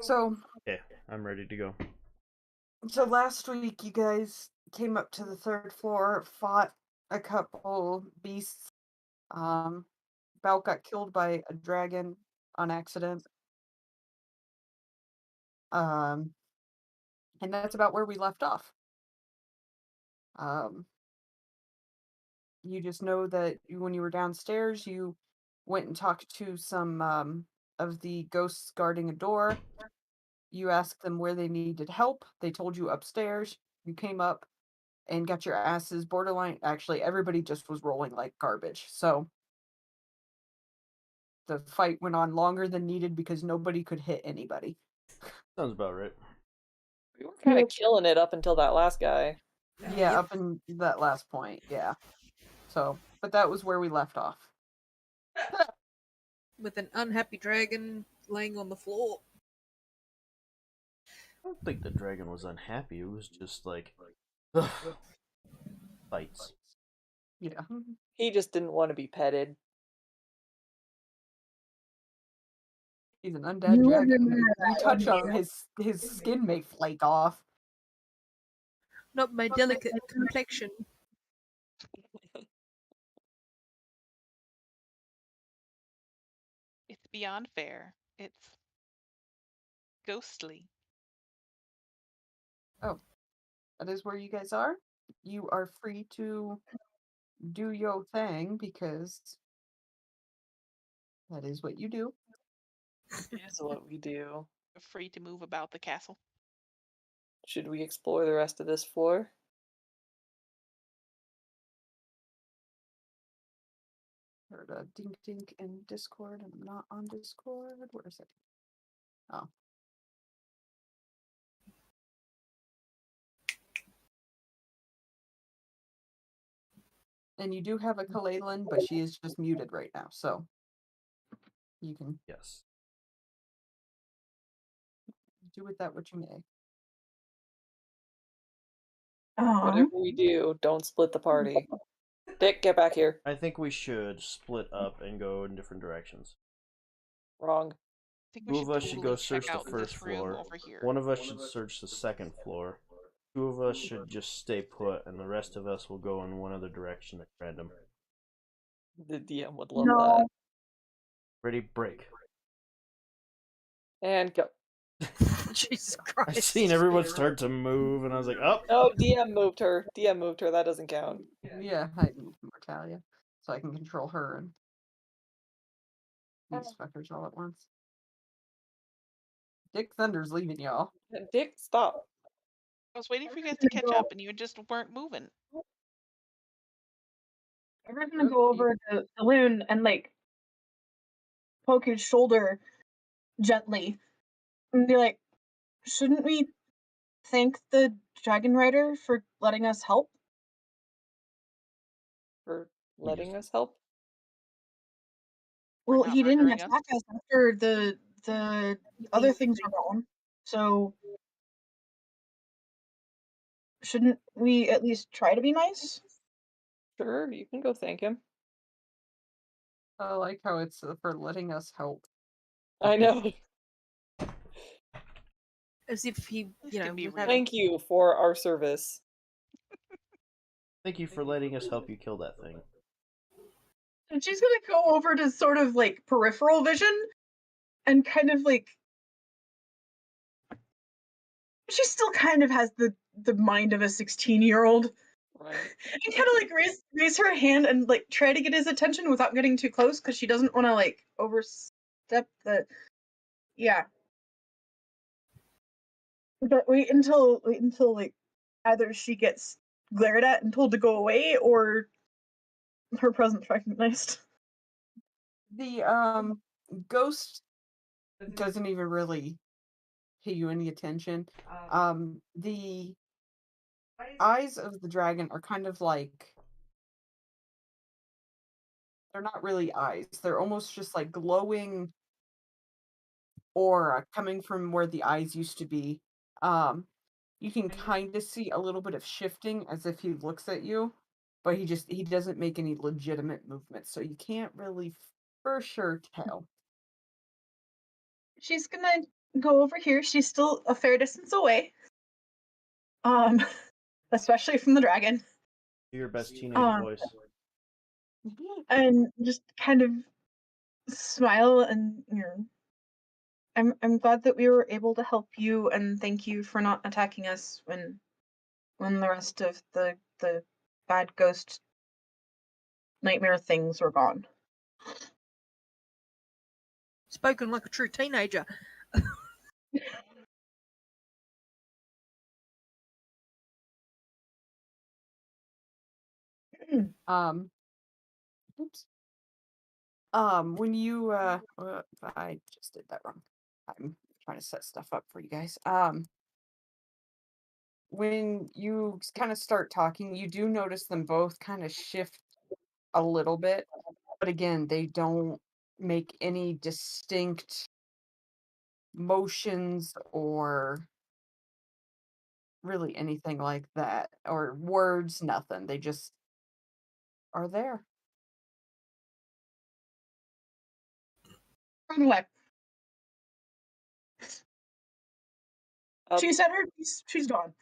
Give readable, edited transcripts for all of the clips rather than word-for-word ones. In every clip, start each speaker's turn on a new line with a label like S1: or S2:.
S1: So,
S2: Okay, I'm ready to go.
S1: so last week you guys came up to the third floor, fought a couple beasts. Belle got killed by a dragon on accident. Um, and that's about where we left off. Um, you just know that when you were downstairs, you went and talked to some of the ghosts guarding a door. You asked them where they needed help. They told you upstairs. You came up and got your asses borderline. Actually, everybody just was rolling like garbage. So the fight went on longer than needed because nobody could hit anybody.
S2: Sounds about right.
S3: We were kind of killing it up until that last guy.
S1: Yeah, up in that last point. Yeah. So, but that was where we left off.
S4: With an unhappy dragon laying on the floor.
S2: I don't think the dragon was unhappy. It was just like, ugh, fights.
S1: Yeah.
S3: He just didn't want to be petted.
S1: He's an undead
S5: You
S1: dragon.
S5: remember
S1: You
S5: that
S1: touch
S5: one
S1: him, his skin may flake off.
S4: Not my delicate complexion.
S6: It's beyond fair. It's ghostly.
S1: Oh, that is where you guys are. You are free to do your thing because that is what you do.
S3: Is what we do.
S6: We're free to move about the castle.
S3: Should we explore the rest of this floor?
S1: Heard a dink dink in Discord. I'm not on Discord. Where is it? Oh. And you do have a Kalalin, but she is just muted right now, so you can
S2: Yes.
S1: do with that what you may.
S3: Whatever we do, don't split the party. Dick, get back here.
S2: I think we should split up and go in different directions.
S3: Wrong.
S6: I think we
S2: Two of us should go
S6: totally check
S2: search the
S6: out
S2: first
S6: this room
S2: floor.
S6: over here.
S2: One of us should search the second floor. Two of us should just stay put, and the rest of us will go in one other direction at random.
S3: The DM would love that.
S2: Ready, break.
S3: And go.
S4: Jesus
S2: I
S4: Christ.
S2: seen everyone start to move, and I was like, oh.
S3: No, DM moved her. DM moved her. That doesn't count.
S1: Yeah, I moved Mortalia, so I can control her and these fuckers all at once. Dick Thunder's leaving y'all.
S3: Dick, stop.
S6: I was waiting for you guys to catch up, and you just weren't moving.
S5: Everyone's gonna go over to the saloon and like poke his shoulder gently and be like, shouldn't we thank the dragon rider for letting us help?
S3: For letting us help?
S5: Well,
S6: not
S5: he didn't
S6: murdering us?
S5: attack us after the other things were gone. So shouldn't we at least try to be nice?
S3: Sure, you can go thank him.
S1: I like how it's for letting us help.
S3: I know.
S4: As if he, you know,
S6: can be
S4: was
S6: rude.
S4: having...
S3: Thank you for our service.
S2: Thank you for letting us help you kill that thing.
S5: And she's gonna go over to sort of like peripheral vision and kind of like she still kind of has the mind of a 16-year-old.
S3: Right.
S5: And kind of like raise her hand and like try to get his attention without getting too close because she doesn't want to like overstep the But wait until like either she gets glared at and told to go away or her presence recognized.
S1: The ghost doesn't even really pay you any attention. The eyes of the dragon are kind of like, they're not really eyes. They're almost just like glowing aura coming from where the eyes used to be. You can kind of see a little bit of shifting as if he looks at you, but he doesn't make any legitimate movements, so you can't really for sure tell.
S5: she's gonna go over here. She's still a fair distance away. Um, especially from the dragon.
S2: Do your best teenage
S5: Um,
S2: voice.
S5: and just kind of smile and I'm glad that we were able to help you, and thank you for not attacking us when the rest of the bad ghost nightmare things were gone.
S4: Spoken like a true teenager.
S1: Oops. When you I just did that wrong. I'm trying to set stuff up for you guys. When you kind of start talking, you do notice them both kind of shift a little bit, but again, they don't make any distinct motions or really anything like that, or words, nothing. They just are there.
S5: Run away.
S3: I'll,
S5: She said her piece. She's gone.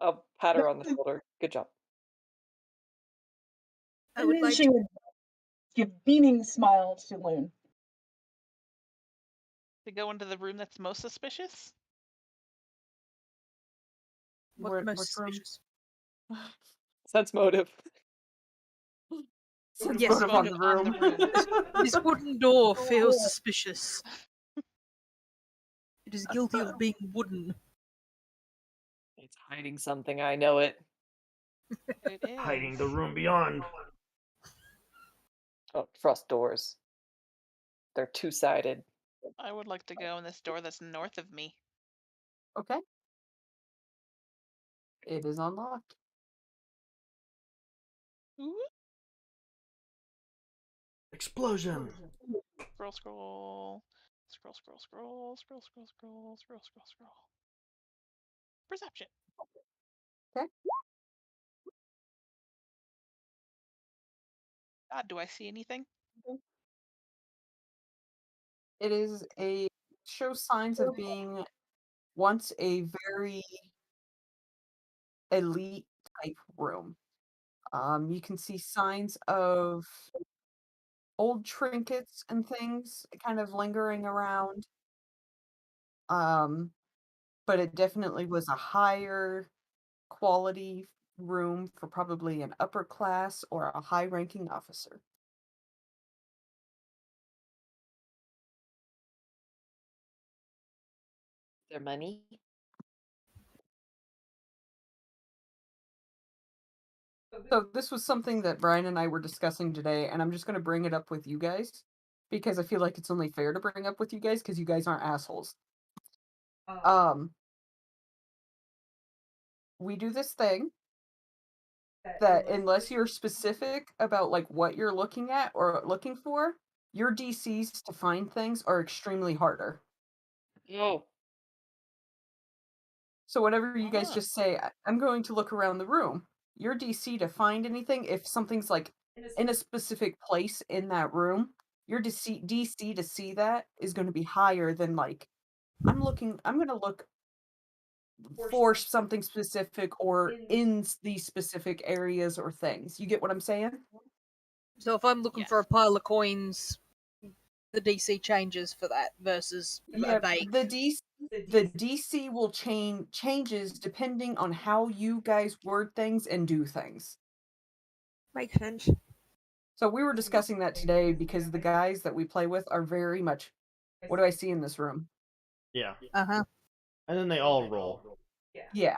S3: I'll pat her on the shoulder. Good job.
S4: I
S5: And
S4: would
S5: then
S4: like
S5: she
S4: to,
S5: would give beaming smile to Loon.
S6: To go into the room that's most suspicious?
S4: what's
S1: Where-
S4: most
S1: which room?
S4: suspicious?
S3: Sense motive.
S1: Sense
S4: Yes.
S1: motive on the
S6: On the
S1: room.
S6: room.
S4: This wooden door feels suspicious. It is guilty of being wooden.
S3: It's hiding something, I know it.
S6: It is.
S2: Hiding the room beyond.
S3: Oh, trust doors. They're two-sided.
S6: I would like to go in this door that's north of me.
S1: Okay. It is unlocked.
S6: Ooh.
S2: Explosion.
S6: Scroll, scroll. Scroll, scroll, scroll, scroll, scroll, scroll, scroll, scroll, scroll. Perception.
S1: Okay.
S6: God, do I see anything?
S1: It is shows signs of being once a very elite type room. You can see signs of old trinkets and things kind of lingering around. But it definitely was a higher quality room for probably an upper class or a high ranking officer.
S3: Their money?
S1: So this was something that Brian and I were discussing today, and I'm just going to bring it up with you guys because I feel like it's only fair to bring up with you guys because you guys aren't assholes. We do this thing that unless you're specific about like what you're looking at or looking for, your DCs to find things are extremely harder.
S3: Oh.
S1: So whenever you guys
S6: Ah.
S1: just say, I'm going to look around the room, your DC to find anything, if something's like in a specific place in that room, your DC to see that is going to be higher than like, I'm going to look for something specific or in these specific areas or things. You get what I'm saying?
S4: So if I'm looking
S6: Yes.
S4: for a pile of coins, the DC changes for that versus
S1: Yeah,
S4: a bake.
S1: the DC will changes depending on how you guys word things and do things.
S4: Makes sense.
S1: So we were discussing that today because the guys that we play with are very much, what do I see in this room?
S2: Yeah.
S4: Uh-huh.
S2: And then they all roll.
S1: Yeah.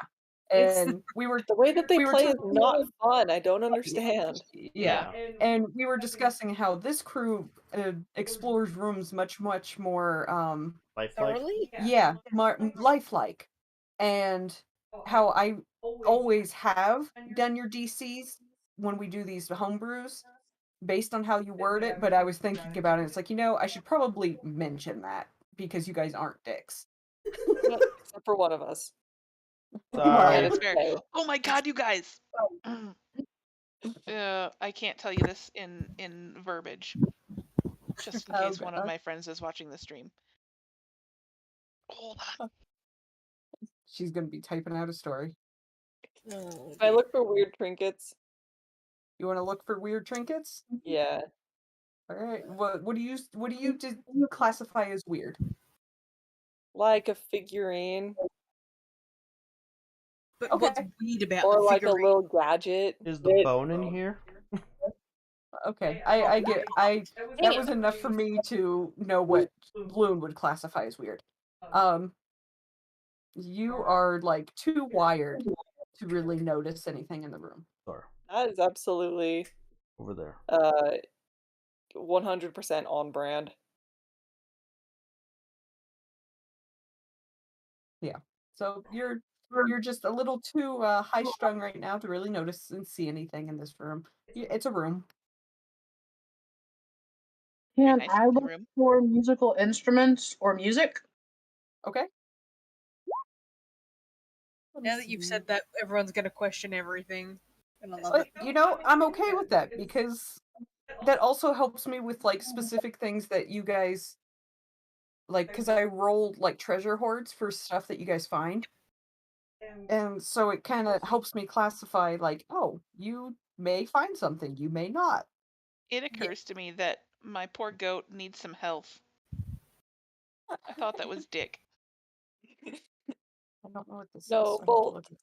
S4: It's-
S1: And we were
S3: The way that they
S1: we were
S3: play is
S1: talking
S3: not
S1: about-
S3: fun. I don't understand.
S1: Yeah. And we were discussing how this crew explores rooms much more
S2: Lifelike.
S4: Thoroughly?
S1: yeah, more lifelike. And how I always have done your DCs when we do these homebrews based on how you word it, but I was thinking about it. It's like, I should probably mention that because you guys aren't dicks.
S3: Except for one of us.
S2: Sorry.
S6: That is fair.
S3: Okay.
S6: Oh my god, you guys! I can't tell you this in verbiage. Just in case one of
S1: God.
S6: my friends is watching the stream. Hold on.
S1: She's gonna be typing out a story.
S3: Can I look for weird trinkets?
S1: You want to look for weird trinkets?
S3: Yeah.
S1: All right. What do you classify as weird?
S3: Like a figurine.
S4: But what's
S1: Okay.
S4: weird about
S3: Or
S4: the
S3: like a
S4: figurine?
S3: little gadget.
S2: Is the bone in here?
S1: Okay. I get that was enough for me to know what Bloom would classify as weird. You are like too wired to really notice anything in the room.
S2: Sorry.
S3: That is absolutely
S2: Over there.
S3: 100% on brand.
S1: Yeah. So you're just a little too high strung right now to really notice and see anything in this room. It's a room.
S5: Can
S6: nice
S5: I
S6: looking
S5: look
S6: room.
S5: for musical instruments or music?
S1: Okay. Let me
S4: Now that you've
S1: see.
S4: said that, everyone's going to question everything. And I love
S1: But,
S4: it.
S1: you know, I'm okay with that because that also helps me with like specific things that you guys like because I roll like treasure hoards for stuff that you guys find. And so it kind of helps me classify like, oh, you may find something, you may not.
S6: It occurs to me that my poor goat needs some health. I thought that was Dick.
S1: I don't know what this
S3: No,
S1: is. So I have to
S3: Bolt.
S1: look at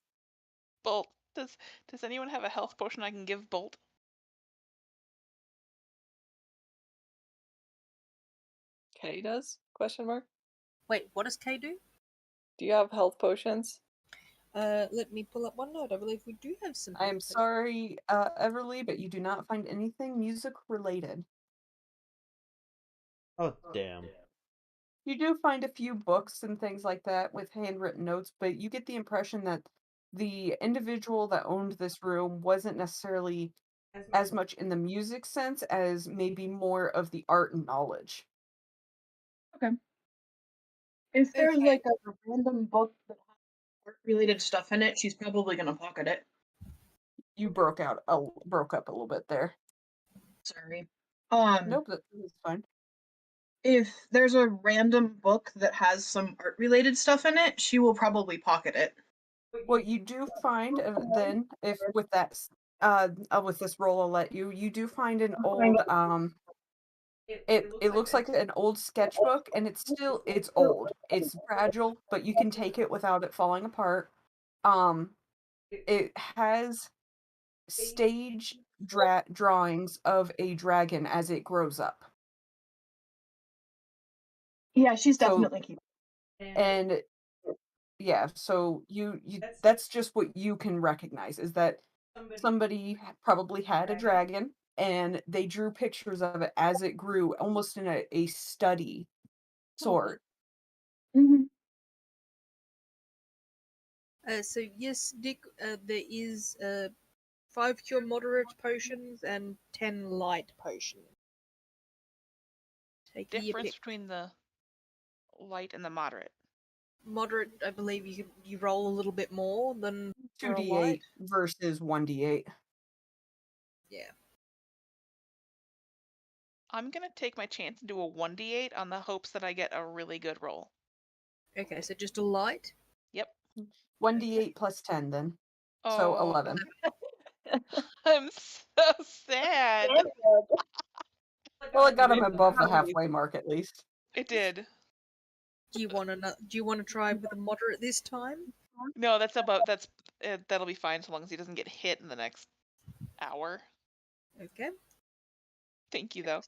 S6: Bolt. Does anyone have a health potion I can give Bolt?
S3: Kay does? Question mark.
S4: Wait, what does Kay do?
S3: Do you have health potions?
S4: Let me pull up one note. I believe we do have some.
S1: I am sorry, Everly, but you do not find anything music related.
S2: Oh, damn.
S1: You do find a few books and things like that with handwritten notes, but you get the impression that the individual that owned this room wasn't necessarily as much in the music sense as maybe more of the art and knowledge.
S5: Okay. If there's
S4: Okay.
S5: like a random book that has art-related stuff in it, she's probably gonna pocket it.
S1: You broke up a little bit there.
S5: Sorry.
S1: Nope, that's fine.
S5: If there's a random book that has some art-related stuff in it, she will probably pocket it.
S1: What you do find then, if with that, with this roll, I'll let you do find an old, it looks like an old sketchbook, and it's old. It's fragile, but you can take it without it falling apart. It has stage drawings of a dragon as it grows up.
S5: Yeah, she's
S1: So,
S5: definitely keeping.
S1: and yeah, so you that's just what you can recognize is that somebody probably had a dragon and they drew pictures of it as it grew, almost in a study sort.
S5: Mm-hmm.
S4: So yes, Dick, there is 5 cure moderate potions and 10 light potions. Take your
S6: Difference
S4: pick.
S6: between the light and the moderate.
S4: Moderate, I believe you roll a little bit more than for a
S1: 2d8
S4: light.
S1: versus 1d8.
S4: Yeah.
S6: I'm gonna take my chance and do a 1d8 on the hopes that I get a really good roll.
S4: Okay, so just a light.
S6: Yep.
S1: 1d8 plus 10 then. So
S6: Oh,
S1: 11.
S6: I'm so sad.
S1: Well, it got him above the halfway mark at least.
S6: It did.
S4: Do you want to try with a moderate this time?
S6: No, that'll be fine so long as he doesn't get hit in the next hour.
S4: Okay,
S6: Thank you though.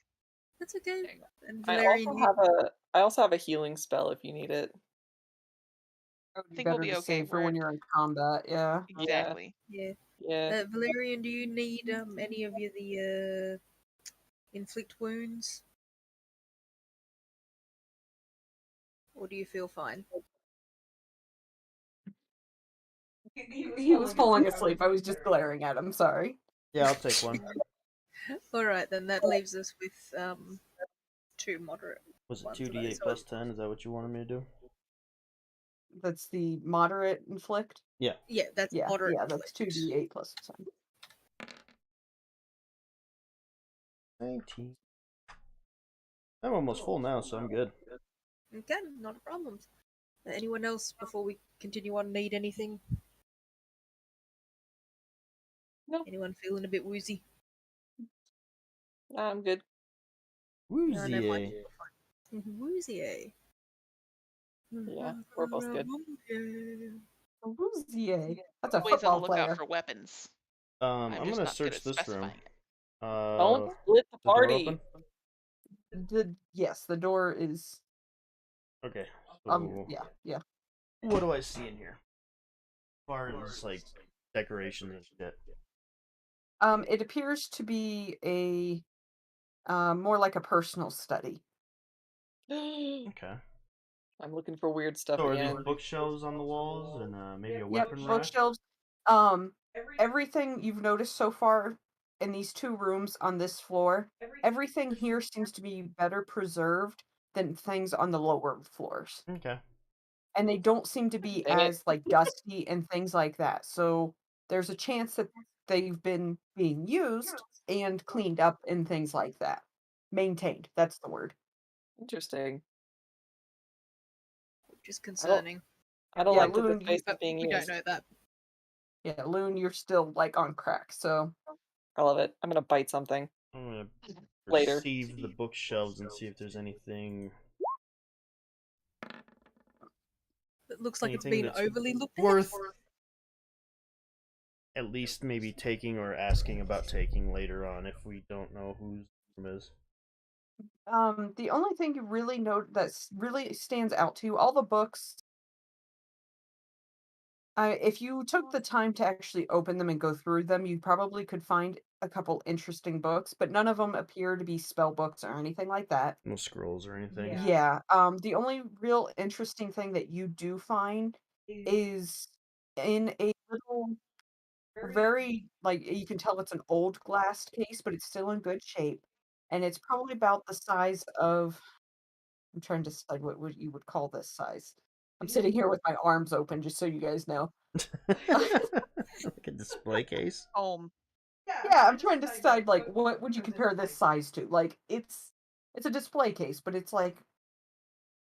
S4: that's okay.
S6: There you go.
S4: And
S3: I
S4: Valerian,
S3: also have a healing spell if you need it.
S1: It would be
S6: Think we'll
S1: better
S6: be
S1: to
S6: okay.
S1: save for when you're in combat, yeah.
S6: Exactly.
S4: yeah.
S3: Yeah.
S4: Valerian, do you need any of the inflict wounds, or do you feel fine?
S1: He was falling asleep. I was just glaring at him, sorry.
S2: Yeah, I'll take one.
S4: All right, then that leaves us with 2 moderate.
S2: Was it
S4: ones of
S2: 2d8
S4: those.
S2: plus 10? Is that what you wanted me to do?
S1: That's the moderate inflict.
S2: Yeah.
S4: Yeah, that's
S1: Yeah,
S4: moderate.
S1: yeah, that's
S4: inflict.
S1: 2d8 plus 10.
S2: 19. I'm almost full now, so I'm good.
S4: Okay, not a problem. Anyone else before we continue on need anything?
S3: No,
S4: Anyone feeling a bit woozy?
S3: I'm good.
S4: No, never mind.
S2: Woozy.
S4: Woozy, eh?
S3: Yeah, we're both good.
S1: Who's That's a
S6: Always on the
S1: football
S6: lookout
S1: player.
S6: for weapons.
S2: I'm
S6: I'm just
S2: gonna
S6: not good at
S2: search this room.
S6: specifying it.
S3: Don't split the
S2: Door
S3: party.
S2: open?
S1: Yes, the door is.
S2: Okay. So
S1: Yeah.
S2: what do I see in here? As far as like decorations and shit.
S1: It appears to be a more like a personal study.
S3: I'm
S2: Okay.
S3: looking for weird stuff
S2: So are
S3: again.
S2: these bookshelves on the walls and maybe a
S1: Yep,
S2: weapon rack?
S1: bookshelves. Um, everything you've noticed so far in these 2 rooms on this floor, everything here seems to be better preserved than things on the lower floors.
S2: Okay.
S1: And they don't seem to be
S3: Dang it.
S1: as, like, dusty and things like that, so there's a chance that they've been being used and cleaned up and things like that. Maintained, that's the word.
S3: Interesting.
S4: Which is concerning.
S3: I don't
S1: Yeah,
S3: like that the
S1: Loon,
S3: space is
S4: But
S3: being
S4: we don't
S3: used.
S4: know that.
S1: Yeah, Loon, you're still, like, on crack, so
S3: I love it. I'm gonna bite something.
S2: I'm gonna
S3: Later.
S2: perceive the bookshelves and see if there's anything
S4: It looks like it's
S2: anything
S4: been
S2: that's
S4: overly looked at.
S2: worth at least maybe taking or asking about taking later on if we don't know whose room is.
S1: The only thing you really note that really stands out to you, all the books, if you took the time to actually open them and go through them, you probably could find a couple interesting books, but none of them appear to be spell books or anything like that.
S2: No scrolls or anything.
S1: Yeah. The only real interesting thing that you do find is in a little, very, like, you can tell it's an old glass case, but it's still in good shape, and it's probably about the size of. I'm trying to decide what you would call this size. I'm sitting here with my arms open just so you guys know.
S2: Like a display case.
S6: Home.
S1: Yeah, I'm trying to decide, like, what would you compare this size to? Like, it's a display case, but it's like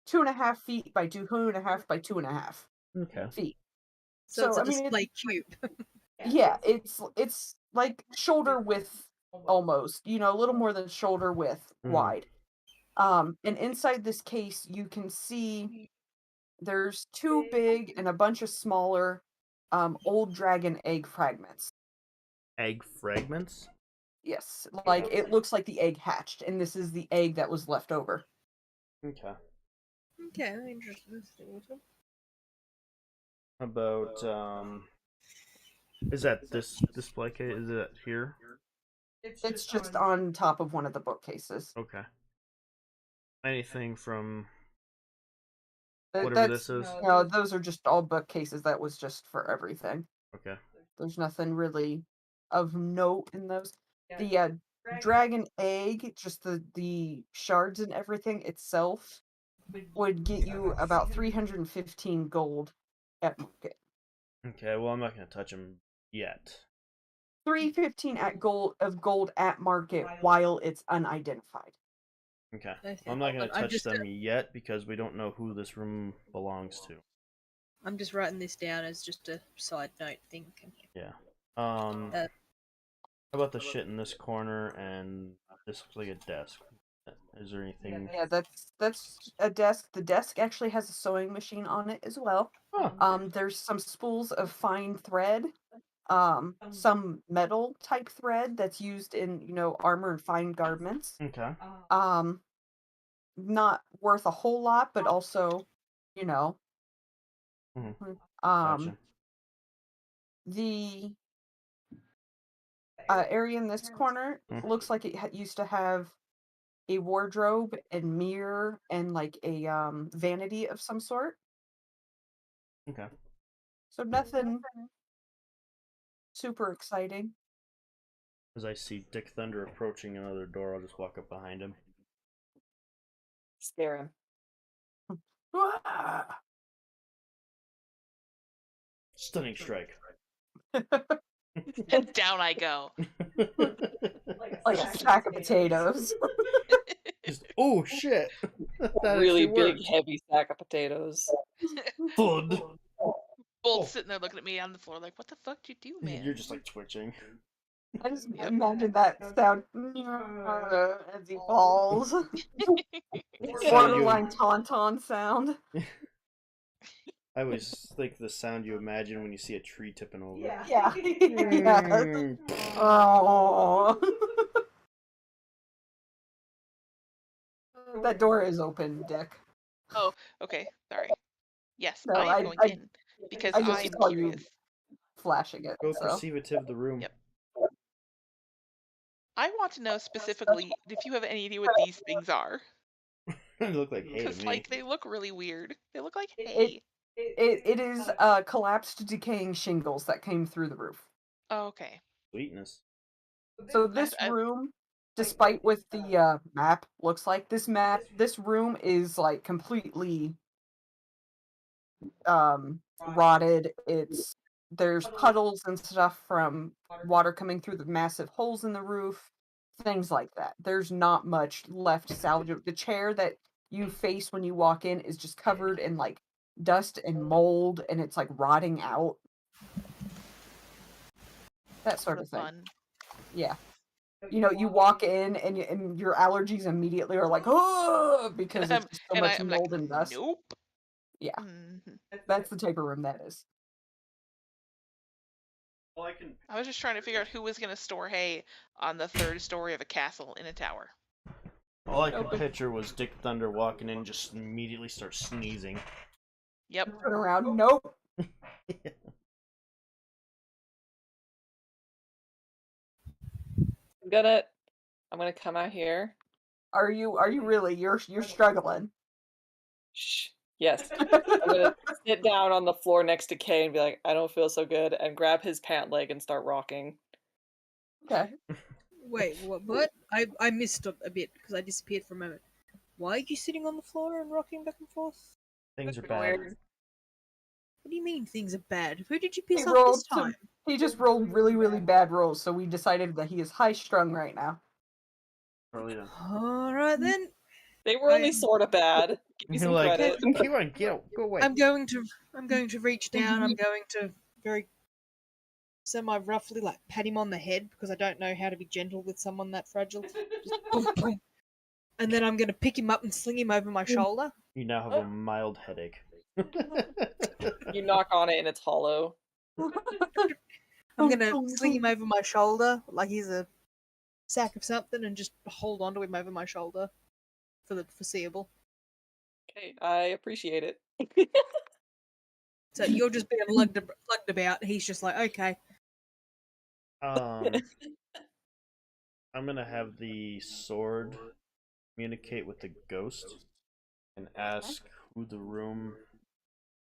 S1: 2.5 feet by 2.5 by 2.5
S2: Okay.
S1: feet.
S4: So it's
S1: So
S4: a
S1: I mean,
S4: display cube.
S1: yeah, it's like shoulder width almost, a little more than shoulder width wide. And inside this case, you can see there's 2 big and a bunch of smaller, old dragon egg fragments.
S2: Egg fragments?
S1: Yes, like, it looks like the egg hatched, and this is the egg that was left over.
S2: Okay.
S4: Okay, interesting.
S2: How about is that this display case? Is it here?
S1: It's just on top of one of the bookcases.
S2: Okay. Anything from
S1: Th
S2: whatever
S1: that's
S2: this is?
S1: No, those are just all bookcases, that was just for everything.
S2: Okay.
S1: There's nothing really of note in those. The, dragon egg, just the shards and everything itself would get you about 315 gold at market.
S2: Okay, well I'm not gonna touch them yet.
S1: 315 at gold at market while it's unidentified.
S2: Okay.
S4: Okay,
S2: I'm not gonna
S4: hold on, I'm
S2: touch
S4: just,
S2: them yet because we don't know who this room belongs to.
S4: I'm just writing this down as just a side note thing.
S2: Yeah.
S4: Uh,
S2: How about the shit in this corner and this looks like a desk? Is there anything?
S1: Yeah, that's a desk. The desk actually has a sewing machine on it as well.
S2: Oh.
S1: There's some spools of fine thread, some metal type thread that's used in, armor and fine garments.
S2: Okay.
S1: Not worth a whole lot, but also, you know,
S2: Mhm.
S1: um,
S2: Gotcha.
S1: the area in this corner looks like it used to have a wardrobe and mirror and like a vanity of some sort.
S2: Okay.
S1: So nothing super exciting.
S2: As I see Dick Thunder approaching another door, I'll just walk up behind him.
S3: Scare him.
S1: Ah!
S2: Stunning strike.
S6: Down I go.
S1: Like a sack of potatoes.
S2: Just, oh shit! That
S3: Really
S2: actually
S3: big,
S2: worked.
S3: heavy sack of potatoes.
S2: Thud.
S6: Both
S2: Oh.
S6: sitting there looking at me on the floor like, what the fuck did you do, man?
S2: You're just like twitching.
S1: I just
S6: Yep.
S1: imagine that sound as he falls. Borderline tauntaun sound.
S2: I always think the sound you imagine when you see a tree tipping over.
S1: Yeah. Yeah. Oh. That door is open, Dick.
S6: Oh, okay. Sorry. Yes,
S1: No,
S6: I am going in because
S1: I just
S6: I'm
S1: saw you
S6: curious.
S1: flashing it.
S2: Go
S1: So.
S2: perceivative the room.
S6: Yep. I want to know specifically if you have any idea what these things are.
S2: They look like hay to
S6: Because,
S2: me.
S6: like, they look really weird. They look like hay.
S1: It is collapsed, decaying shingles that came through the roof.
S6: Oh, okay.
S2: Sweetness.
S1: So this room, despite what the map looks like, this room is like completely rotted. There's puddles and stuff from water coming through the massive holes in the roof, things like that. There's not much left salvageable. The chair that you face when you walk in is just covered in like dust and mold, and it's like rotting out. That sort of thing.
S6: Fun.
S1: Yeah. You know, you walk in and your allergies immediately are like, oh, because it's just so much
S6: I'm
S1: mold
S6: like,
S1: and dust.
S6: nope.
S1: Yeah.
S6: Mm-hmm.
S1: That's the type of room that is.
S6: I was just trying to figure out who was going to store hay on the 3rd story of a castle in a tower.
S2: All I could picture was Dick Thunder walking in, just immediately start sneezing.
S6: Yep.
S1: Turn around. Nope.
S3: I'm gonna come out here.
S1: Are you really? You're struggling.
S3: Shh. Yes. I'm gonna sit down on the floor next to Kay and be like, I don't feel so good, and grab his pant leg and start rocking.
S1: Okay.
S4: Wait, what? I missed a bit because I disappeared for a moment. Why are you sitting on the floor and rocking back and forth?
S2: Things are bad.
S3: Weird.
S4: What do you mean things are bad? Who did you piss
S1: He
S4: off
S1: rolled
S4: this time?
S1: He just rolled really, really bad rolls, so we decided that he is high strung right now.
S4: Alright then.
S3: They were only sort of bad. Give me some
S2: You're like,
S3: credit.
S2: come on, go away.
S4: I'm going to reach down. I'm going to very semi-roughly like pat him on the head because I don't know how to be gentle with someone that fragile. Just boom, boom. And then I'm going to pick him up and sling him over my shoulder.
S2: You now have a mild headache.
S3: You knock on it and it's hollow.
S4: I'm going to sling him over my shoulder like he's a sack of something and just hold onto him over my shoulder for the foreseeable.
S3: Okay, I appreciate it.
S4: So you're just being lugged about. He's just like, okay.
S2: I'm gonna have the sword communicate with the ghost and ask who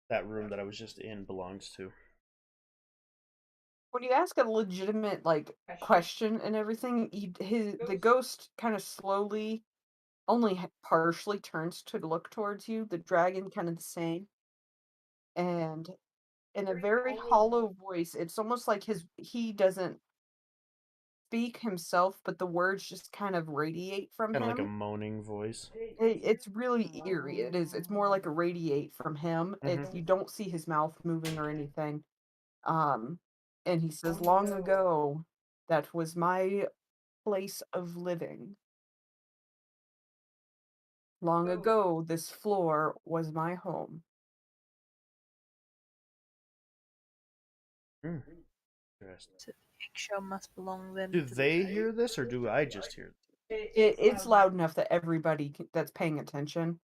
S2: that room that I was just in belongs to.
S1: When you ask a legitimate like question and everything, the ghost kind of slowly, only partially turns to look towards you. The dragon kind of the same, and in a very hollow voice, it's almost like he doesn't speak himself, but the words just kind of radiate from
S2: Kind of
S1: him.
S2: like a moaning voice.
S1: It's really eerie. It is. It's more like a radiate from him. You don't see his mouth moving or anything. And he says, "Long ago, that was my place of living. Long ago, this floor was my home."
S2: Interesting.
S4: So the eggshell must belong then.
S2: Do
S4: to
S2: they
S4: the
S2: hear this, or do I just hear it?
S1: It's loud enough that everybody that's paying attention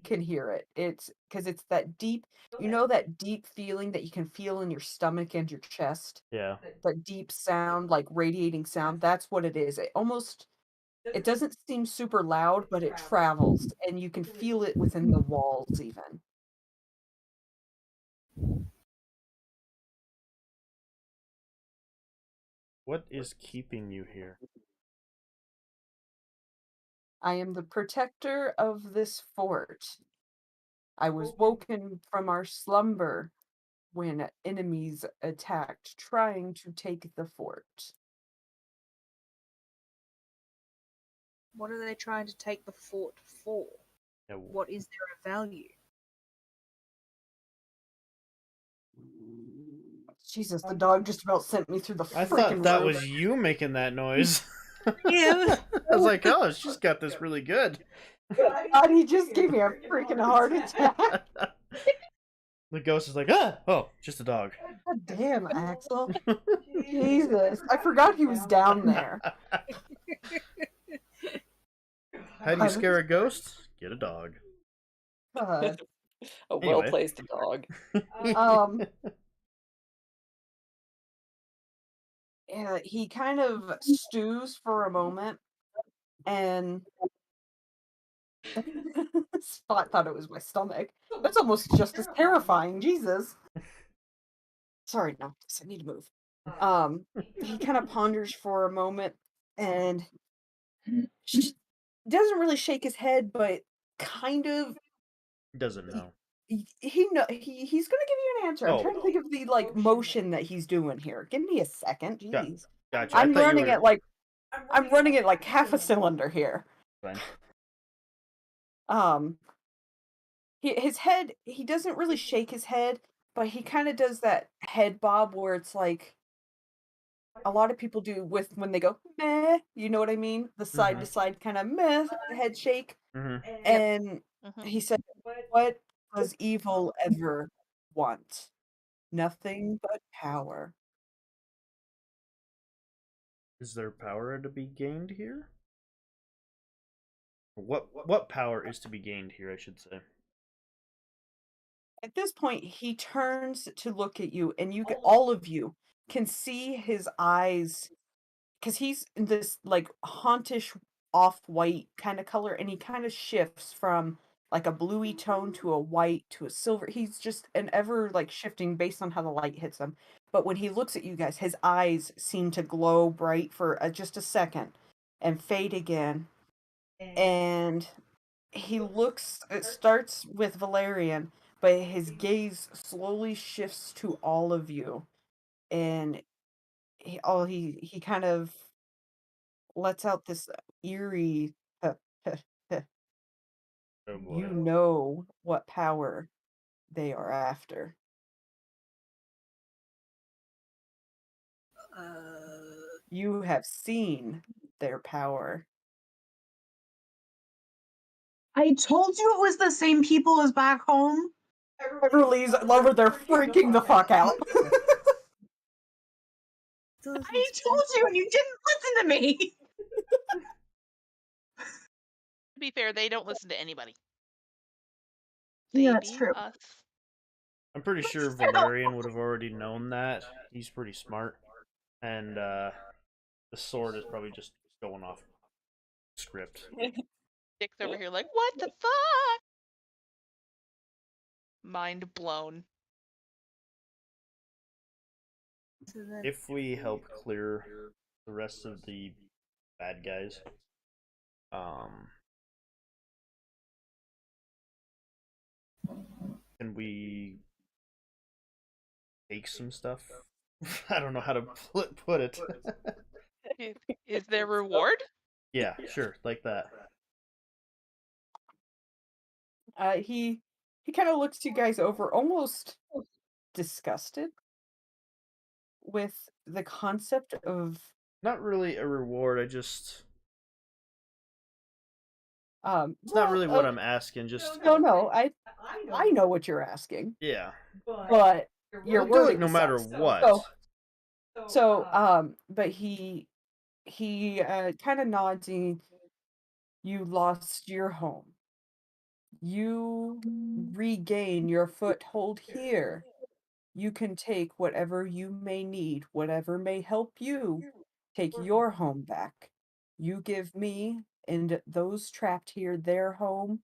S1: can hear it. It's because it's that deep, that deep feeling that you can feel in your stomach and your chest.
S2: Yeah.
S1: That deep sound, like radiating sound. That's what it is. It doesn't seem super loud, but it travels, and you can feel it within the walls even.
S2: What is keeping you here?
S1: I am the protector of this fort. I was woken from our slumber when enemies attacked, trying to take the fort.
S4: What are they trying to take the fort for?
S2: Yeah,
S4: What is there of value?
S1: Jesus, the dog just about sent me through the
S2: I thought
S1: freaking
S2: that
S1: roof.
S2: was you making that noise.
S4: Yeah.
S2: I was like, oh, she's got this really good.
S1: God, he just gave me a freaking heart attack.
S2: The ghost is like, ah, oh, just a dog.
S1: God damn, Axel. Jesus, I forgot he was down there.
S2: How do you scare a ghost? Get a dog.
S1: God.
S3: A
S2: Anyway.
S3: well-placed dog.
S1: Yeah, he kind of stews for a moment, and Spot thought it was my stomach. That's almost just as terrifying, Jesus. Sorry, no, I need to move. He kind of ponders for a moment and doesn't really shake his head, but kind of
S2: Doesn't know.
S1: he's gonna give you an answer. I'm trying to think of the motion that he's doing here. Give me a second, jeez.
S2: Gotcha.
S1: I'm running it like half a cylinder here.
S2: Fine.
S1: His head, he doesn't really shake his head, but he kind of does that head bob where it's like a lot of people do with when they go meh, you know what I mean? The side to side kind of meh head shake. And he said, "What does evil ever want? Nothing but power."
S2: Is there power to be gained here? What power is to be gained here, I should say.
S1: At this point, he turns to look at you, and all of you can see his eyes because he's in this like hauntish off-white kind of color, and he kind of shifts from like a bluey tone to a white to a silver. He's just an ever like shifting based on how the light hits him. But when he looks at you guys, his eyes seem to glow bright for just a second and fade again. And it starts with Valerian, but his gaze slowly shifts to all of you. And he kind of lets out this eerie
S2: Oh boy.
S1: you know what power they are after. You have seen their power.
S5: I told you it was the same people as back home.
S1: Everly's over there freaking the fuck out.
S5: I told you and you didn't listen to me.
S6: To be fair, they don't listen to anybody.
S5: Yeah, that's
S6: being
S5: true.
S6: Us.
S2: I'm pretty sure Valerian would have already known that. He's pretty smart. And the sword is probably just going off script.
S6: Dick's over here like, what the fuck? Mind blown.
S2: If we help clear the rest of the bad guys, can we take some stuff? I don't know how to put it.
S6: Is there reward?
S2: Yeah, sure, like that.
S1: He kind of looks you guys over, almost disgusted with the concept of
S2: Not really a reward, it's
S1: well,
S2: not really what I'm asking, just
S1: no, I know what you're asking,
S2: yeah.
S1: but you're
S2: We'll do it
S1: wording
S2: no matter
S1: sucks.
S2: what.
S1: But he kind of nods. You lost your home. You regain your foothold here. You can take whatever you may need, whatever may help you take your home back. You give me and those trapped here their home,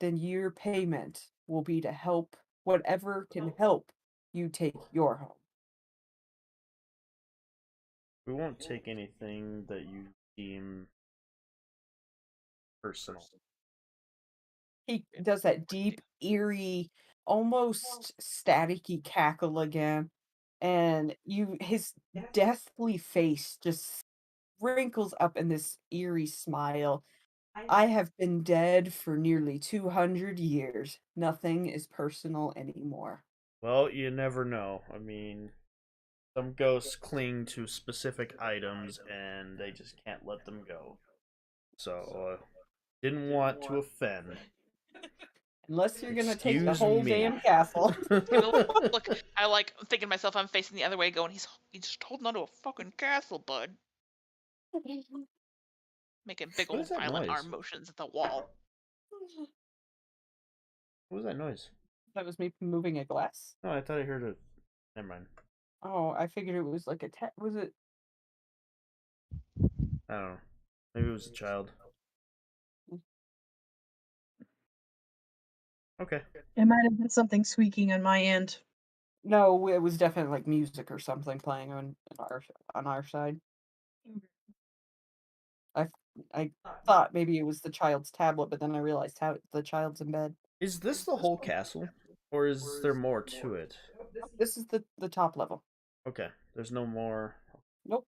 S1: then your payment will be to help whatever can help you take your home.
S2: We won't take anything that you deem personal.
S1: He does that deep, eerie, almost staticky cackle again, and his deathly face just wrinkles up in this eerie smile. I have been dead for nearly 200 years. Nothing is personal anymore.
S2: Well, you never know. I mean, some ghosts cling to specific items and they just can't let them go. So, didn't want to offend.
S1: Unless you're gonna take the
S2: Excuse
S1: whole
S2: me.
S1: damn castle.
S6: Look, I'm thinking to myself, I'm facing the other way, going, he's just holding onto a fucking castle, bud. Making big
S2: What is
S6: old
S2: that
S6: violent
S2: noise?
S6: arm motions at the wall.
S2: What was that noise?
S1: That was me moving a glass.
S2: No, I thought I heard it. Never mind.
S1: Oh, I figured it was like was it?
S2: I don't know. Maybe it was a child. Okay.
S5: It might have been something squeaking on my end.
S1: No, it was definitely like music or something playing on our side. I thought maybe it was the child's tablet, but then I realized how the child's in bed.
S2: Is this the whole castle? Or is there more to it?
S1: This is the top level.
S2: Okay. There's no more.
S1: Nope.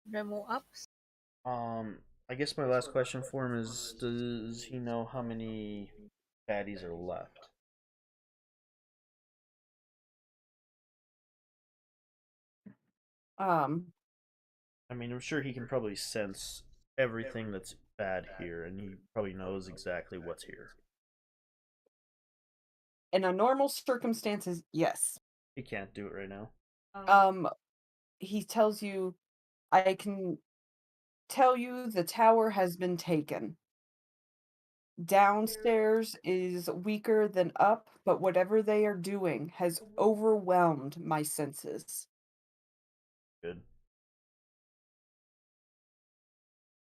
S4: No more ups.
S2: I guess my last question for him is, does he know how many baddies are left? I mean, I'm sure he can probably sense everything that's bad here, and he probably knows exactly what's here.
S1: In a normal circumstances, yes.
S2: He can't do it right now.
S1: He tells you, I can tell you the tower has been taken. Downstairs is weaker than up, but whatever they are doing has overwhelmed my senses.
S2: Good.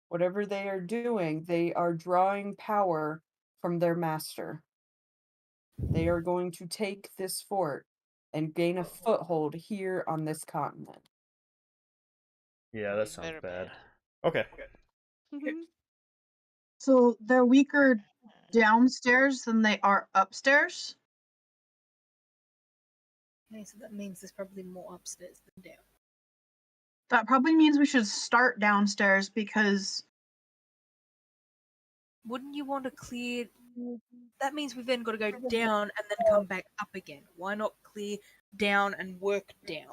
S1: Whatever they are doing, they are drawing power from their master. They are going to take this fort and gain a foothold here on this continent.
S2: Yeah, that sounds bad. Okay.
S5: So they're weaker downstairs than they are upstairs?
S4: Okay, so that means there's probably more upstairs than down.
S5: That probably means we should start downstairs because
S4: Wouldn't you want to clear? That means we've then got to go down and then come back up again. Why not clear down and work down?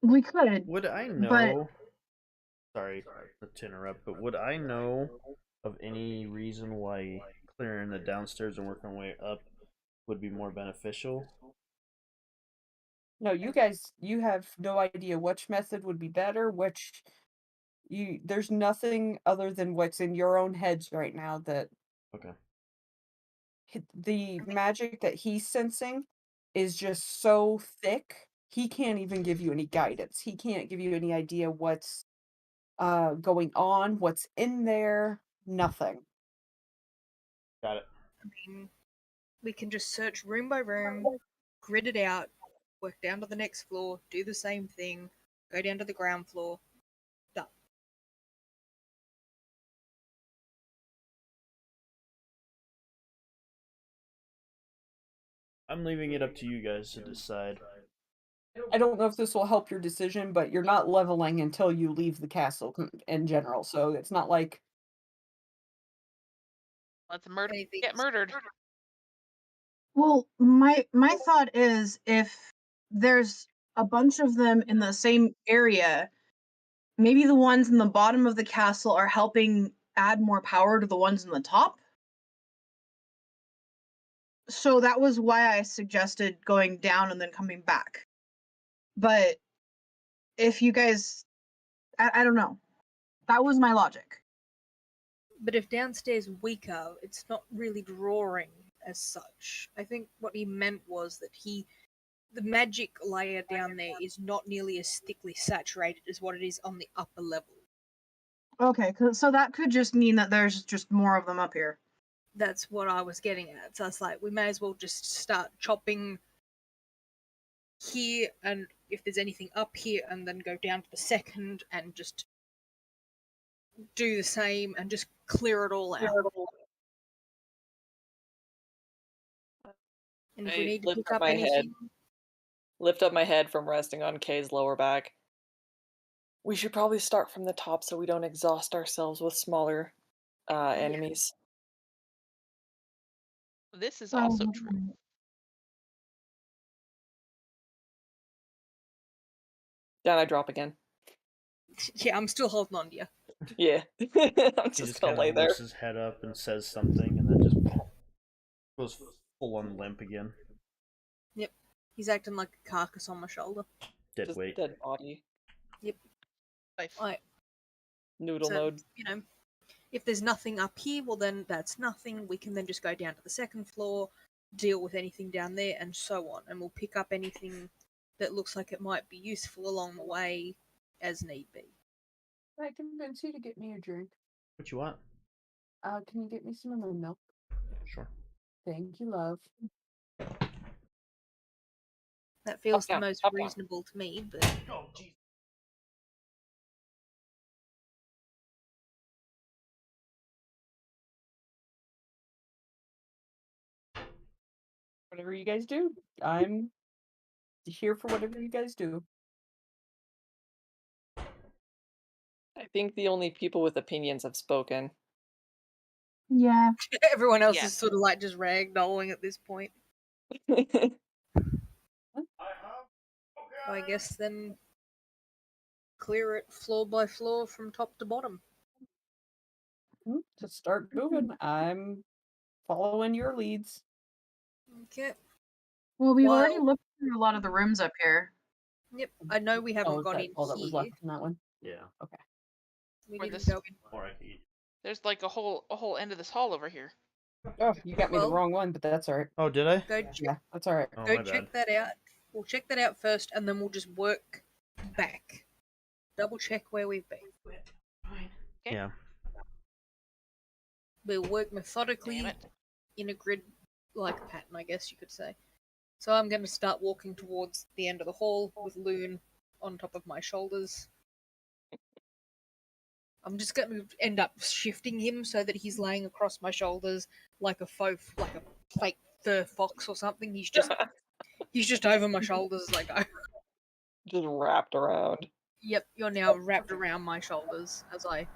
S5: we could.
S2: Would I
S5: But
S2: know? Sorry to interrupt, but would I know of any reason why clearing the downstairs and working our way up would be more beneficial?
S1: No, you guys, you have no idea which method would be better, there's nothing other than what's in your own heads right now that
S2: Okay.
S1: the magic that he's sensing is just so thick, he can't even give you any guidance. He can't give you any idea what's going on, what's in there, nothing.
S2: Got it.
S4: I mean, we can just search room by room, grid it out, work down to the next floor, do the same thing, go down to the ground floor. Done.
S2: I'm leaving it up to you guys to decide.
S1: I don't know if this will help your decision, but you're not leveling until you leave the castle in general, so it's not like
S6: Let's
S4: Anything
S6: get murdered.
S5: well, my thought is if there's a bunch of them in the same area, maybe the ones in the bottom of the castle are helping add more power to the ones in the top. So that was why I suggested going down and then coming back. But if you guys, I don't know. That was my logic.
S4: But if downstairs weaker, it's not really drawing as such. I think what he meant was that the magic layer down there is not nearly as thickly saturated as what it is on the upper level.
S5: Okay, so that could just mean that there's just more of them up here.
S4: That's what I was getting at. So it's like we may as well just start chopping here, and if there's anything up here, and then go down to the second and just do the same and just clear it all out. And if we
S3: I
S4: need to
S3: lift
S4: pick
S3: up
S4: up
S3: my
S4: anything,
S3: head. lift up my head from resting on Kay's lower back. We should probably start from the top so we don't exhaust ourselves with smaller enemies.
S6: This is also true.
S3: Then I drop again.
S4: Yeah, I'm still holding on to you.
S3: Yeah. I'm
S2: He
S3: just
S2: just
S3: gonna
S2: kind
S3: lay
S2: of
S3: there.
S2: lifts his head up and says something, and then just goes full on limp again.
S4: Yep. He's acting like a carcass on my shoulder.
S2: Dead
S3: Just
S2: weight.
S3: dead body.
S6: Life.
S4: Like,
S3: Noodle
S4: so,
S3: mode.
S4: you know, if there's nothing up here, well then that's nothing. We can then just go down to the second floor, deal with anything down there, and so on. And we'll pick up anything that looks like it might be useful along the way as need be.
S1: Can I convince you to get me a drink?
S2: What you want?
S1: Can you get me some of my milk?
S2: Sure.
S1: Thank you, love.
S4: That feels the
S3: Up,
S4: most
S3: up.
S4: reasonable to me, but
S2: Oh, jeez.
S1: Whatever you guys do, I'm here for whatever you guys do.
S3: I think the only people with opinions have spoken.
S5: Yeah.
S4: everyone else
S6: Yeah.
S4: is sort of like just ragdolling at this point. So I guess then clear it floor by floor from top to bottom.
S1: Just start moving. I'm following your leads.
S4: Okay.
S5: Well, we've already
S4: Well-
S5: looked through a lot of the rooms up here.
S4: Yep. I know we haven't
S1: Oh,
S4: gone
S1: that,
S4: in
S1: all that was
S4: here.
S1: left in that one.
S2: Yeah.
S4: We
S6: Or
S4: didn't
S6: this-
S4: go in.
S2: Or I could eat.
S6: There's like a whole end of this hall over here.
S1: Oh, you got me the
S4: Well-
S1: wrong one, but that's alright.
S2: Oh, did I?
S4: Go check,
S1: Yeah, that's alright.
S2: Oh,
S4: go
S2: my
S4: check
S2: bad.
S4: that out. We'll check that out first, and then we'll just work back. Double check where we've been.
S6: Okay.
S2: Yeah.
S4: We'll work methodically
S6: Damn it.
S4: in a grid-like pattern, I guess you could say. So I'm going to start walking towards the end of the hall with Loon on top of my shoulders. I'm just going to end up shifting him so that he's laying across my shoulders like a fake fur fox or something. He's just over my shoulders as I go.
S3: Just wrapped around.
S4: Yep, you're now wrapped around my shoulders as I.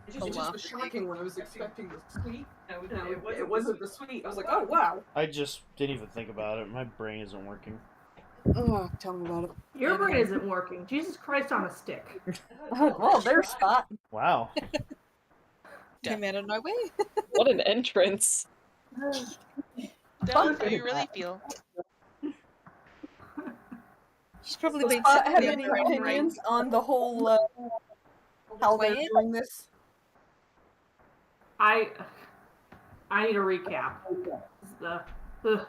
S1: It
S4: Oh,
S1: just
S4: wow.
S1: was shocking when I was expecting the sweet. It wasn't the sweet. I was like, oh wow.
S2: I just didn't even think about it. My brain isn't working.
S1: Oh, tell me about it.
S7: Your brain isn't working. Jesus Christ on a stick.
S1: Oh, well, there's Spot.
S2: Wow.
S4: Came out of nowhere.
S3: What an entrance.
S6: Tell us how you really feel.
S4: She's probably
S1: Does
S4: been
S1: Spot
S4: sitting
S1: have
S4: there
S1: any
S4: praying,
S1: opinions on the whole how they're
S4: plan?
S1: doing this?
S7: I need a recap. Ugh.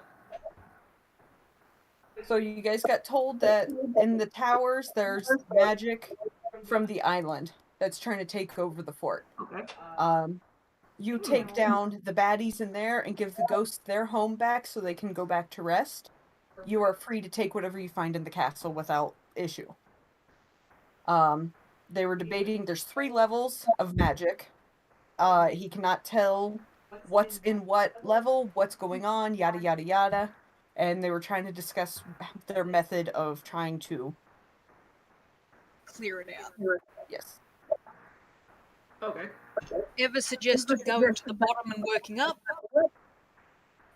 S1: So you guys got told that in the towers there's magic from the island that's trying to take over the fort.
S7: Okay.
S1: You take down the baddies in there and give the ghosts their home back so they can go back to rest. You are free to take whatever you find in the castle without issue. They were debating there's 3 levels of magic. He cannot tell what's in what level, what's going on, yada yada yada. And they were trying to discuss their method of trying to
S4: Clear it out.
S1: yes.
S7: Okay.
S4: Ever suggested going to the bottom and working up?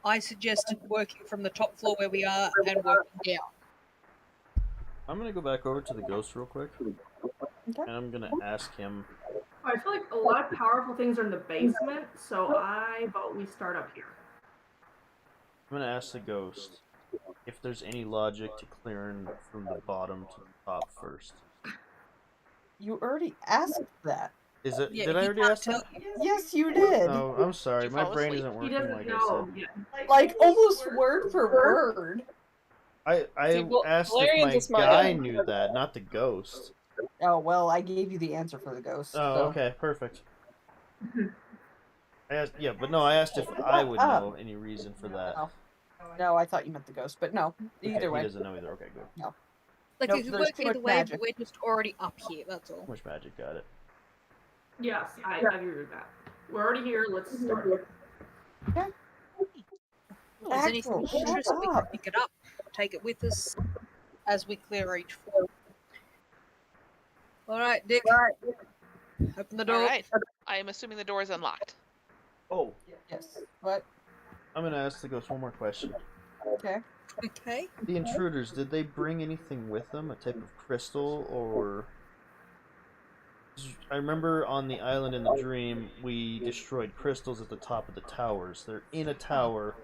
S4: I suggested working from the top floor where we are and working down.
S2: I'm gonna go back over to the ghost real quick.
S1: Okay.
S2: And I'm gonna ask him.
S7: I feel like a lot of powerful things are in the basement, so I vote we start up here.
S2: I'm gonna ask the ghost if there's any logic to clearing from the bottom to the top first.
S1: You already asked that.
S2: Is it?
S4: Yeah,
S2: Did I
S4: he
S2: already
S4: can't
S2: ask that?
S4: tell
S1: Yes, you did.
S2: Oh, I'm sorry.
S6: Did you
S2: My
S6: fall
S2: brain
S6: asleep?
S2: isn't
S7: He
S2: working
S7: doesn't
S2: like I
S7: know
S2: said.
S7: yet.
S1: Like almost word for word.
S2: I
S3: See, well,
S2: asked
S3: Valerian's a
S2: if my
S3: smart
S2: guy
S3: guy.
S2: knew that, not the ghost.
S1: Oh well, I gave you the answer for the ghost.
S2: Oh,
S1: so.
S2: okay, perfect. I asked, yeah, but no, I asked if I would know any reason for that.
S1: Oh. No, I thought you meant the ghost, but no.
S2: Okay,
S1: Either way.
S2: He doesn't know either. Okay, good.
S4: Like,
S1: Nope,
S4: it could
S1: there's
S4: work
S1: too
S4: either
S1: much
S4: way,
S1: magic.
S4: but we're just already up here, that's all.
S2: Much magic, got it.
S7: Yes, I agree with that. We're already here. Let's start.
S4: If there's anything
S1: Axel, shut
S4: interesting, we can
S1: up.
S4: pick it up, take it with us. as we clear each floor. All right, Dick. Open the door.
S6: All right. I am assuming the door is unlocked.
S2: Oh,
S1: Yes. What?
S2: I'm gonna ask the ghost one more question.
S1: Okay.
S4: Okay.
S2: The intruders, did they bring anything with them? A type of crystal, or... I remember on the island in the dream, we destroyed crystals at the top of the towers. They're in a tower.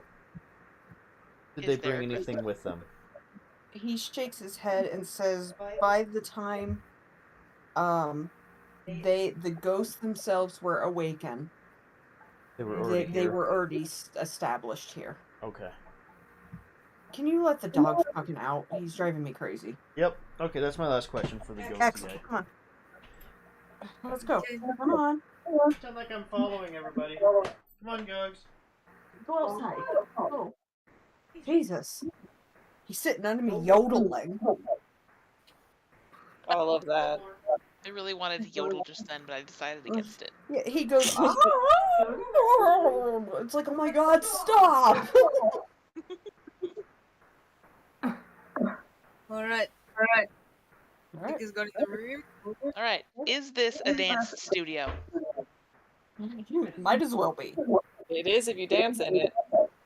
S2: Did they
S6: Is there
S2: bring
S6: a
S2: anything with them?
S1: He shakes his head and says, by the time the ghosts themselves were awakened,
S2: They were already
S1: they
S2: here.
S1: were already established here.
S2: Okay.
S1: Can you let the dog fucking out? He's driving me crazy.
S2: Yep. Okay, that's my last question for the ghost
S1: Excellent.
S2: today.
S1: Come on. Let's go. Come on.
S2: Sound like I'm following everybody. Come on, Gogs.
S1: Go outside. Go. Jesus. He's sitting under me yodeling.
S3: I love that.
S6: I really wanted to yodel just then, but I decided against it.
S1: Yeah, he goes, "Ah!" It's like, oh my god, stop!
S4: All right.
S1: Alright.
S4: Dick is going in the room.
S6: All right. Is this a dance studio?
S1: Might as well be.
S3: It is if you dance in it.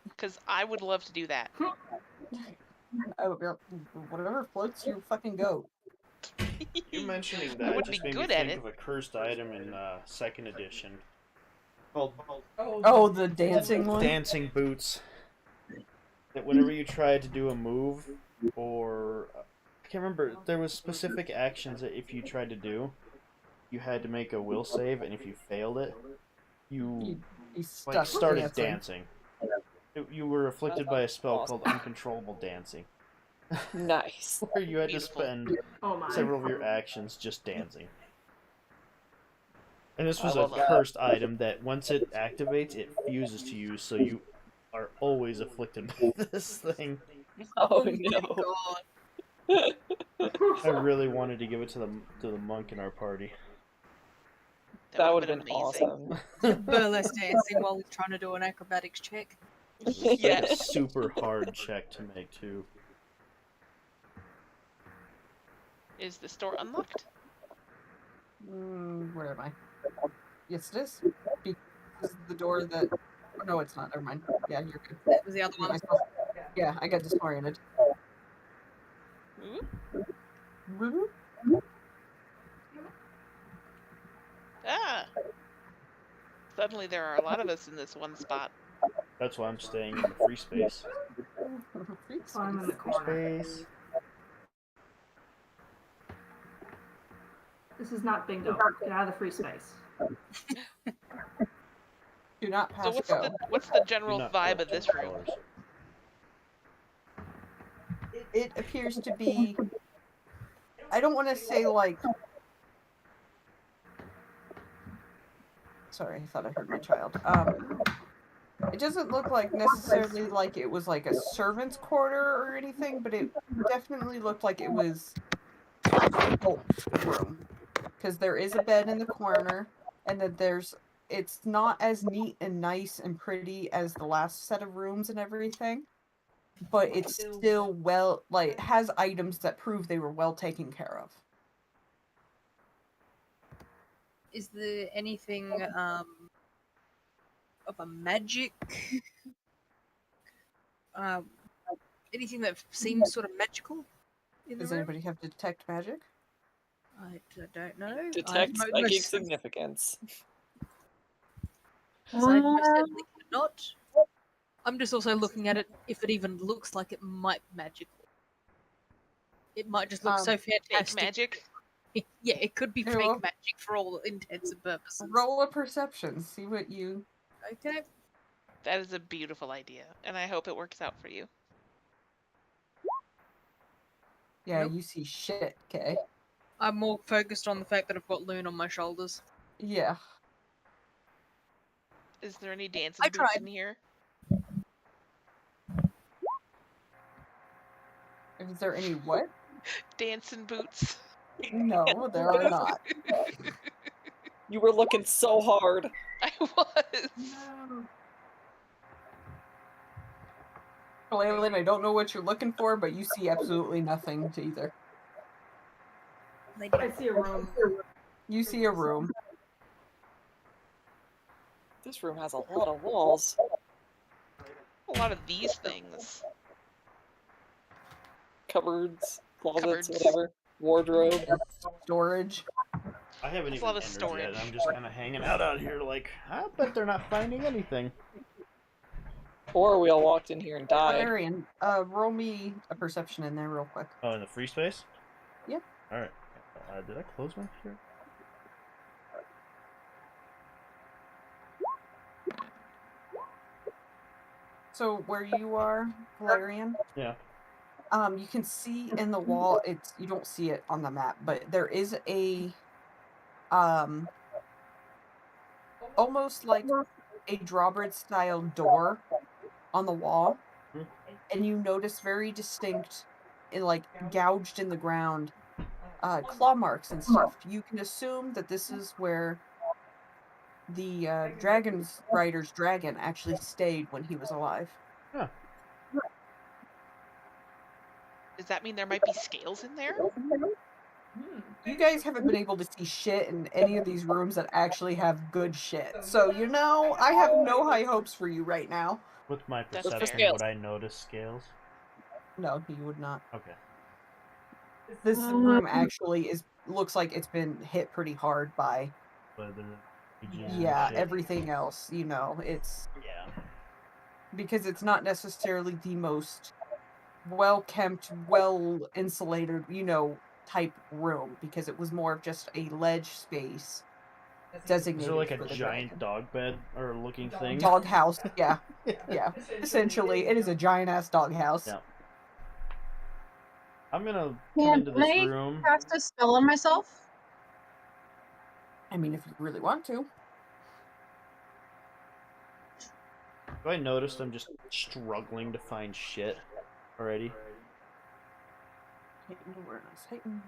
S6: Because I would love to do that.
S1: Oh, whatever floats your fucking goat.
S2: You mentioning
S6: I
S2: that
S6: would
S2: just
S6: be
S2: made me
S6: good at
S2: think
S6: it.
S2: of a cursed item in 2nd edition. Called
S1: Oh, the dancing one?
S2: dancing boots. That whenever you tried to do a move, or... I can't remember, there was specific actions that if you tried to do, you had to make a will save, and if you failed it, you
S1: stuck
S2: started
S1: dancing.
S2: You were afflicted by a spell called Uncontrollable Dancing.
S3: Nice.
S2: Where you had
S6: Beautiful.
S2: to spend
S7: Oh my.
S2: several of your actions just dancing. And this was
S3: I
S2: a
S3: love that.
S2: cursed item that once it activates, it fuses to you, so you are always afflicted by this thing.
S3: Oh
S4: my
S3: no.
S4: God.
S2: I really wanted to give it to the monk in our party.
S3: That would
S6: would've
S3: have been awesome.
S4: Burlesque dancing while he's trying to do an acrobatics check.
S2: It's like a
S3: Yes.
S2: super hard check to make too.
S6: Is the store unlocked?
S1: Where am I? Yes, it is. Because this is the door that... Oh, no, it's not. Never mind. Yeah, you're good.
S4: That was the other one.
S1: Yeah, I got disoriented.
S6: Ooh.
S1: Woo.
S6: Ah! Suddenly there are a lot of us in this one spot.
S2: That's why I'm staying in the free space.
S7: I'm in the
S2: Free
S7: corner.
S2: space.
S7: This is not bingo. Get out of the free space.
S1: Do not
S6: So
S1: pass go.
S6: what's the
S2: Do
S6: general
S2: not
S6: vibe
S2: collect
S6: of this room?
S2: $2.
S1: It appears to be... I don't want to say, like... Sorry, I thought I heard my child. It doesn't look like necessarily like it was like a servant's quarter or anything, but it definitely looked like it was a room. Because there is a bed in the corner, and then it's not as neat and nice and pretty as the last set of rooms and everything, but it's still has items that prove they were well taken care of.
S4: Is there anything of a magic? Anything that seems sort of magical in the
S1: Does
S4: room?
S1: anybody have detect magic?
S4: I don't know.
S3: Detect
S4: I
S3: psychic
S4: most
S3: significance.
S4: certainly cannot. I'm just also looking at it if it even looks like it might be magical. It might just look so
S6: Fake
S4: fantastic.
S6: magic?
S4: Yeah, it could be
S1: Yeah,
S4: fake
S1: well-
S4: magic for all intents and purposes.
S1: Roll a perception. See what you...
S4: Okay.
S6: That is a beautiful idea, and I hope it works out for you.
S1: Yeah,
S4: Nope.
S1: you see shit, okay?
S4: I'm more focused on the fact that I've got Loon on my shoulders.
S1: Yeah.
S6: Is there any dancing
S4: I
S6: boots
S4: tried.
S6: in here?
S1: Is there any what?
S6: Dancing boots.
S1: No, there are not.
S3: You were looking so hard.
S6: I was.
S7: No.
S1: Kalalin, I don't know what you're looking for, but you see absolutely nothing to either.
S7: I see a room.
S1: You see a room.
S3: This room has a lot of walls.
S6: A lot of these things.
S3: Cupboards, closets,
S6: Cupboards.
S3: whatever. Wardrobe.
S1: Storage.
S2: I haven't
S6: There's a
S2: even
S6: lot of
S2: entered
S6: storage.
S2: yet. I'm just kind of hanging out here like, I bet they're not finding anything.
S3: Or we all walked in here and died.
S1: Valerian, roll me a perception in there real quick.
S2: Oh, in the free space?
S1: Yep.
S2: Alright. Did I close my shirt?
S1: So where you are, Valerian,
S2: Yeah.
S1: you can see in the wall, you don't see it on the map, but there is a almost like a drawbridge style door on the wall. And you notice very distinct, like gouged in the ground, claw marks and stuff. You can assume that this is where the dragon's rider's dragon actually stayed when he was alive.
S2: Huh.
S6: Does that mean there might be scales in there?
S1: You guys haven't been able to see shit in any of these rooms that actually have good shit. So, you know, I have no high hopes for you right now.
S2: With my
S6: That's
S2: perception,
S3: fair.
S2: would I notice scales?
S1: No, you would not.
S2: Okay.
S1: This room actually looks like it's been hit pretty hard by,
S2: But the ages and
S1: yeah,
S2: shit.
S1: everything else. You know, it's
S2: Yeah.
S1: because it's not necessarily the most well-kept, well-insulated, you know, type room, because it was more of just a ledge space designated
S2: Is there like a
S1: for the
S2: giant
S1: dragon.
S2: dog bed or looking thing?
S1: Dog house, yeah. Yeah. Essentially, it is a giant-ass dog house.
S2: Yeah. I'm gonna come
S5: Can
S2: into this
S5: I
S2: room.
S5: cast a spell on myself?
S1: I mean, if you really want to.
S2: Do I notice I'm just struggling to find shit already?
S1: Heightened awareness, heightened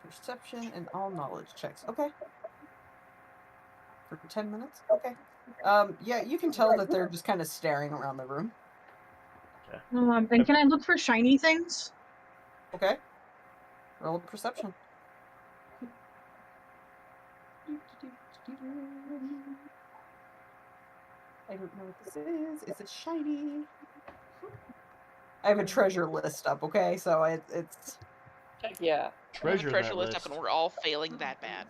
S1: perception, and all knowledge checks. Okay. For 10 minutes? Okay. Yeah, you can tell that they're just kind of staring around the room.
S5: And can I look for shiny things?
S1: Okay. Roll perception. I don't know what this is. Is it shiny? I have a treasure list up, okay? So it's...
S3: Heck yeah.
S6: We have a
S2: Treasure
S6: treasure
S2: that
S6: list
S2: list.
S6: up and we're all failing that bad.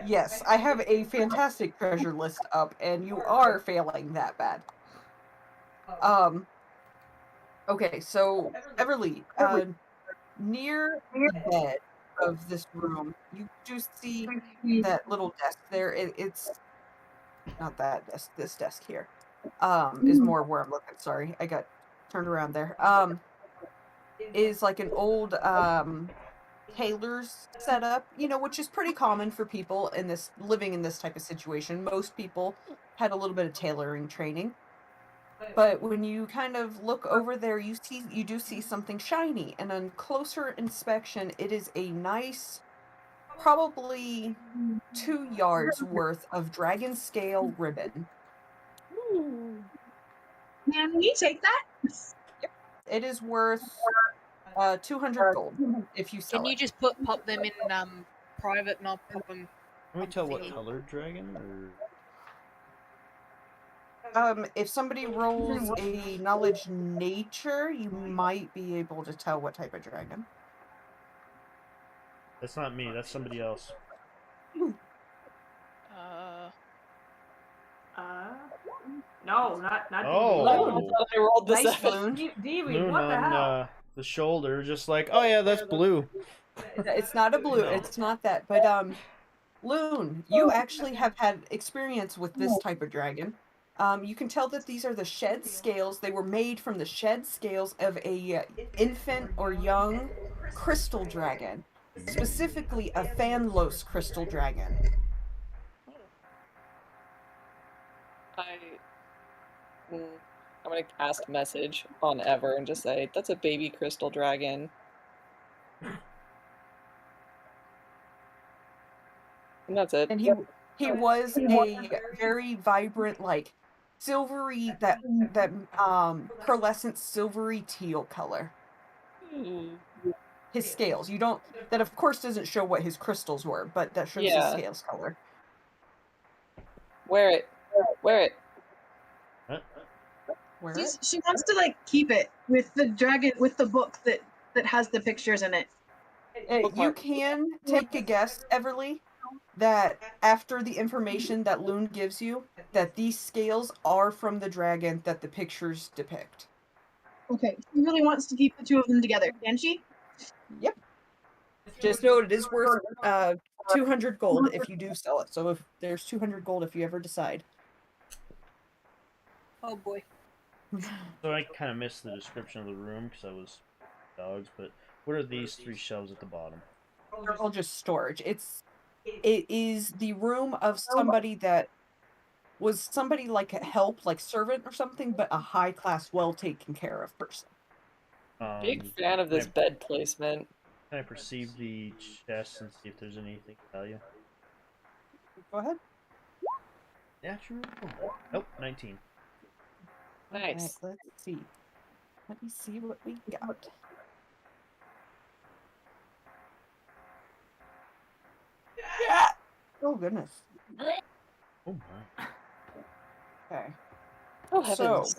S1: Yes, I have a fantastic treasure list up, and you are failing that bad. Okay, so, Everly, near the bed of this room, you do see that little desk there. It's not that desk, this desk here. Is more where I'm looking, sorry. I got turned around there. Is like an old, tailor's setup, you know, which is pretty common for people living in this type of situation. Most people had a little bit of tailoring training. But when you kind of look over there, you do see something shiny, and on closer inspection, it is a nice, probably 2 yards worth of dragon scale ribbon.
S5: Can we take that?
S1: It is worth 200 gold if you sell
S4: Can you
S1: it.
S4: just pop them in private and I'll pop them?
S2: Can we tell what
S4: thingy.
S2: color dragon? Or...
S1: If somebody rolls a knowledge nature, you might be able to tell what type of dragon.
S2: That's not me. That's somebody else.
S7: No, not
S2: Oh.
S3: I rolled the
S1: Nice,
S3: 7.
S1: Loon.
S7: Deevy,
S2: Moon
S7: what the hell?
S2: on the shoulder, just like, oh yeah, that's blue.
S1: It's not a blue.
S2: No.
S1: It's not that. But Loon, you actually have had experience with this type of dragon. You can tell that these are the shed scales. They were made from the shed scales of a infant or young crystal dragon, specifically a Fanlos crystal dragon.
S3: I'm gonna cast message on Ever and just say, that's a baby crystal dragon. And that's it.
S1: And he was a very vibrant, like, silvery, that pearlescent silvery teal color.
S3: Ooh.
S1: His scales. You don't. That of course doesn't show what his crystals were, but that shows his
S3: Yeah.
S1: scales color.
S3: Wear it. Wear it.
S1: Where
S5: She wants to like keep it with the dragon with the book that has the pictures in it.
S1: you
S3: Bookmark.
S1: can take a guess, Everly, that after the information that Loon gives you, that these scales are from the dragon that the pictures depict.
S5: Okay, she really wants to keep the two of them together, can she?
S1: Yep. Just know it is worth 200 gold if you do sell it. So if there's 200 gold if you ever decide.
S4: Oh boy.
S2: So I kind of missed the description of the room because I was dogs, but what are these 3 shelves at the bottom?
S1: They're all just storage. It is the room of somebody that was somebody like a help, like servant or something, but a high class, well taken care of person.
S3: Big fan of this bed placement.
S2: Can I perceive the chest and see if there's anything of value?
S1: Go ahead.
S2: Natural. Nope, 19.
S3: Nice.
S1: Alright, let's see. Let me see what we got. Yeah! Oh goodness.
S2: Oh my.
S1: Okay.
S3: Oh
S1: So,
S3: heavens.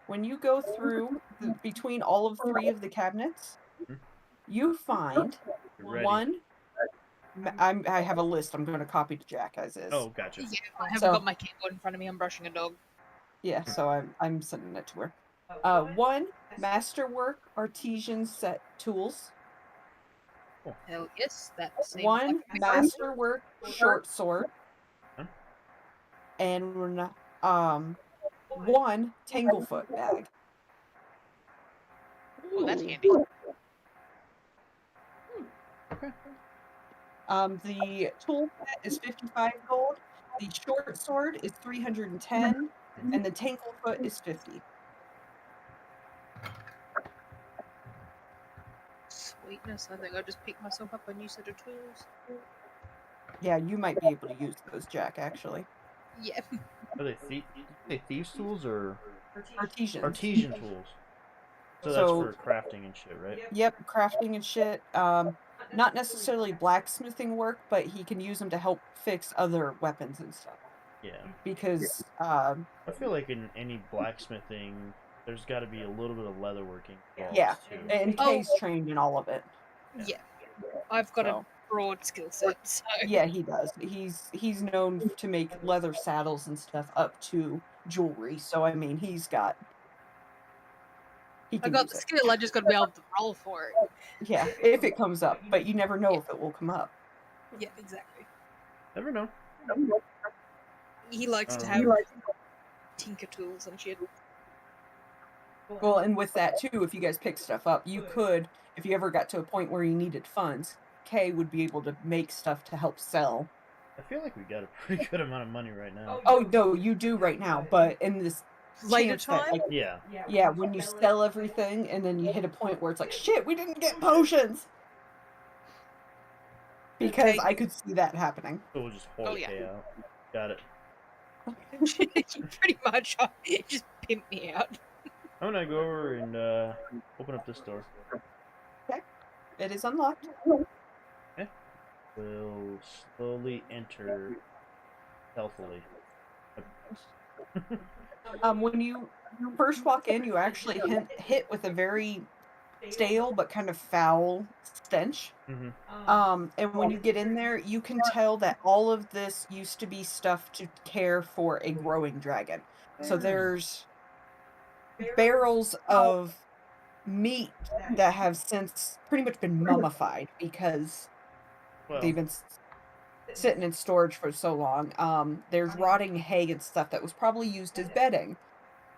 S1: when you go through between all of 3 of the cabinets, you find
S2: Ready.
S1: one. I have a list. I'm going to copy to Jack as is.
S2: Oh, gotcha.
S4: Yeah, I haven't
S1: So-
S4: got my keyboard in front of me. I'm brushing a dog.
S1: Yeah, so I'm sending it to her. 1 masterwork artisan set tools.
S4: Hell yes, that seems
S1: 1
S4: like a
S1: masterwork short sword.
S2: Huh?
S1: And 1 tanglefoot bag.
S4: Well, that's
S3: Ooh.
S4: handy.
S1: The tool set is 55 gold. The short sword is 310, and the tanglefoot is 50.
S4: Sweetness. I think I just picked myself up a new set of tools.
S1: Yeah, you might be able to use those, Jack, actually.
S4: Yeah.
S2: Are they thieves tools or
S1: Artisan.
S2: artisan tools? So that's for crafting and shit, right?
S1: Yep, crafting and shit. Not necessarily blacksmithing work, but he can use them to help fix other weapons and stuff.
S2: Yeah.
S1: Because,
S2: I feel like in any blacksmithing, there's got to be a little bit of leatherworking involved
S1: yeah,
S2: too.
S1: and Kay's trained in all of it.
S4: Yeah. I've got
S1: So.
S4: a broad skill set, so.
S1: Yeah, he does. He's known to make leather saddles and stuff up to jewelry. So I mean, he's got. He
S4: I
S1: can
S4: got
S1: use
S4: the
S1: it.
S4: skill, I just got to be able to roll for it.
S1: Yeah, if it comes up, but you never know if it will come up.
S4: Yeah, exactly.
S2: Never know.
S4: He likes to
S2: Um,
S4: have tinker tools and shit.
S1: Well, and with that too, if you guys pick stuff up, you could, if you ever got to a point where you needed funds, Kay would be able to make stuff to help sell.
S2: I feel like we got a pretty good amount of money right now.
S1: Oh no, you do right now, but in this
S4: Later
S1: chance that,
S4: time?
S1: like,
S2: Yeah.
S1: yeah, when you sell everything and then you hit a point where it's like, shit, we didn't get potions. Because
S4: Okay.
S1: I could see that happening.
S2: So we'll just hold
S4: yeah.
S2: Kay out. Got it.
S4: Pretty much, just pimp me out.
S2: I'm gonna go over and open up this door.
S1: It is unlocked.
S2: We'll slowly enter stealthily.
S1: When you first walk in, you actually hit with a very stale but kind of foul stench.
S2: Mm-hmm.
S1: And when you get in there, you can tell that all of this used to be stuff to care for a growing dragon. So there's barrels of meat that have since pretty much been mummified because they've been sitting in storage for so long. There's rotting hay and stuff that was probably used as bedding.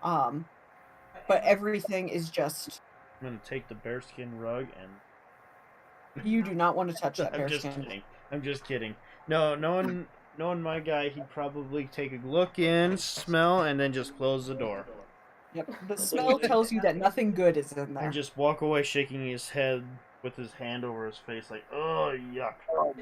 S1: But everything is just...
S2: I'm gonna take the bearskin rug and...
S1: You do not want to touch that
S2: I'm just
S1: bearskin.
S2: kidding. I'm just kidding. No, knowing my guy, he'd probably take a look in, smell, and then just close the door.
S1: Yep. The smell tells you that nothing good is in there.
S2: And just walk away shaking his head with his hand over his face, like, oh, yuck.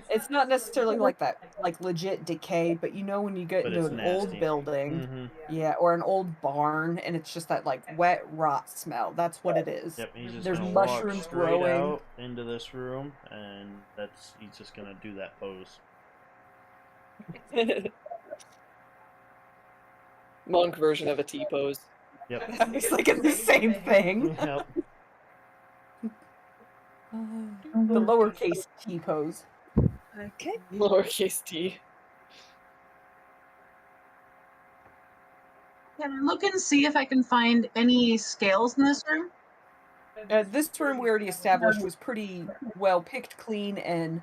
S1: It's not necessarily like that, like legit decay, but you know when you get
S2: But
S1: into
S2: it's
S1: an
S2: nasty.
S1: old building,
S2: Mm-hmm.
S1: yeah, or an old barn, and it's just that like wet rot smell. That's what it is.
S2: Yep, he's just
S1: There's
S2: gonna walk
S1: mushrooms
S2: straight
S1: growing.
S2: out into this room, and he's just gonna do that pose.
S3: Monk version of a T-pose.
S2: Yep.
S1: I was thinking the same thing.
S2: Yep.
S1: The lowercase T pose.
S4: Okay.
S3: Lowercase t.
S5: Can I look and see if I can find any scales in this room?
S1: This room we already established was pretty well picked clean and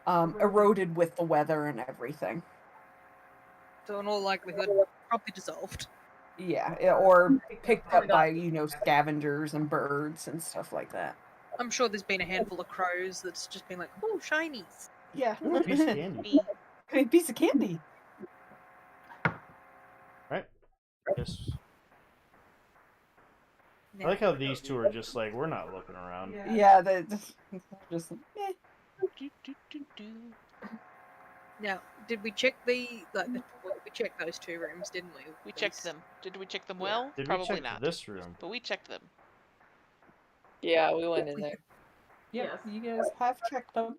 S1: eroded with the weather and everything.
S4: So in all likelihood, probably dissolved.
S1: Yeah, or picked up by, you know, scavengers and birds and stuff like that.
S4: I'm sure there's been a handful of crows that's just been like, oh, shinies.
S1: Yeah.
S2: Ooh, a piece of candy.
S6: Me.
S1: A piece of candy.
S2: Right? Yes. I
S4: Now,
S2: like how these two are just like, we're not looking around.
S1: Yeah, just eh.
S6: Do, do, do, do.
S4: now, did we check we checked those two rooms, didn't we?
S6: We checked them. Did we check them well?
S2: Did we
S6: Probably
S2: check
S6: not.
S2: this room?
S6: But we checked them.
S3: Yeah, we went in there.
S1: Yep,
S7: Yes.
S1: you guys have checked them.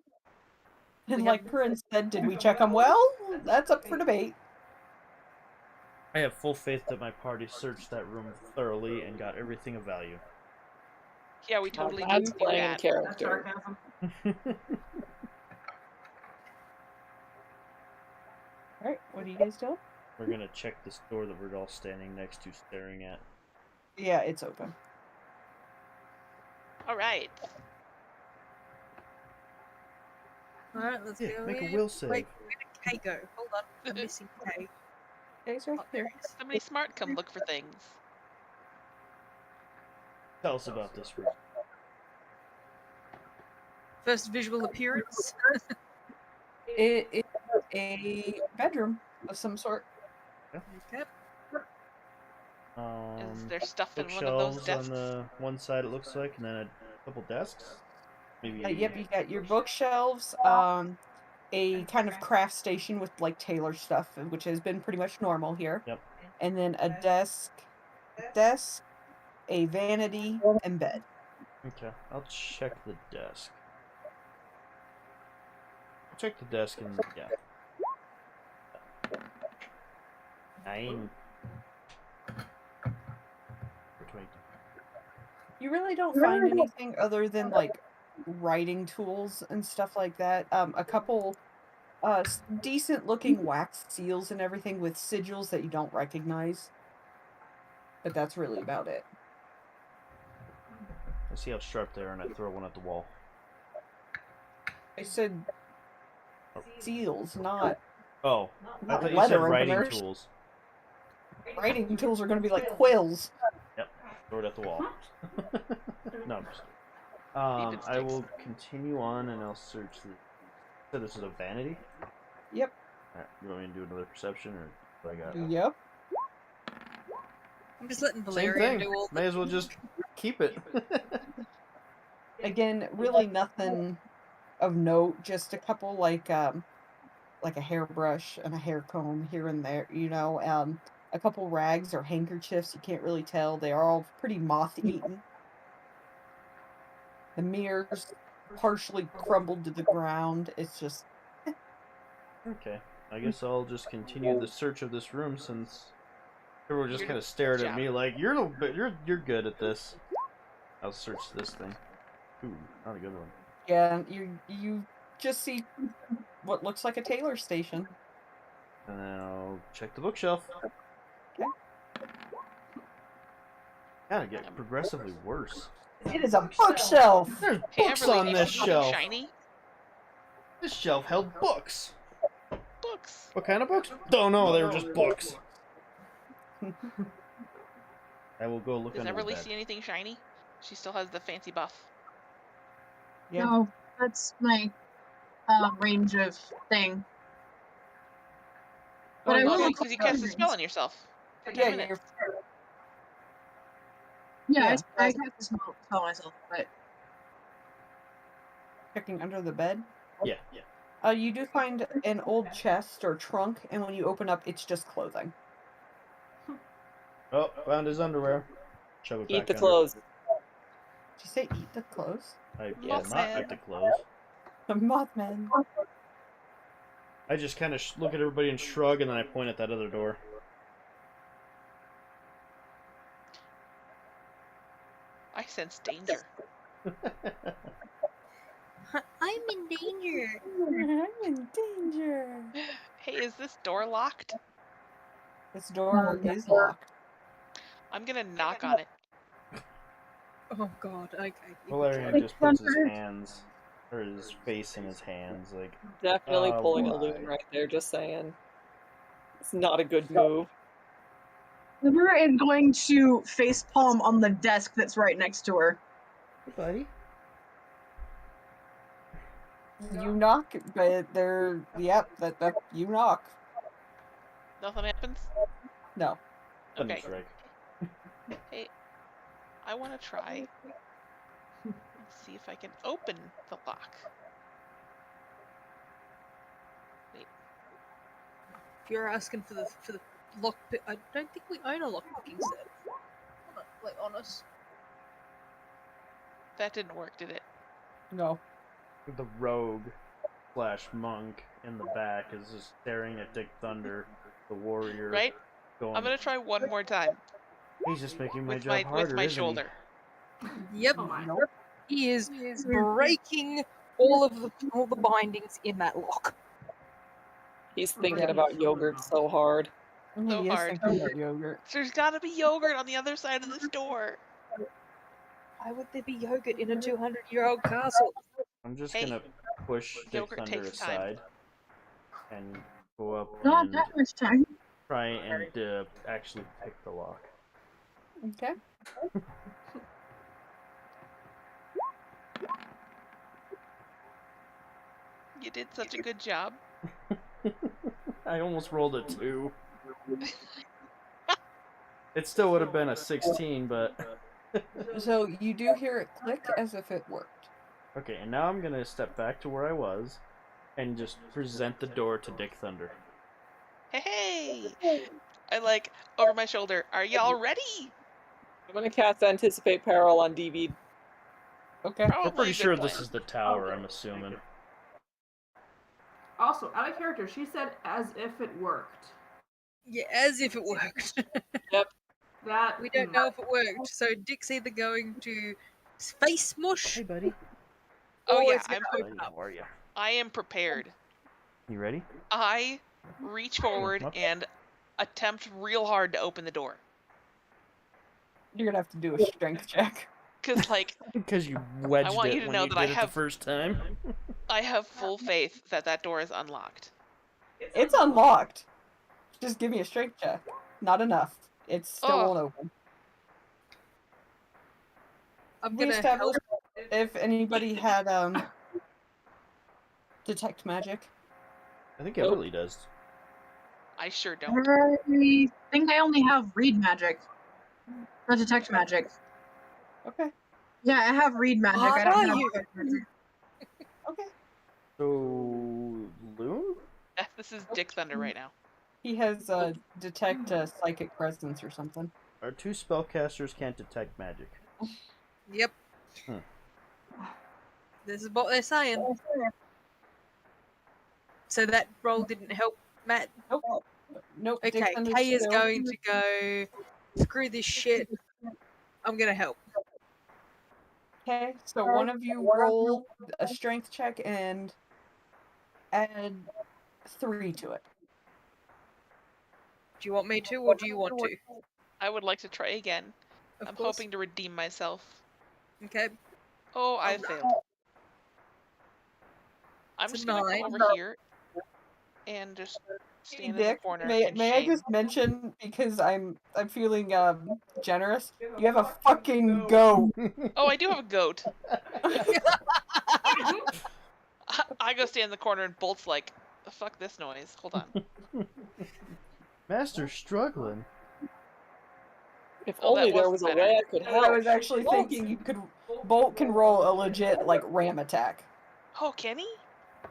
S1: And
S4: We
S1: like
S4: have-
S1: Corinne said, did we check them well? That's up for debate.
S2: I have full faith that my party searched that room thoroughly and got everything of value.
S6: Yeah, we totally
S3: I'm
S6: did do
S3: playing
S6: that.
S7: That's
S3: character.
S7: sarcasm.
S1: Alright, what are you guys doing?
S2: We're gonna check this door that we're all standing next to, staring at.
S1: Yeah, it's open.
S6: All right.
S4: Alright, let's
S2: Yeah,
S4: go
S2: make a
S4: in.
S2: will save.
S4: Wait, where did K go? Hold on, I'm missing K.
S1: Guys, right
S4: Oh, there
S1: here.
S4: he is.
S6: Somebody smart come look for things.
S2: Tell us about this room.
S4: First visual appearance.
S1: It is a bedroom of some sort.
S4: Okay.
S6: Is there stuff in one of those
S2: Bookshelves
S6: desks?
S2: on the one side, it looks like, and then a couple desks. Maybe.
S1: Yep, you got your bookshelves, a kind of craft station with like tailor stuff, which has been pretty much normal here.
S2: Yep.
S1: And then a desk, a vanity, and bed.
S2: Okay, I'll check the desk. I'll check the desk and yeah. 9.
S1: You really don't find anything other than like writing tools and stuff like that. A couple decent looking wax seals and everything with sigils that you don't recognize. But that's really about it.
S2: I see how sharp they are, and I throw one at the wall.
S1: I said seals, not
S2: Oh, I thought you
S1: letter
S2: said writing
S1: openers.
S2: tools.
S1: Writing tools are going to be like quills.
S2: Yep, throw it at the wall. No, I'm just.
S6: Even
S2: I
S6: sticks.
S2: will continue on, and I'll search the. So this is a vanity.
S1: Yep.
S2: Alright, you want me to do another perception, or what I got?
S1: Yep.
S4: I'm just letting
S2: Same
S4: Valerian
S2: thing.
S4: do all
S2: May as well just keep it.
S1: Again, really nothing of note. Just a couple like a hairbrush and a hair comb here and there. You know, a couple rags or handkerchiefs. You can't really tell. They are all pretty moth-eaten. The mirrors partially crumbled to the ground. It's just
S2: Okay, I guess I'll just continue the search of this room since everyone just kind of stared at me like you're good at this. I'll search this thing. Ooh, not a good one.
S1: yeah. You just see what looks like a tailor station.
S2: And then I'll check the bookshelf.
S1: Okay.
S2: Gotta get progressively worse.
S1: It is a bookshelf.
S2: There's
S6: Hey,
S2: books
S6: Everly,
S2: on
S6: did you
S2: this
S6: see anything
S2: shelf.
S6: shiny?
S2: This shelf held books.
S6: Books.
S2: What kind of books? Don't know. They were just books. I will go look
S6: Does
S2: under the
S6: Everly
S2: bed.
S6: see anything shiny? She still has the fancy buff.
S1: Yeah.
S5: No, that's my range of thing. But I
S6: Oh,
S5: will
S6: yeah,
S5: look
S6: because you
S5: for
S6: cast a
S5: others.
S6: spell on yourself for 10
S1: Yeah,
S6: minutes.
S5: Yeah,
S1: Yeah,
S5: I cast this spell myself, but
S1: Checking under the bed.
S2: Yeah.
S1: You do find an old chest or trunk, and when you open up, it's just clothing.
S2: Oh, found his underwear. Shove it
S3: Eat
S2: back
S3: the
S2: under.
S3: clothes.
S1: Did you say eat the clothes?
S2: I did
S3: Yes.
S2: not eat the clothes.
S1: Mothman.
S2: I just kind of look at everybody and shrug, and then I point at that other door.
S6: I sense danger.
S4: I'm in danger.
S1: I'm in danger.
S6: Hey, is this door locked?
S1: This door is locked.
S6: I'm gonna knock on it.
S4: Oh god, okay.
S2: Valerian just puts his hands, or his face in his hands, like,
S3: Definitely pulling a
S2: why?
S3: loon right there, just saying. It's not a good move.
S5: Sliver is going to face palm on the desk that's right next to her.
S2: Hey, buddy.
S1: You knock, but yep, that you knock.
S6: Nothing happens?
S1: No.
S2: Thunder
S6: Okay.
S2: strike.
S6: Hey, I want to try and see if I can open the lock. Wait.
S4: If you're asking for the lock pick, I don't think we own a lock picking set. I'm not like honest.
S6: That didn't work, did it?
S1: No.
S2: The rogue / monk in the back is just staring at Dick Thunder, the warrior.
S6: Right?
S2: Going,
S6: I'm gonna try one more time
S2: he's just making my
S6: with
S2: job harder,
S6: with my
S2: isn't
S6: shoulder.
S4: Yep.
S7: Oh my.
S1: Nope.
S4: He is breaking all the bindings in that lock.
S3: He's thinking about yogurt so hard.
S6: So
S1: He is
S6: hard.
S1: thinking about yogurt.
S6: There's gotta be yogurt on the other side of this door.
S4: Why would there be yogurt in a 200-year-old castle?
S2: I'm just
S6: Hey,
S2: gonna push Dick
S6: yogurt
S2: Thunder
S6: takes time.
S2: aside and go up
S5: Not
S2: and
S5: that much time.
S2: try and actually pick the lock.
S1: Okay.
S6: You did such a good job.
S2: I almost rolled a 2. It still would have been a 16, but...
S1: So you do hear it click as if it worked.
S2: Okay, and now I'm gonna step back to where I was and just present the door to Dick Thunder.
S6: Hey! I like over my shoulder. Are y'all ready?
S3: I'm gonna cast Anticipate Peril on DV.
S1: Okay.
S6: Probably
S2: We're pretty
S6: a good
S2: sure
S6: plan.
S2: this is the tower, I'm assuming.
S7: Also, out of character, she said as if it worked.
S4: Yeah, as if it worked.
S7: That
S4: We don't know if it worked. So Dick's either going to face mush
S2: Hey, buddy.
S6: Oh
S4: or
S6: yeah,
S4: it's gonna
S6: I'm.
S4: open
S2: How
S4: up.
S2: are you?
S6: I am prepared.
S2: You ready?
S6: I reach forward and attempt real hard to open the door.
S1: You're gonna have to do a strength check.
S6: Cause like
S2: Because you wedged
S6: I want
S2: it
S6: you to
S2: when
S6: know
S2: you
S6: that
S2: did
S6: I
S2: it the
S6: have-
S2: first time.
S6: I have full faith that that door is unlocked.
S1: It's unlocked. Just give me a strength check. Not enough. It still
S6: Oh.
S1: won't open.
S4: I'm
S1: We
S4: gonna
S1: established if anybody had detect magic.
S2: I think Everly does.
S6: I sure don't.
S5: I think I only have read magic. Not detect magic.
S1: Okay.
S5: Yeah, I have read magic.
S4: What
S5: I don't
S4: are
S5: have
S4: you?
S5: detect magic.
S1: Okay.
S2: So, Loon?
S6: This is Dick Thunder right now.
S1: He has detect psychic presence or something.
S2: Our 2 spellcasters can't detect magic.
S4: Yep.
S2: Hmm.
S4: This is what they're saying. So that roll didn't help, Matt.
S1: Nope. Dick
S4: Okay,
S1: Thunder's
S4: Kay is
S1: still-
S4: going to go. Screw this shit. I'm gonna help.
S1: Okay, so one of you roll a strength check and add 3 to it.
S4: Do you want me to, or do you want to?
S6: I would like to try again.
S4: Of
S6: I'm
S4: course.
S6: hoping to redeem myself.
S4: Okay.
S6: Oh, I failed. I'm
S4: It's a
S6: just gonna
S4: 9.
S6: come over here and just stand in the
S1: Dick,
S6: corner
S1: may
S6: in
S1: I
S6: shame.
S1: just mention, because I'm feeling generous, you have a fucking goat.
S6: Oh, I do have a goat. I go stand in the corner and Bolt's like, fuck this noise. Hold on.
S2: Master's struggling.
S3: If
S6: Oh, that
S3: only there
S6: was
S3: was a
S6: better.
S3: way I could help.
S1: I was actually thinking Bolt can roll a legit, like, ram attack.
S6: Oh, can he?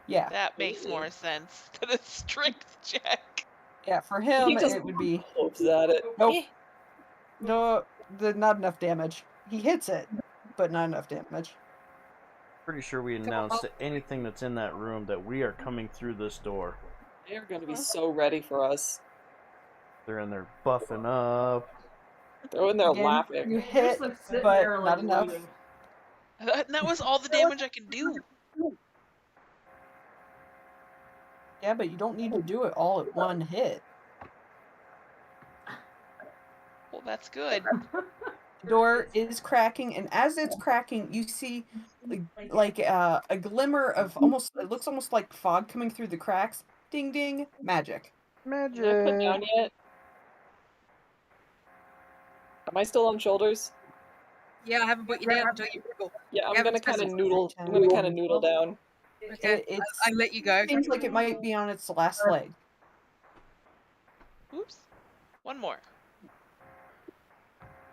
S1: Yeah.
S6: That makes more sense than a strength check.
S1: Yeah, for
S3: He
S1: him,
S3: just
S1: it would be...
S3: hopes at it.
S1: Nope.
S3: Eh.
S1: No, not enough damage. He hits it, but not enough damage.
S2: Pretty sure we announced to anything that's in that room that we are coming through this door.
S3: They're gonna be so ready for us.
S2: They're in there buffing up.
S3: They're in there
S1: Again,
S3: laughing.
S1: you
S7: Just
S1: hit,
S7: like sitting
S1: but
S7: there,
S1: not
S7: like
S1: enough.
S7: waiting.
S6: That was all the damage I could do.
S1: Yeah, but you don't need to do it all at one hit.
S6: Well, that's good.
S1: The door is cracking, and as it's cracking, you see like a glimmer of almost... It looks almost like fog coming through the cracks. Ding ding, magic.
S3: Am I put down yet? Am I still on shoulders?
S4: Yeah, I haven't put you down until you wriggle.
S3: Yeah, I'm
S4: Yeah,
S3: gonna
S4: it's 'cause
S3: kind of
S4: it's
S3: noodle. I'm gonna kind of noodle down.
S4: Okay, I let you go.
S1: Seems like it might be on its last leg.
S6: Oops. One more.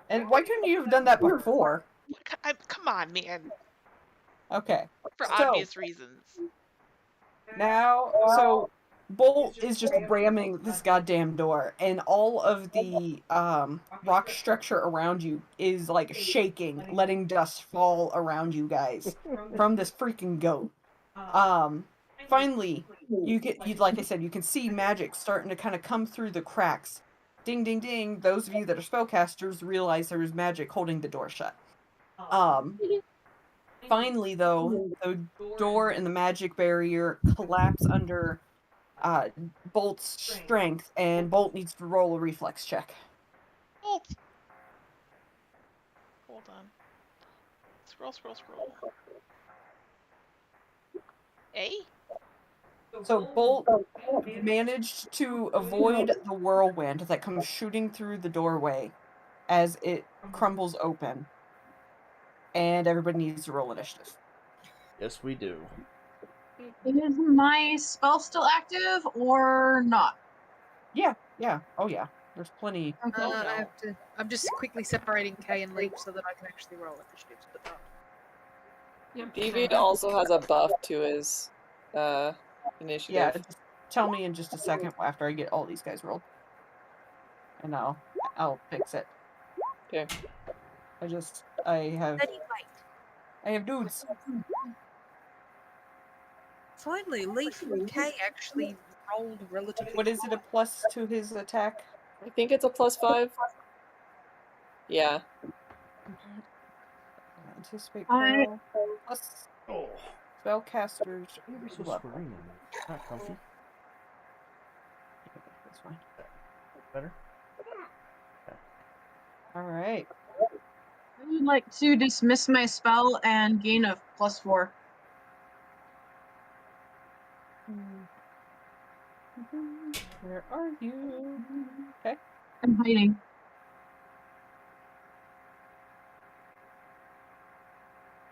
S1: And why couldn't you have done that before?
S6: Come on, man.
S1: Okay.
S6: For
S1: So,
S6: obvious reasons.
S1: now, so Bolt is just ramming this goddamn door, and all of the rock structure around you is like shaking, letting dust fall around you guys from this freaking goat. Finally, like I said, you can see magic starting to kind of come through the cracks. Ding, ding, ding. Those of you that are spellcasters realize there is magic holding the door shut. Finally, though, the door and the magic barrier collapse under Bolt's strength, and Bolt needs to roll a reflex check.
S6: Oh. Hold on. Scroll, scroll, scroll. A?
S1: So Bolt managed to avoid the whirlwind that comes shooting through the doorway as it crumbles open. And everybody needs to roll initiative.
S2: Yes, we do.
S5: Is my spell still active or not?
S1: Yeah. Oh yeah. There's plenty.
S5: Okay.
S4: I have to. I'm just quickly separating K and Leaf so that I can actually roll initiatives, but not.
S7: Yep,
S3: David
S7: same.
S3: also has a buff to his initiative.
S1: Yeah, just tell me in just a second after I get all these guys rolled. And I'll fix it.
S3: Okay.
S1: I have dudes.
S4: Finally, Leaf and K actually rolled relatively.
S1: What is it, a plus to his attack?
S3: I think it's a +5. Yeah.
S1: Anticipate
S5: I-
S1: peril. Plus
S2: Oh,
S1: spellcasters.
S2: you're so
S1: level.
S2: serene. It's not comfy.
S1: That's fine.
S2: Better?
S1: Alright.
S5: I would like to dismiss my spell and gain a +4.
S1: Where are you? Okay.
S5: I'm hiding.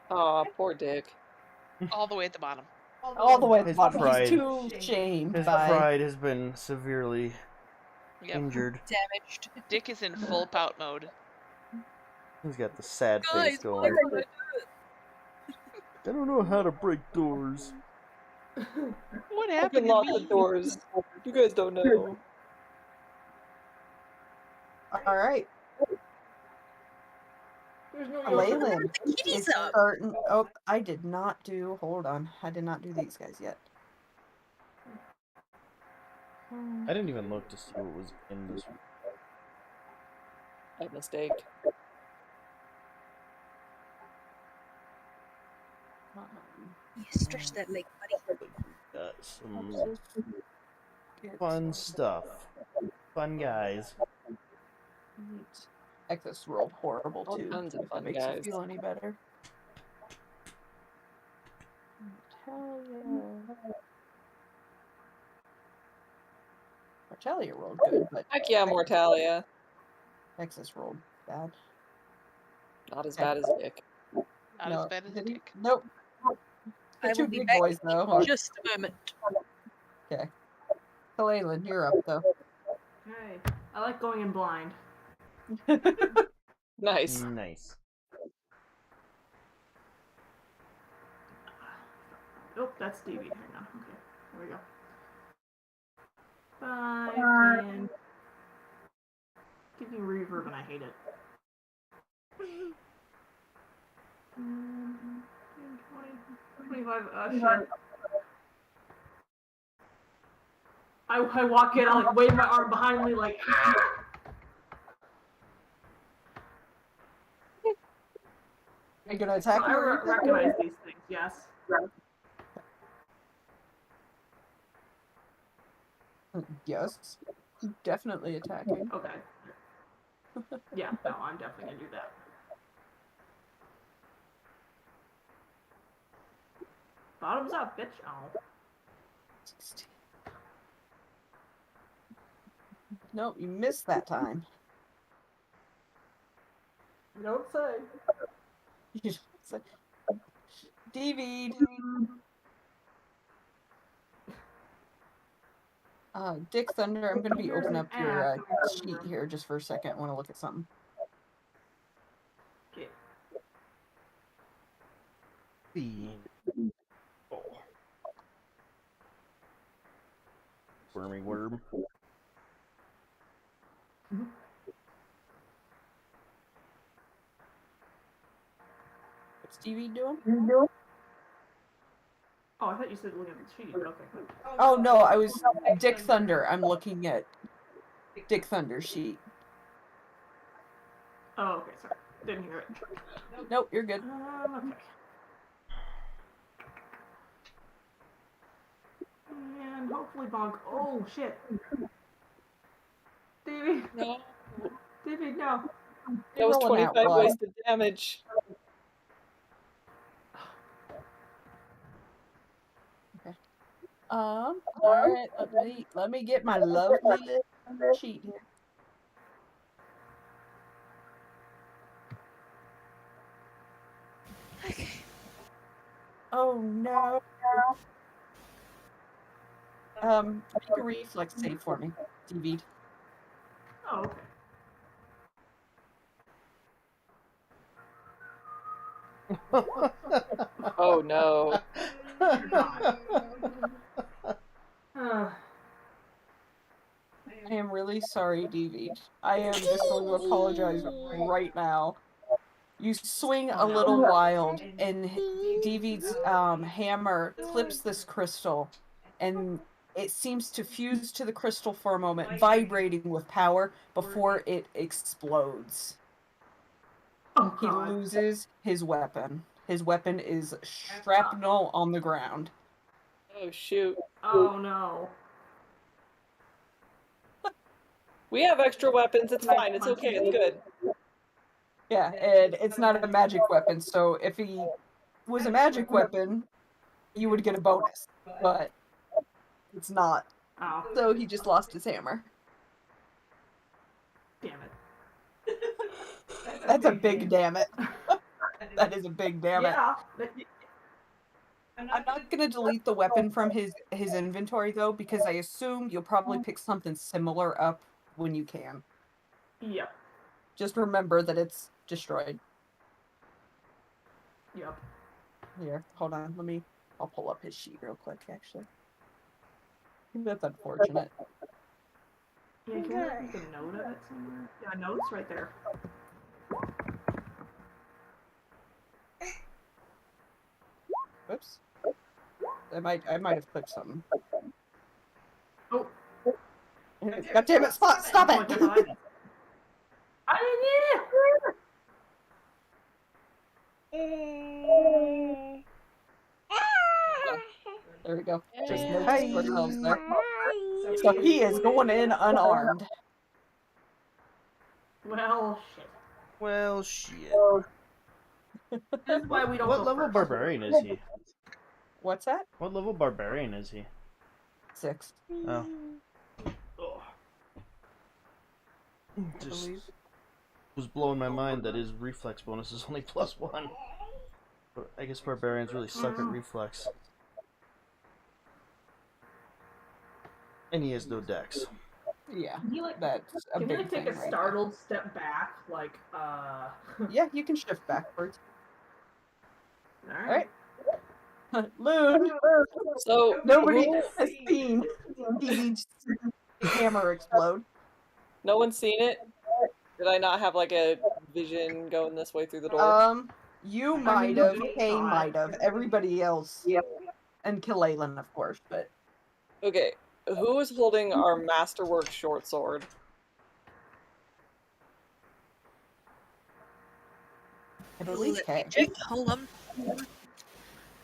S3: Aw, poor Dick.
S6: All the way at the bottom.
S1: All the way at the
S2: His
S1: bottom.
S2: pride-
S1: He's too shamed
S2: His
S1: by...
S2: pride has been severely
S6: Yep.
S2: injured.
S4: Damaged.
S6: Dick is in full pout mode.
S2: He's got the sad face
S4: Guys, why
S2: going.
S4: would I
S2: I don't know how to break doors.
S6: What
S3: I
S6: happened
S3: can
S6: to
S3: lock
S6: me?
S3: the doors. You guys don't know.
S1: Alright.
S7: There's no
S1: Leyland.
S4: The kitties
S1: It's
S4: up.
S1: starting... Oh, I did not do... Hold on. I did not do these guys yet.
S2: I didn't even look to see what was in this.
S3: A mistake.
S4: Yeah, stretch that leg, buddy.
S2: Got some fun stuff. Fun guys.
S1: Exos rolled horrible
S3: All
S1: too.
S3: kinds of
S1: If
S3: fun
S1: that makes
S3: guys.
S1: you feel any better. Martellia rolled good, but
S3: Heck yeah, Mortalia.
S1: Exos rolled bad.
S3: Not as
S1: Okay.
S3: bad as Dick.
S6: Not
S1: No,
S6: as bad as
S1: didn't-
S6: Dick.
S1: Nope.
S4: I
S1: The two
S4: will be
S1: big
S4: back
S1: boys though.
S4: in just a moment.
S1: Okay. Leyland, you're up though.
S7: Okay. I like going in blind.
S3: Nice.
S2: Nice.
S7: Oh, that's DV. Hang on. Okay, there we go. 5, 10. Give me reverb and I hate it. 20, 25. Shit. I walk in, I like wave my arm behind me, like.
S1: Are you gonna attack
S7: So
S1: me?
S7: I recognize these things. Yes.
S1: Yes. Definitely attacking.
S7: Okay. Yeah. No, I'm definitely gonna do that. Bottoms up, bitch. Oh.
S1: 16. Nope, you missed that time.
S7: You don't say.
S1: You don't say. DV'd. Dick Thunder, I'm going to be
S7: Here's
S1: opening
S7: an
S1: up your
S7: ad coming from
S1: sheet
S7: the-
S1: here just for a second. I want to look at something.
S7: Okay.
S2: Oh. Wormy worm.
S1: What's DV doing?
S7: Oh, I thought you said look at the sheet. Okay.
S1: Oh, no, I was Dick Thunder. I'm looking at Dick Thunder's sheet.
S7: Oh, okay. Sorry. Didn't hear it.
S1: Nope, you're good.
S7: Okay. And hopefully bonk. Oh shit. Davey.
S3: No.
S7: Davey, no.
S3: That was
S1: Rolling out
S3: 25
S1: one.
S3: wasted damage.
S1: All right, let me get my lovely little sheet here.
S4: Okay.
S1: Oh no. Make a reflex save for me, DV'd.
S7: Oh, okay.
S3: Oh no.
S1: I am really sorry, DV'd. I am just going to apologize right now. You swing a little wild, and DV's hammer clips this crystal, and it seems to fuse to the crystal for a moment, vibrating with power before it explodes.
S7: Oh,
S1: He
S7: God.
S1: loses his weapon. His weapon is shrapnel on the ground.
S3: Oh shoot.
S7: Oh no.
S3: We have extra weapons. It's fine. It's okay. It's good.
S1: Yeah, and it's not a magic weapon, so if he was a magic weapon, you would get a bonus, but it's not.
S7: Oh,
S1: So he just lost his hammer.
S7: damn it.
S1: That's a big damn it. That is a big damn it.
S7: Yeah.
S1: I'm not gonna delete the weapon from his inventory though, because I assume you'll probably pick something similar up when you can.
S7: Yep.
S1: Just remember that it's destroyed.
S7: Yep.
S1: Here, hold on, I'll pull up his sheet real quick actually. That's unfortunate.
S7: Yeah, can we make a note of it somewhere? Yeah, notes right there.
S1: Oops. I might have clicked something.
S7: Oh.
S1: God damn it, stop
S7: Oh,
S1: it!
S7: that's all I did. I
S1: There we go. Just
S3: Yeah.
S1: notes to ourselves there. So he is going in unarmed.
S7: Well, shit.
S2: Well, shit.
S7: This is why we don't
S2: What
S7: go
S2: level
S7: first.
S2: barbarian is he?
S1: What's that?
S2: What level barbarian is he?
S1: 6.
S2: Oh. Just was blowing my mind that his reflex bonus is only +1. But I guess barbarians really suck at reflex. And he has no dex.
S1: Yeah,
S7: Can you, like,
S1: that's a
S7: can you
S1: big
S7: like take
S1: thing
S7: a
S1: right
S7: startled step back? Like,
S1: there. Yeah, you can shift backwards.
S7: Alright.
S1: Alright. Loon,
S3: So
S1: nobody
S3: who,
S1: has seen DB's hammer explode.
S3: no one's seen it? Did I not have like a vision going this way through the door?
S1: You
S7: I
S1: might
S7: mean,
S1: have,
S7: Jake
S1: Kay
S7: saw it.
S1: might have, everybody else, and Kalaylan, of course, but
S3: Okay, who is holding our masterwork short sword?
S1: I believe
S4: Let
S1: Kay.
S4: me check. Hold on.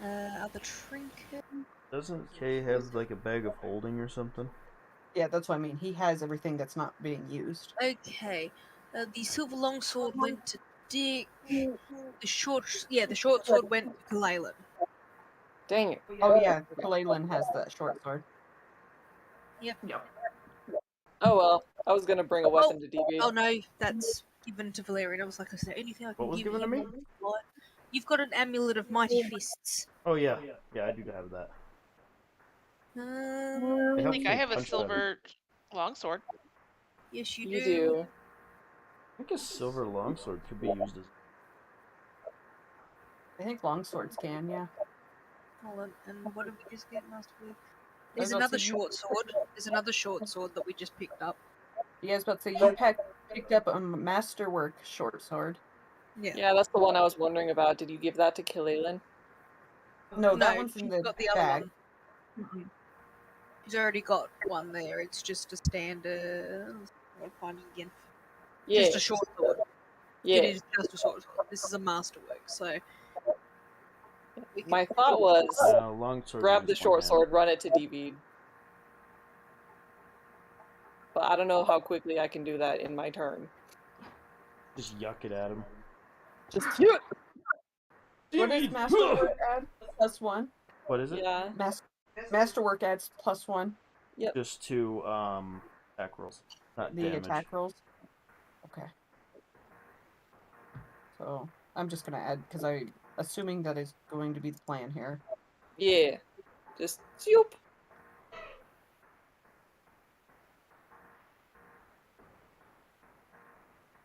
S4: Other trinket.
S2: Doesn't Kay have like a bag of holding or something?
S1: Yeah, that's what I mean. He has everything that's not being used.
S4: Okay. The silver longsword went to Dick. The short sword went to Kalaylan.
S3: Dang it.
S1: Oh yeah, Kalaylan has the short sword.
S7: Yep.
S3: Oh well, I was gonna bring a weapon to DB.
S4: Oh no, that's given to Valerian. I was like, is there anything I can
S2: What was
S4: give
S2: given to
S4: him?
S2: me?
S4: on the fly? You've got an amulet of mighty fists.
S2: Oh yeah, yeah, I do have that. It
S6: I
S2: helps
S6: think I
S2: me
S6: have a
S2: punch better.
S6: silver longsword.
S4: Yes, you
S3: You
S4: do.
S3: do.
S2: I think a silver longsword could be used as.
S1: I think longswords can, yeah.
S4: Hold on, and what did we just get, Master Blue?
S1: I was
S4: There's
S1: about to
S4: another
S1: say,
S4: short sword. There's another short sword that we just picked up.
S1: Yeah, I was about to say, you picked up a masterwork short sword.
S4: Yeah.
S3: Yeah, that's the one I was wondering about. Did you give that to Kalaylan?
S1: No, that
S4: No,
S1: one's in
S4: she's
S1: the
S4: got the other
S1: bag.
S4: one. She's already got one there. It's just a standard. I'll find it again.
S3: Yeah.
S4: Just a short sword.
S3: Yeah.
S4: It is just a short sword. This is a masterwork, so. We
S3: My thought was
S2: Longsword.
S3: grab the short sword, run it to DB. But I don't know how quickly I can do that in my turn.
S2: Just yuck it at him.
S3: Just cute.
S1: What does masterwork add? +1.
S2: What is it?
S3: Yeah.
S1: Masterwork adds +1.
S3: Yep.
S2: Just to attack rolls, not
S1: The
S2: damage.
S1: attack rolls. Okay. So I'm just gonna add because I'm assuming that is going to be the plan here.
S3: Yeah. Just zoop.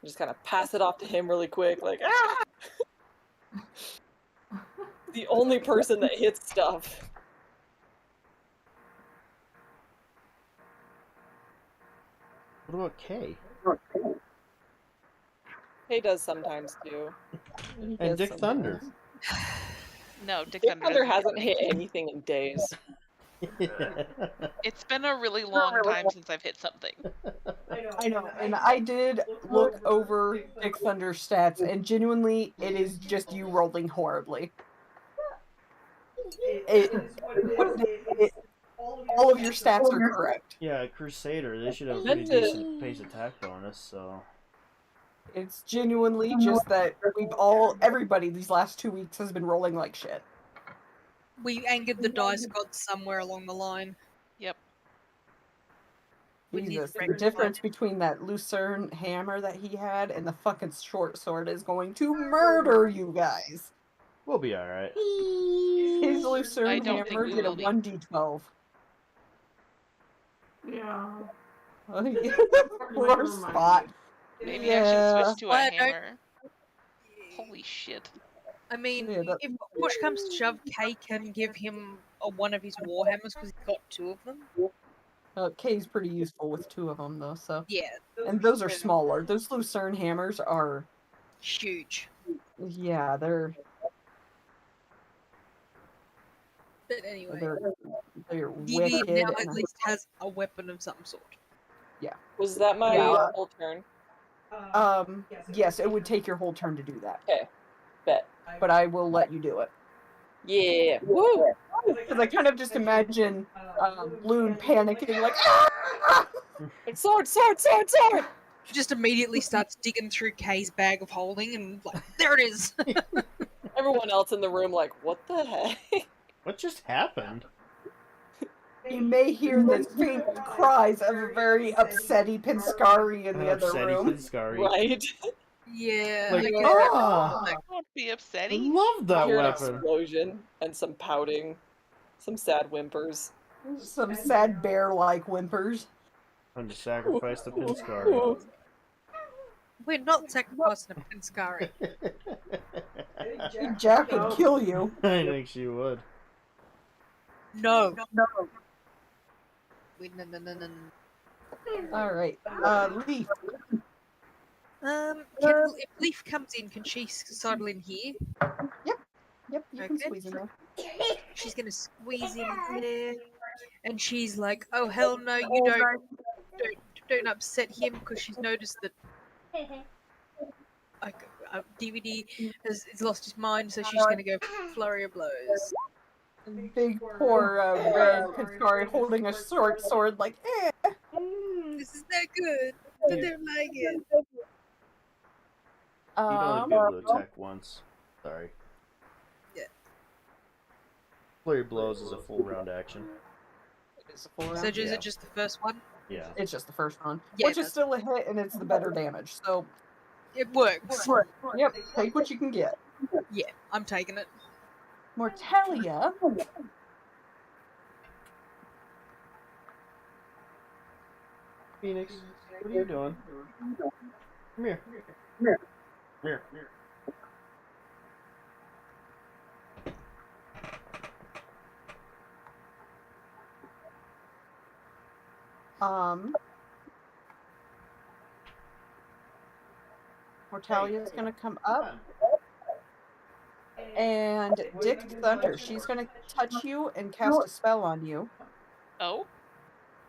S3: Just kind of pass it off to him really quick, like ah. The only person that hits stuff.
S2: What about Kay?
S3: He does sometimes too.
S2: And Dick Thunder.
S6: No, Dick
S3: Dick
S6: Thunder
S3: Thunder
S6: doesn't
S3: hasn't
S6: hit
S3: hit anything in days.
S6: It's been a really long time since I've hit something.
S1: I know, and I did look over Dick Thunder's stats, and genuinely, it is just you rolling horribly. All of your stats are correct.
S2: Yeah, Crusader, they should have a pretty decent base attack bonus, so.
S1: It's genuinely just that everybody these last 2 weeks has been rolling like shit.
S4: We angered the dice gods somewhere along the line.
S6: Yep.
S4: We need
S1: Jesus,
S4: to
S1: the
S4: rectify
S1: difference between that Lucerne hammer that he had and the fucking short sword is going to murder you guys.
S2: We'll be alright.
S1: His Lucerne
S6: don't think
S1: hammer
S6: we
S1: did a
S6: will be.
S1: 1d12.
S7: Yeah.
S1: Poor Spot.
S6: Maybe I should switch to a
S4: I don't-
S6: hammer. Holy shit.
S4: I mean,
S1: Yeah, that-
S4: if push comes to shove, Kay can give him one of his warhammers because he's got 2 of them.
S1: Kay's pretty useful with 2 of them though, so.
S4: Yeah,
S1: And those are smaller. Those Lucerne hammers are,
S4: huge.
S1: yeah, they're
S4: But anyway,
S1: they're
S4: DB
S1: wicked.
S4: now
S1: And
S4: at least has a weapon of some sort.
S3: Was that my
S1: Yeah.
S3: whole turn?
S1: Yes, it would take your whole turn to do that,
S3: Okay. Bet.
S1: but I will let you do it.
S3: Yeah. Woo!
S1: Because I kind of just imagine Loon panicking, like, ah!
S3: Like, sword, sword, sword, sword!
S4: Just immediately starts digging through Kay's bag of holding and like, there it is.
S3: Everyone else in the room like, what the heck?
S2: What just happened?
S1: You may hear the faint cries of a very upsetty Pinskari in the other
S2: Upsetty
S1: room.
S2: Pinskari.
S3: Right?
S4: Yeah.
S2: Like,
S4: I guess
S2: ah!
S6: Don't be
S2: I
S6: upsetty.
S2: love that
S3: Hear an
S2: weapon.
S3: explosion and some pouting. Some sad whimpers.
S1: Some sad bear-like whimpers.
S2: Time to sacrifice the Pinskari.
S4: we're not sacrificing a Pinskari.
S1: Jack would kill you.
S2: I think she would.
S4: No. Wait, no.
S1: All right. Leaf.
S4: If Leaf comes in, can she sidle in here?
S1: Yep, you can
S4: Okay.
S1: squeeze in there.
S4: She's gonna squeeze in there, and she's like, "Oh hell no, you don't upset him," because she's noticed that like DVD has lost his mind, so she's gonna go flurry of blows.
S1: And big poor Red Katari holding a short sword, like, eh.
S4: This is not good. I don't like it.
S2: You'd only be able to attack once. Sorry.
S4: Yeah.
S2: Flurry blows is a full round action.
S1: It's a full
S4: So
S1: round.
S4: is
S2: Yeah.
S4: it just the first one?
S2: Yeah.
S1: It's just the first one,
S4: Yeah,
S1: which is still a hit, and it's the better damage. So,
S4: It works.
S1: yep, take what you can get.
S4: Yeah, I'm taking it.
S1: Mortalia.
S2: Phoenix, what are you doing? Come here. Here.
S1: Mortalia's gonna come up, and Dick Thunder. She's gonna touch you and cast a spell on you.
S6: Oh,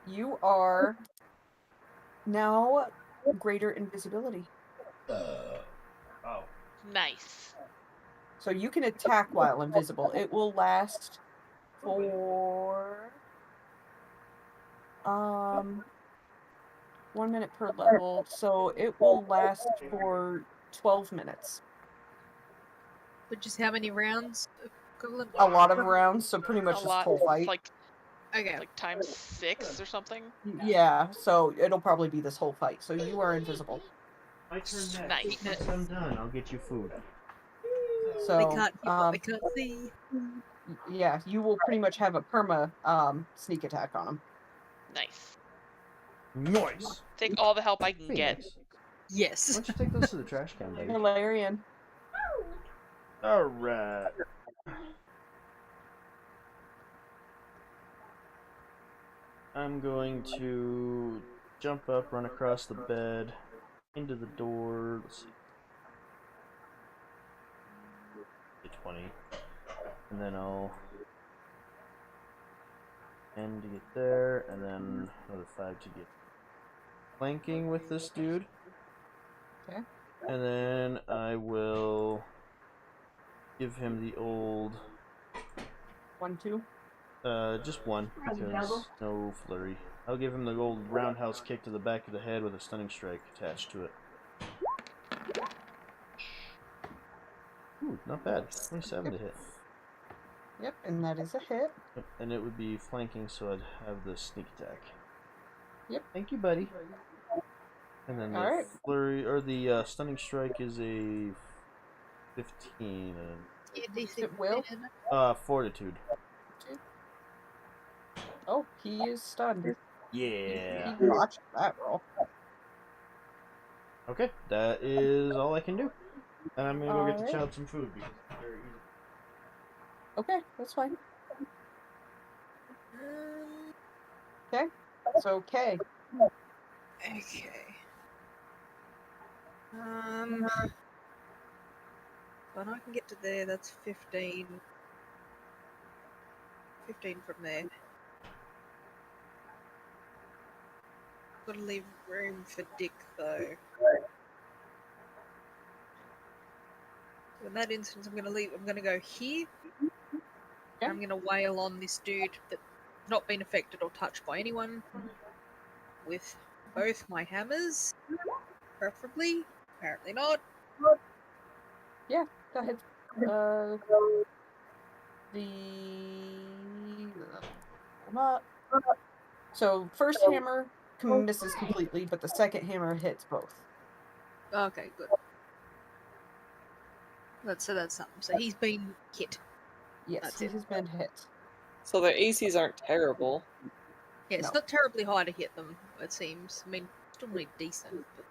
S1: You are now greater invisibility,
S2: Oh.
S6: nice.
S1: so you can attack while invisible. It will last for 1 minute per level, so it will last for 12 minutes.
S4: Which is how many rounds equivalent?
S1: A lot of rounds, so pretty much
S6: A
S1: this
S6: lot.
S1: whole fight.
S4: Okay.
S6: Like times 6 or something.
S1: Yeah, so it'll probably be this whole fight. So you are invisible.
S2: My turn next.
S6: Nice.
S2: Once I'm done, I'll get you food.
S1: So
S4: They can't hear what they can't see.
S1: yeah, you will pretty much have a perma sneak attack on them.
S6: Nice.
S2: Nice.
S6: Take all the help I can get.
S2: Phoenix, why
S4: Yes.
S2: don't you take those to the trash can, buddy?
S1: Hilarion.
S2: Alright. I'm going to jump up, run across the bed, into the door. Let's see. 20. And then I'll end to get there, and then another 5 to get flanking with this dude.
S1: Okay.
S2: And then I will give him the old
S1: 1, 2.
S2: just one, because no flurry. I'll give him the old roundhouse kick to the back of the head with a stunning strike attached to it. Ooh, not bad. 27 to hit.
S1: Yep, and that is a hit.
S2: Yep, and it would be flanking, so I'd have the sneak attack.
S1: Yep.
S2: Thank you, buddy. And then the
S1: Alright.
S2: flurry, or the stunning strike is a 15.
S4: Yeah, DC
S1: It will.
S2: Fortitude.
S1: Oh, he is stunned.
S2: Yeah.
S1: He watched that roll.
S2: Okay, that is all I can do. And I'm gonna go get the
S1: Alright.
S2: child some food because it's very easy.
S1: Okay, that's fine. Okay, so okay.
S4: Okay. When I can get to there, that's 15. 15 from there. Gotta leave room for Dick, though. So in that instance, I'm gonna go here.
S1: Yeah.
S4: I'm gonna wail on this dude that's not been affected or touched by anyone with both my hammers, preferably. Apparently not.
S1: Go ahead. So first hammer misses completely, but the second hammer hits both.
S4: Okay, good. That's something. So he's been hit.
S1: Yes,
S4: That's
S1: he
S4: it.
S1: has been hit.
S3: So their ACs aren't terrible.
S4: Yeah, it's
S1: No.
S4: not terribly high to hit them, it seems. I mean, still really decent. But...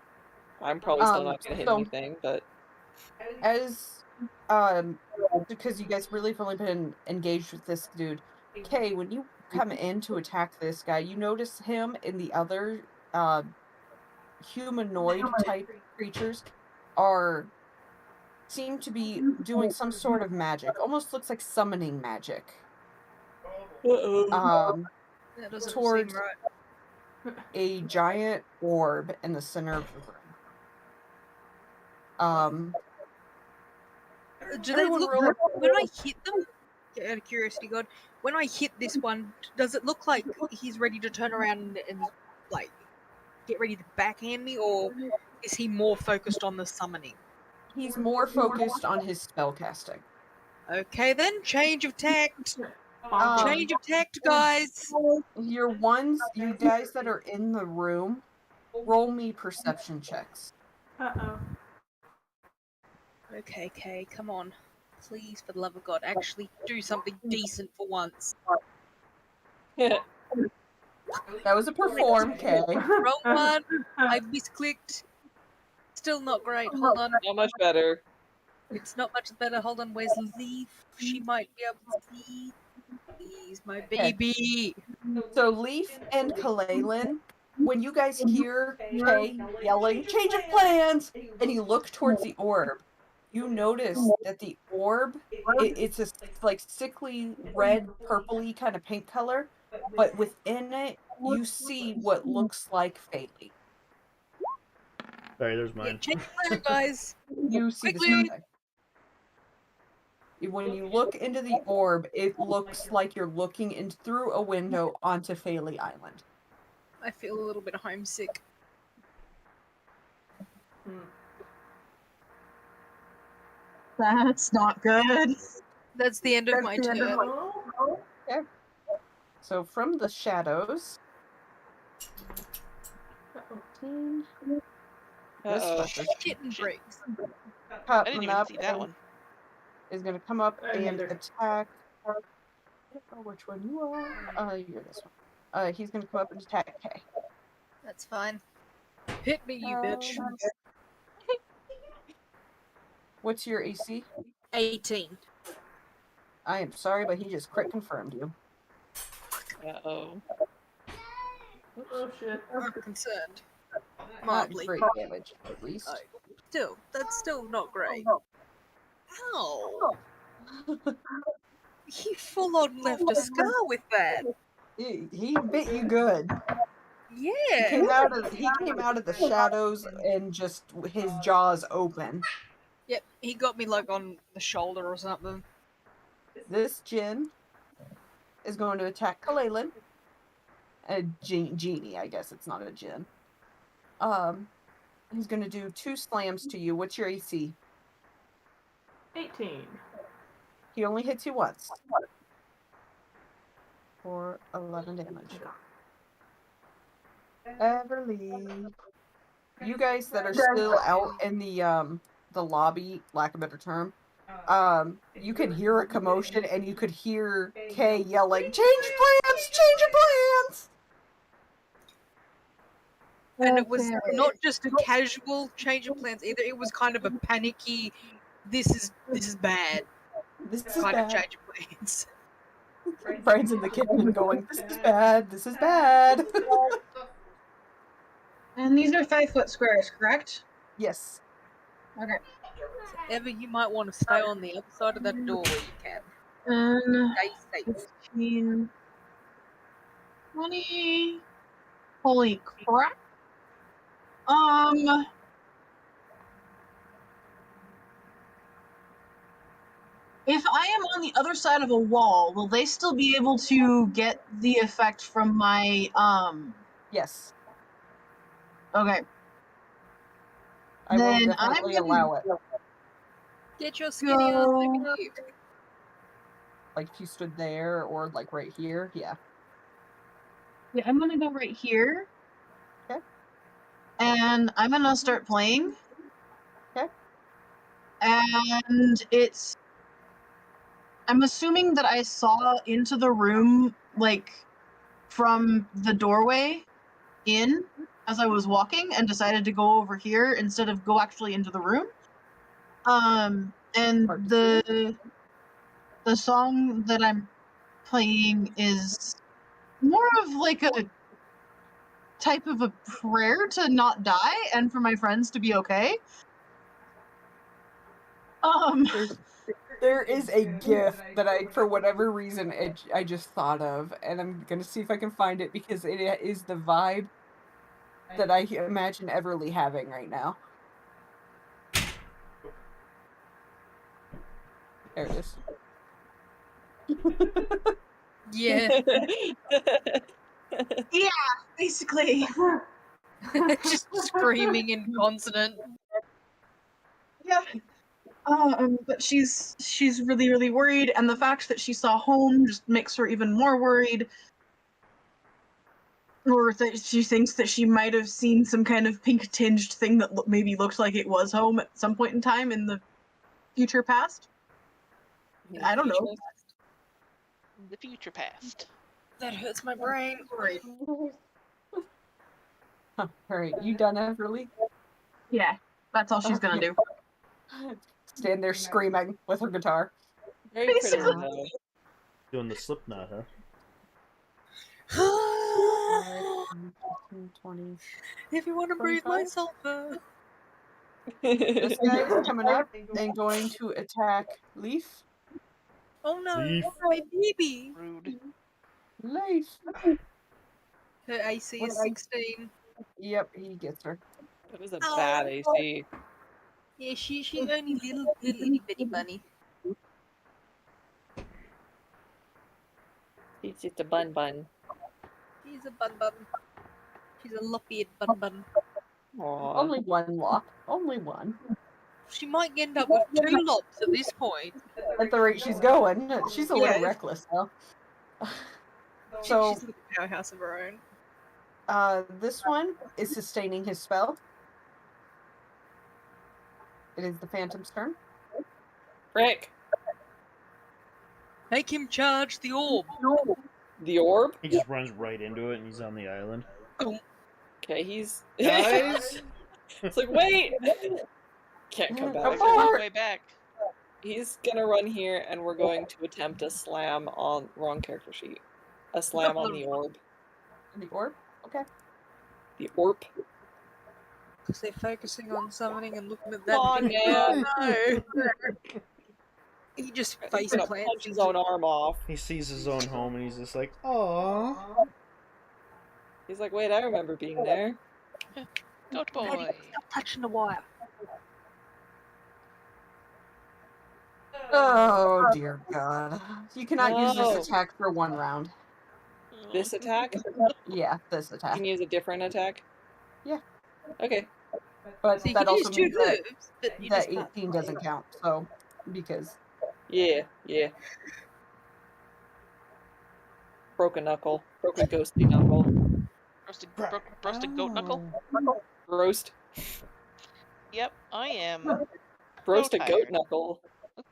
S3: I'm probably still not gonna hit
S1: so-
S3: anything, but
S1: As because you guys really have only been engaged with this dude, Kay, when you come in to attack this guy, you notice him and the other humanoid type creatures seem to be doing some sort of magic. Almost looks like summoning magic.
S3: Uh-oh.
S4: That doesn't
S1: Towards
S4: seem right.
S1: a giant orb in the center of the room.
S4: Do they
S1: everyone
S4: look
S1: roll
S4: when I hit them? Out of curiosity, God, when I hit this one, does it look like he's ready to turn around and like get ready to backhand me, or is he more focused on the summoning?
S1: He's more focused on his spell casting.
S4: Okay, then change of tact.
S1: Um,
S4: Change of tact, guys.
S1: you guys that are in the room, roll me perception checks.
S7: Uh-oh.
S4: Okay, Kay, come on. Please, for the love of God, actually do something decent for once.
S3: Yeah.
S1: That was a perform, Kay.
S4: Wrong one. I misclicked. Still not great. Hold on.
S3: Not much better.
S4: It's not much better. Hold on. Where's Leaf? She might be able to see. He's my baby.
S1: So Leaf and Kalalin, when you guys hear Kay yelling, "Change of plans!" and you look towards the orb, you notice that the orb, it's a like sickly red, purpley kind of pink color, but within it, you see what looks like Faylee.
S2: Sorry, there's
S4: Yeah,
S2: mine.
S4: change of plan, guys.
S1: You see the
S4: Quickly.
S1: same thing. When you look into the orb, it looks like you're looking through a window onto Faylee Island.
S4: I feel a little bit homesick.
S5: That's not good.
S4: That's the end of my turn.
S1: Okay. So from the shadows, 15. This
S3: Uh-oh.
S1: fucker
S4: Shit and bricks.
S6: I didn't even see that one.
S1: is going to come up and
S7: neither.
S1: attack. I don't know which one you are. You're this one. He's going to come up and attack Kay.
S4: That's fine. Hit me, you bitch.
S1: What's your AC?
S4: 18.
S1: I am sorry, but he just crit confirmed you.
S3: Uh-oh.
S7: Oh shit.
S4: I'm concerned.
S1: Not
S4: Mildly.
S1: great damage, at least.
S4: Still, that's still not great. Ow! He full on left a scar with that.
S1: He bit you good. He
S4: Yeah.
S1: came out of the shadows and just his jaws open.
S4: Yep, he got me like on the shoulder or something.
S1: This Jinn is going to attack Kalalin. A genie, I guess it's not a Jinn. He's going to do 2 slams to you. What's your AC?
S7: 18.
S1: He only hits you once. For 11 damage. Everly. You guys that are still out in the lobby, lack of a better term, you can hear a commotion and you could hear Kay yelling, "Change plans! Change your plans!"
S4: And it was not just a casual change of plans either. It was kind of a panicky, this is bad
S1: This is
S4: kind of
S1: bad.
S4: change of plans.
S1: Brian's in the kitchen going, "This is bad. This is bad."
S5: And these are 5-foot squares, correct?
S1: Yes.
S5: Okay.
S4: So ever you might want to stay on the other side of that door where you can.
S5: And
S4: Stay safe.
S5: 15, 20. Holy crap. If I am on the other side of a wall, will they still be able to get the effect from my,
S1: Yes.
S5: Okay.
S1: I will
S5: Then
S1: definitely
S5: I'm gonna
S1: allow it.
S4: Get your skinny ass over here.
S1: Like if you stood there or like right here, yeah.
S5: Yeah, I'm gonna go right here.
S1: Okay.
S5: And I'm gonna start playing.
S1: Okay.
S5: And I'm assuming that I saw into the room, like, from the doorway in as I was walking and decided to go over here instead of go actually into the room. And
S1: Hard to see.
S5: the song that I'm playing is more of like a type of a prayer to not die and for my friends to be okay.
S1: There is a GIF that I, for whatever reason, I just thought of, and I'm gonna see if I can find it because it is the vibe that I imagine Everly having right now. There it is.
S4: Yeah.
S5: Yeah, basically.
S4: Just screaming inconsonant.
S5: Yeah. But she's really, really worried, and the fact that she saw home just makes her even more worried. Or that she thinks that she might have seen some kind of pink tinged thing that maybe looked like it was home at some point in time in the future past. I don't know.
S6: The future past.
S4: That hurts my brain. Right.
S1: All right, you done, Everly?
S5: Yeah, that's all she's gonna do.
S1: Stand there screaming with her guitar.
S3: Very
S5: Basically.
S3: prettily, though.
S2: Doing the Slipknot, huh?
S1: 20.
S4: If you want to breathe my sulfur.
S1: This guy is coming up and going to attack Leaf.
S4: Oh no,
S2: Leaf.
S4: my baby.
S6: Rude.
S1: Leaf.
S4: Her AC is 16.
S1: Yep, he gets her.
S3: That is a bad AC.
S4: Yeah, she's only little itty bitty bunny.
S3: She's just a bun.
S4: She's a bun bun. She's a lop-eared bun bun.
S3: Aww.
S1: Only one lop. Only one.
S4: She might end up with 2 lops at this point.
S1: At the rate she's going, she's a little
S4: Yeah.
S1: reckless though.
S4: So she's a little powerhouse of her own.
S1: This one is sustaining his spell. It is the Phantom's turn.
S3: Frick.
S4: Make him charge the orb.
S3: The orb?
S2: He just runs right into it and he's on the island.
S3: Okay, he's...
S2: Guys!
S3: It's like, wait! Can't come back.
S6: There's a way back.
S3: He's gonna run here, and we're going to attempt a slam on... Wrong character sheet. A slam on the orb.
S1: The orb? Okay.
S3: The orb?
S4: Because they're focusing on summoning and looking at that.
S3: Come on,
S4: thinking,
S3: man.
S4: oh, no. He just
S3: He's
S4: face
S3: gonna
S4: plants.
S3: punch his own arm off.
S2: He sees his own home and he's just like, aww.
S3: He's like, wait, I remember being there.
S6: Goat boy.
S4: Stop touching the wire.
S1: Oh dear God. You cannot use
S3: No.
S1: this attack for 1 round.
S3: This attack?
S1: Yeah, this
S3: You
S1: attack.
S3: can use a different attack?
S1: Yeah.
S3: Okay.
S1: But
S4: So you
S1: that
S4: can use
S1: also
S4: 2
S1: means that,
S4: hooves, but you
S1: that
S4: just can't
S1: 18 doesn't count. So, because
S3: Yeah. Broken knuckle. Broken ghostly knuckle.
S6: Roasted goat knuckle.
S3: Roast.
S6: Yep, I am.
S3: Roast a
S6: tired.
S3: goat knuckle.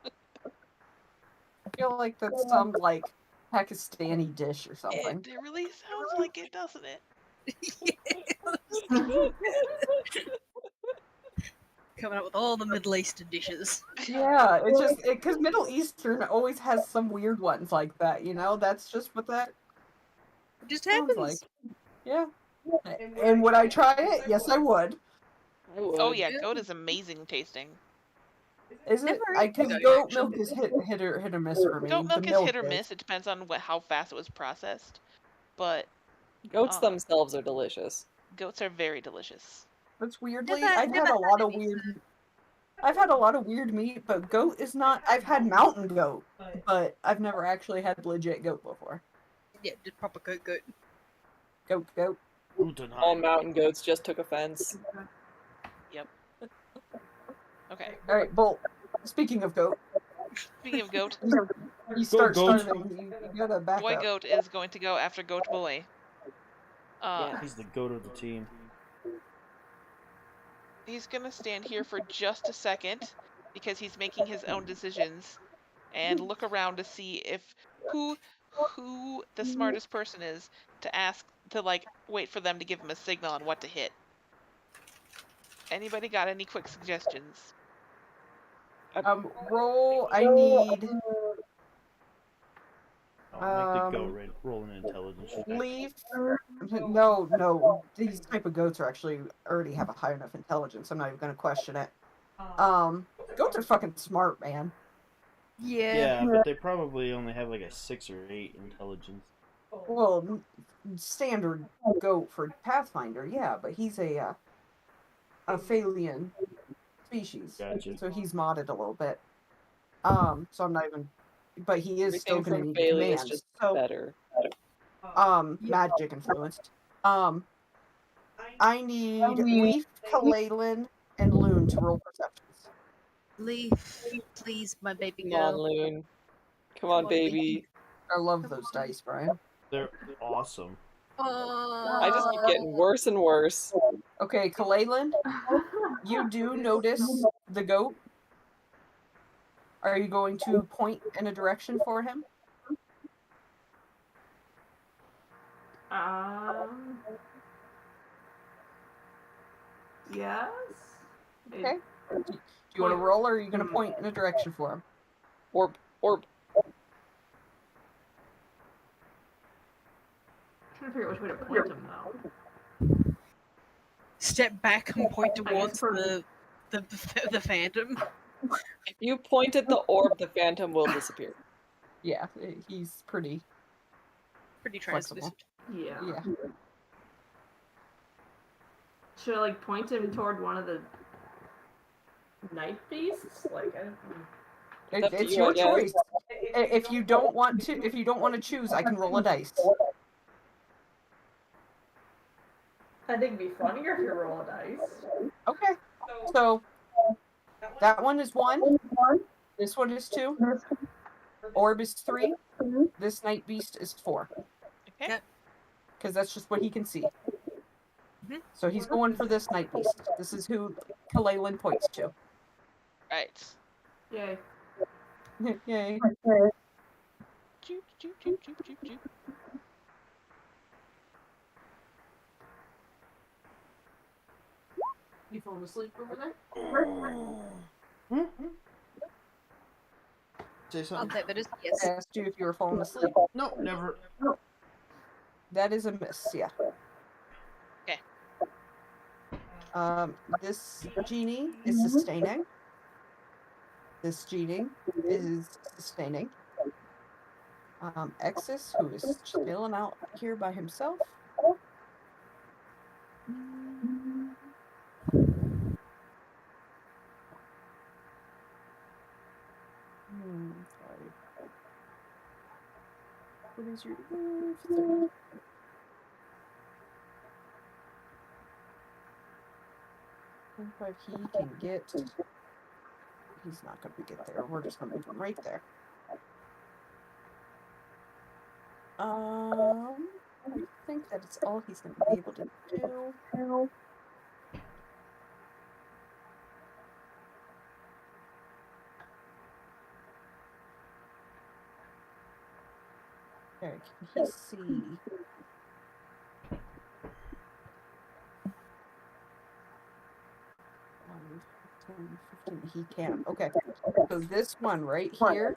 S1: I feel like that's some like Pakistani dish or something.
S6: It really sounds like it, doesn't it?
S4: coming up with all the Middle Eastern dishes.
S1: Yeah, it's just because Middle Eastern always has some weird ones like that. You know, that's just what that
S4: It just
S1: sounds
S4: happens.
S1: like. Yeah. And would I try it? Yes, I would.
S3: I would.
S6: Oh yeah, goat is amazing tasting.
S1: Is it?
S4: Never
S1: Because
S4: ate
S1: goat
S4: goat,
S1: milk is hit or miss for me.
S6: Goat milk
S1: The
S6: is hit or miss. It depends on how fast it was processed. But
S3: Goats themselves are delicious.
S6: goats are very delicious.
S1: That's weirdly,
S4: Never-
S1: I've had
S4: never
S1: a lot
S4: had
S1: of
S4: any
S1: weird. I've had a lot of weird meat, but goat is not. I've had mountain goat, but I've never actually had legit goat before.
S4: Yeah, just proper goat.
S1: Goat.
S3: All mountain goats just took offense.
S6: Yep. Okay.
S1: All right, Bolt. Speaking of goat,
S6: Speaking of goat,
S1: you start
S2: goat.
S1: starving. You gotta back
S6: boy
S1: up.
S6: goat is going to go after goat boy.
S3: Yeah.
S2: He's the goat of the team.
S6: He's gonna stand here for just a second because he's making his own decisions and look around to see if who the smartest person is to ask to wait for them to give him a signal on what to hit. Anybody got any quick suggestions?
S1: Roll. I need.
S2: I'll make the goat
S1: Um,
S2: roll an intelligence check.
S1: Leaf. No. These type of goats are actually already have a high enough intelligence. I'm not even gonna question it. Goats are fucking smart, man.
S4: Yeah.
S2: Yeah, but they probably only have like a 6 or 8 intelligence.
S1: Well, standard goat for Pathfinder, yeah, but he's a Phalian species,
S2: Gotcha.
S1: so he's modded a little bit. So I'm not even, but he is still
S3: Everything
S1: going to
S3: from
S1: need
S3: Bailey is
S1: commands.
S3: just
S1: So,
S3: better.
S1: magic influenced. I need Leaf, Kalalin, and Loon to roll perceptions.
S4: Leaf, please, my baby
S3: Come on,
S4: girl.
S3: Loon. Come
S4: Come
S3: on,
S4: on,
S3: baby.
S1: I love those dice, Brian.
S2: They're awesome.
S3: I just keep getting worse and worse.
S1: Okay, Kalalin, you do notice the goat. Are you going to point in a direction for him?
S7: Yes.
S1: Okay. Do you want to roll, or are you going to point in a direction for him?
S3: Orb.
S7: I'm trying to figure out which way to point him though.
S4: Step back and point
S7: I guess
S4: towards
S7: for
S4: the phantom.
S3: If you point at the orb, the phantom will disappear.
S1: Yeah, he's pretty
S4: Pretty
S1: flexible.
S4: translucent.
S7: yeah.
S1: Yeah.
S7: Should I like point him toward one of the night beasts? Like
S3: It's up to
S1: It's
S3: you, I
S1: your
S3: guess.
S1: choice. If you don't want to choose, I can roll a dice.
S7: I think it'd be funnier if you roll a dice.
S1: Okay. So that one is 1. This one is 2. Orb is 3. This night beast is 4.
S6: Okay.
S4: Yep.
S1: Because that's just what he can see.
S4: Mhm.
S1: So he's going for this night beast. This is who Kalalin points to.
S6: Right.
S7: Yay.
S1: Yay.
S6: Choop, choop, choop, choop, choop, choop.
S1: You falling asleep over there?
S2: Say
S4: I'll
S2: something.
S4: take that as
S1: I
S4: yes.
S1: asked you if you were falling asleep.
S2: No, never.
S1: That is a miss, yeah.
S6: Okay.
S1: This genie is sustaining. This genie is sustaining. Exis, who is chilling out here by himself. Sorry. What is your move? 30. But he can get. He's not going to get there. We're just going to move him right there. I think that is all he's going to be able to do. Okay, can he see? 10, 15. He can. Okay. So this one right here,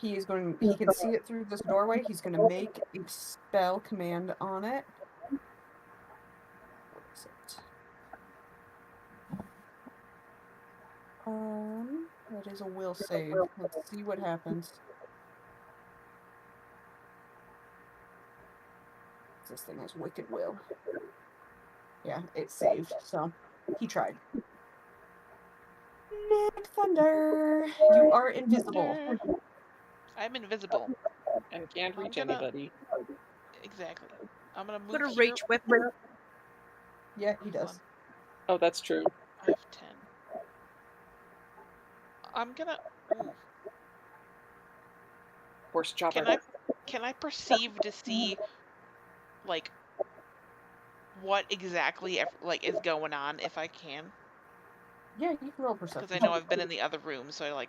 S1: he can see it through this doorway. He's going to make a spell command on it. What is it? That is a will save. Let's see what happens. This thing has wicked will. Yeah, it saved. So he tried. Nick Thunder, you are invisible.
S6: I'm invisible.
S3: And can't reach
S6: gonna-
S3: anybody.
S6: Exactly. I'm gonna move
S4: Got a
S6: here.
S4: reach weapon.
S1: Yeah, he
S6: Hold
S1: does.
S6: on.
S3: Oh, that's true.
S6: 5, 10. I'm gonna. Ooh.
S3: Horse chopper.
S6: Can I perceive to see, like, what exactly is going on if I can?
S1: Yeah, you can roll perception.
S6: Because I know I've been in the other room, so I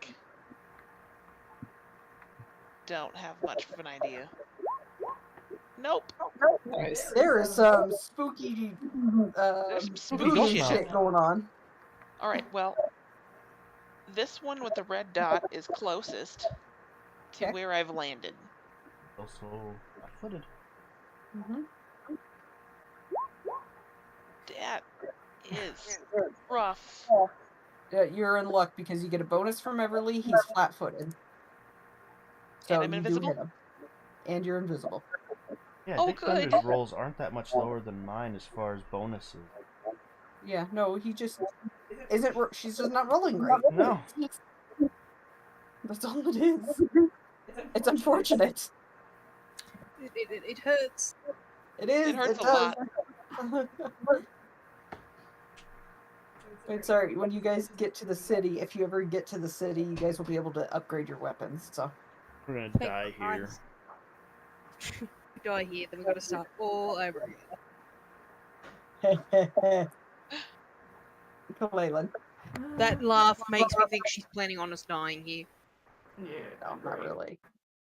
S6: don't have much of an idea. Nope.
S3: Nice.
S1: There is some spooky,
S6: There's some spooky
S1: voodoo
S6: shit.
S1: shit going on.
S6: All right. Well, this one with the red dot is closest to
S1: Okay.
S6: where I've landed.
S2: Also flat-footed.
S1: Mm-hmm.
S6: That is rough.
S1: You're in luck because you get a bonus from Everly. He's flat-footed. So
S6: And I'm
S1: you do
S6: invisible?
S1: hit him. And you're invisible.
S2: Yeah,
S6: Oh,
S2: Dick
S6: good.
S2: Thunder's rolls aren't that much lower than mine as far as bonuses.
S1: Yeah, no, he just isn't. She's just not rolling right.
S2: No.
S1: That's all it is. It's unfortunate.
S4: It hurts.
S1: It is.
S6: It hurts a
S1: does.
S6: lot.
S1: It's alright. When you guys get to the city, if you ever get to the city, you guys will be able to upgrade your weapons. So
S2: We're gonna
S4: Thank
S2: die here.
S4: We die here, then we've got to start all over again.
S1: Kalaylan.
S4: That laugh makes me think she's planning on us dying here.
S7: Yeah,
S1: No, not
S7: great.
S1: really.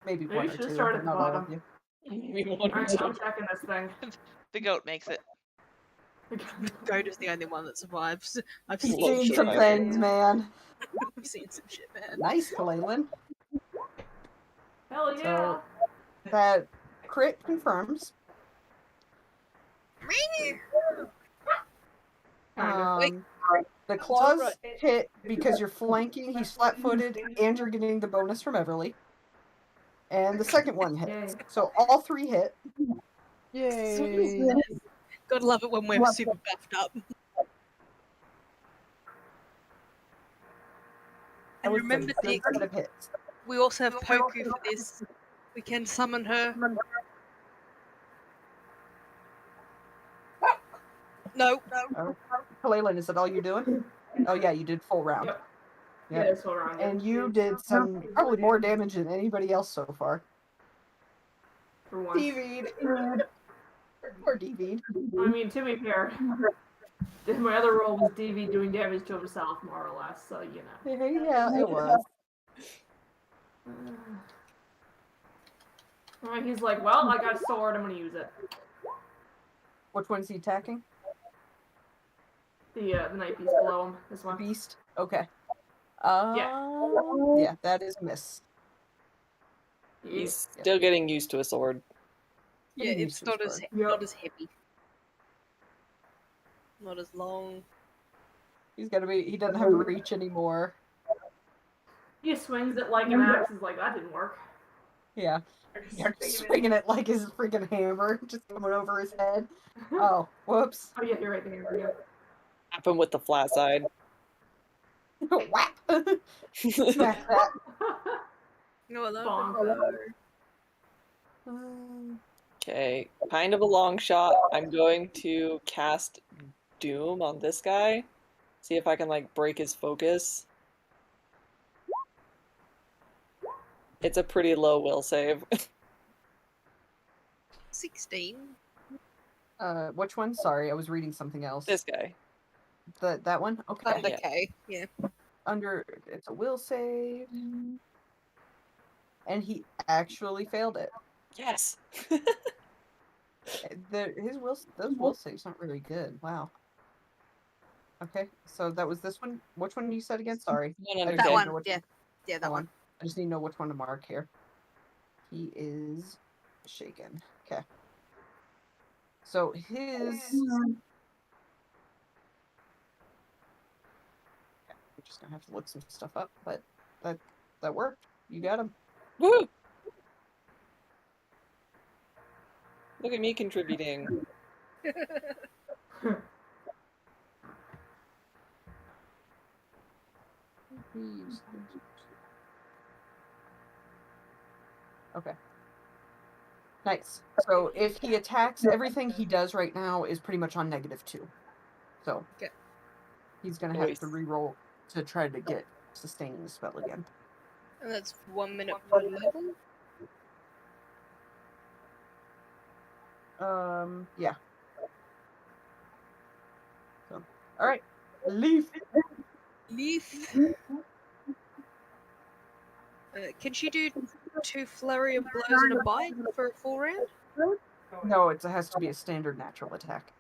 S1: Maybe
S7: Maybe
S1: one
S7: you
S1: or
S7: should
S1: two,
S7: start
S1: but
S7: at the
S1: not all of
S7: bottom.
S1: you.
S7: Alright, I'm checking this thing.
S6: The goat makes it.
S4: Goat is the only one that survives. I've
S1: He's
S4: seen
S1: seen some things, man.
S4: I've seen some shit, man.
S1: Nice, Kalaylan.
S7: Hell yeah!
S1: So that crit confirms.
S7: Kind of.
S1: The claws
S4: alright.
S1: hit because you're flanking, he's flat-footed, and you're getting the bonus from Everly. And the second one hits.
S7: Yay.
S1: So all three hit.
S2: Yay!
S4: Gotta love it when we're super buffed up. And
S1: That was
S4: remember,
S1: a good
S4: Dick,
S1: set of hits.
S4: we also have Poku for this. We can summon her. No.
S1: Kalaylan, is that all you're doing? Oh yeah, you did full round.
S7: Yep.
S1: Yep.
S7: Yeah, that's what around
S1: And you did some probably more damage than anybody else so far.
S7: for once.
S1: DV'd. Or DV'd.
S7: I mean, to be fair, my other role was DV doing damage to himself, more or less, so you know.
S1: Yeah, it was.
S7: Alright, he's like, well, I got a sword, I'm gonna use it.
S1: Which one's he attacking?
S7: The night beast below him. This one.
S1: Beast? Okay.
S7: Yeah.
S1: Yeah, that is a miss.
S3: He's still getting used to a sword.
S4: Yeah,
S1: Getting
S4: it's
S1: used to
S4: not
S1: his
S4: as
S1: sword.
S4: not as heavy. Not as long.
S1: He doesn't have reach anymore.
S7: He swings it like an axe, is like, that didn't work.
S1: Yeah. You're swinging it like his freaking hammer, just coming over his head. Oh, whoops.
S7: Oh yeah, you're right there. Yeah.
S3: Tap him with the flat side.
S1: Whack! Smack that.
S4: No, I love
S7: Bonk.
S3: Okay, kind of a long shot. I'm going to cast Doom on this guy. See if I can, like, break his focus. It's a pretty low will save.
S4: 16.
S1: Which one? Sorry, I was reading something else.
S3: This guy.
S1: That one? Okay.
S4: Under K. Yeah.
S1: It's a will save. And he actually failed it.
S3: Yes!
S1: Those will saves aren't really good. Wow. Okay, so that was this one. Which one you said again? Sorry.
S3: One under
S1: I
S3: K.
S1: just
S4: That
S1: need to
S4: one.
S1: know which
S4: Yeah. Yeah, that one.
S1: I just need to know which one to mark here. He is shaken. Okay. So his. I'm just gonna have to look some stuff up, but that worked. You got him.
S3: Woo! Look at me contributing.
S1: Okay. Nice. So if he attacks, everything he does right now is pretty much on -2. So
S4: Okay.
S1: he's gonna have
S3: Nice.
S1: to re-roll to try to get sustaining the spell again.
S4: And that's 1 minute per level.
S1: Yeah. So, all right, Leaf.
S4: Leaf. Can she do 2 flurry of blows and a bite for a full round?
S1: No, it has to be a standard natural attack.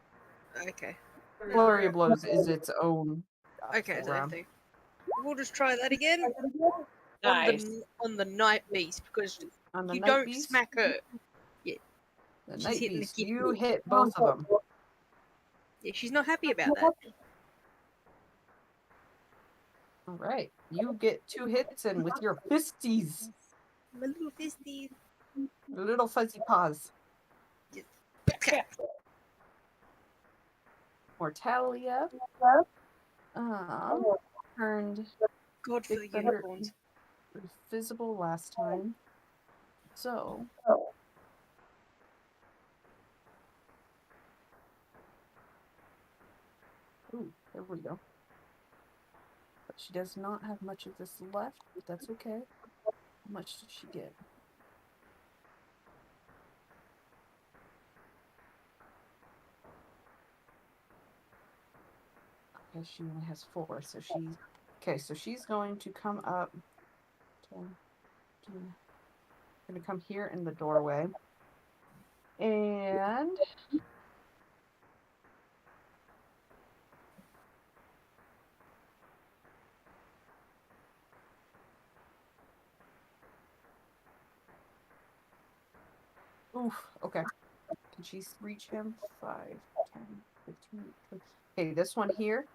S4: Okay.
S1: Flurry of blows is its own.
S4: Okay,
S1: full
S4: same
S1: round.
S4: thing. We'll just try that again.
S3: Nice.
S4: on the night beast because
S1: On the
S4: you
S1: night
S4: don't
S1: beast?
S4: smack her.
S1: The
S4: She's
S1: night
S4: hitting the
S1: beast.
S4: kid.
S1: You hit both of them.
S4: Yeah, she's not happy about that.
S1: All right. You get 2 hits in with your fisties.
S4: My little fisty.
S1: Little fuzzy paws. Mortalia. Turned
S4: God for the
S1: Big Thunder
S4: unicorns.
S1: visible last time. So. Ooh, there we go. But she does not have much of this left, but that's okay. How much did she get? Okay, she only has 4, so she's... Okay, so she's going to come up... 10, 15... Going to come here in the doorway. And... Oof, okay. Can she reach him? 5, 10, 15, 20. Okay, this one here.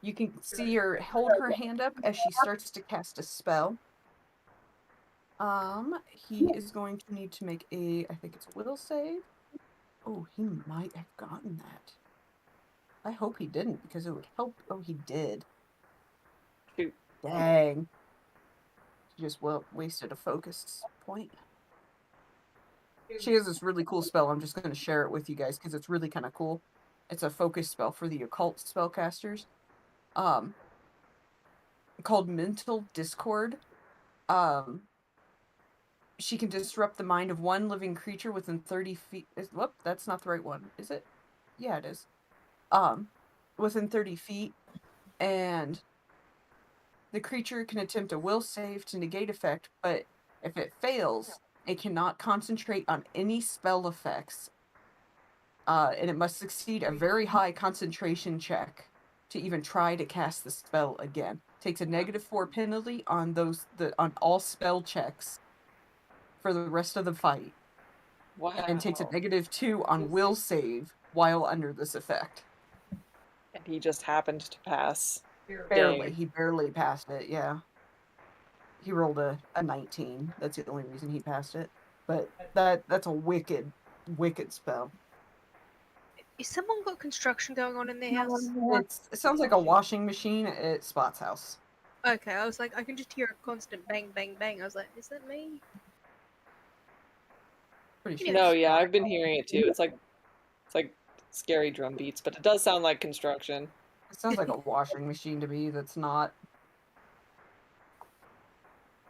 S1: You can see her hold her hand up as she starts to cast a spell. He is going to need to make a, I think it's a will save. Oh, he might have gotten that. I hope he didn't, because it would help. Oh, he did.
S3: Shoot.
S1: Dang. He just wasted a focus point. She has this really cool spell. I'm just going to share it with you guys because it's really kind of cool. It's a focus spell for the occult spellcasters. Called Mental Discord. She can disrupt the mind of one living creature within 30 feet. Whoop, that's not the right one, is it? Yeah, it is. Within 30 feet. And the creature can attempt a will save to negate effect, but if it fails, it cannot concentrate on any spell effects. And it must succeed a very high concentration check to even try to cast the spell again. Takes a -4 penalty on on all spell checks for the rest of the fight.
S3: Wow.
S1: And takes a -2 on will save while under this effect.
S3: And he just happened to pass.
S1: Barely.
S3: Dang.
S1: He barely passed it, yeah. He rolled a 19. That's the only reason he passed it. But that's a wicked spell.
S4: Is someone got construction going on in their house?
S1: It sounds like a washing machine at Spot's house.
S4: Okay, I was like, I can just hear a constant bang, bang, bang. I was like, is that me?
S1: Pretty sure.
S3: No, yeah, I've been hearing it too. It's like scary drum beats, but it does sound like construction.
S1: It sounds like a washing machine to me that's not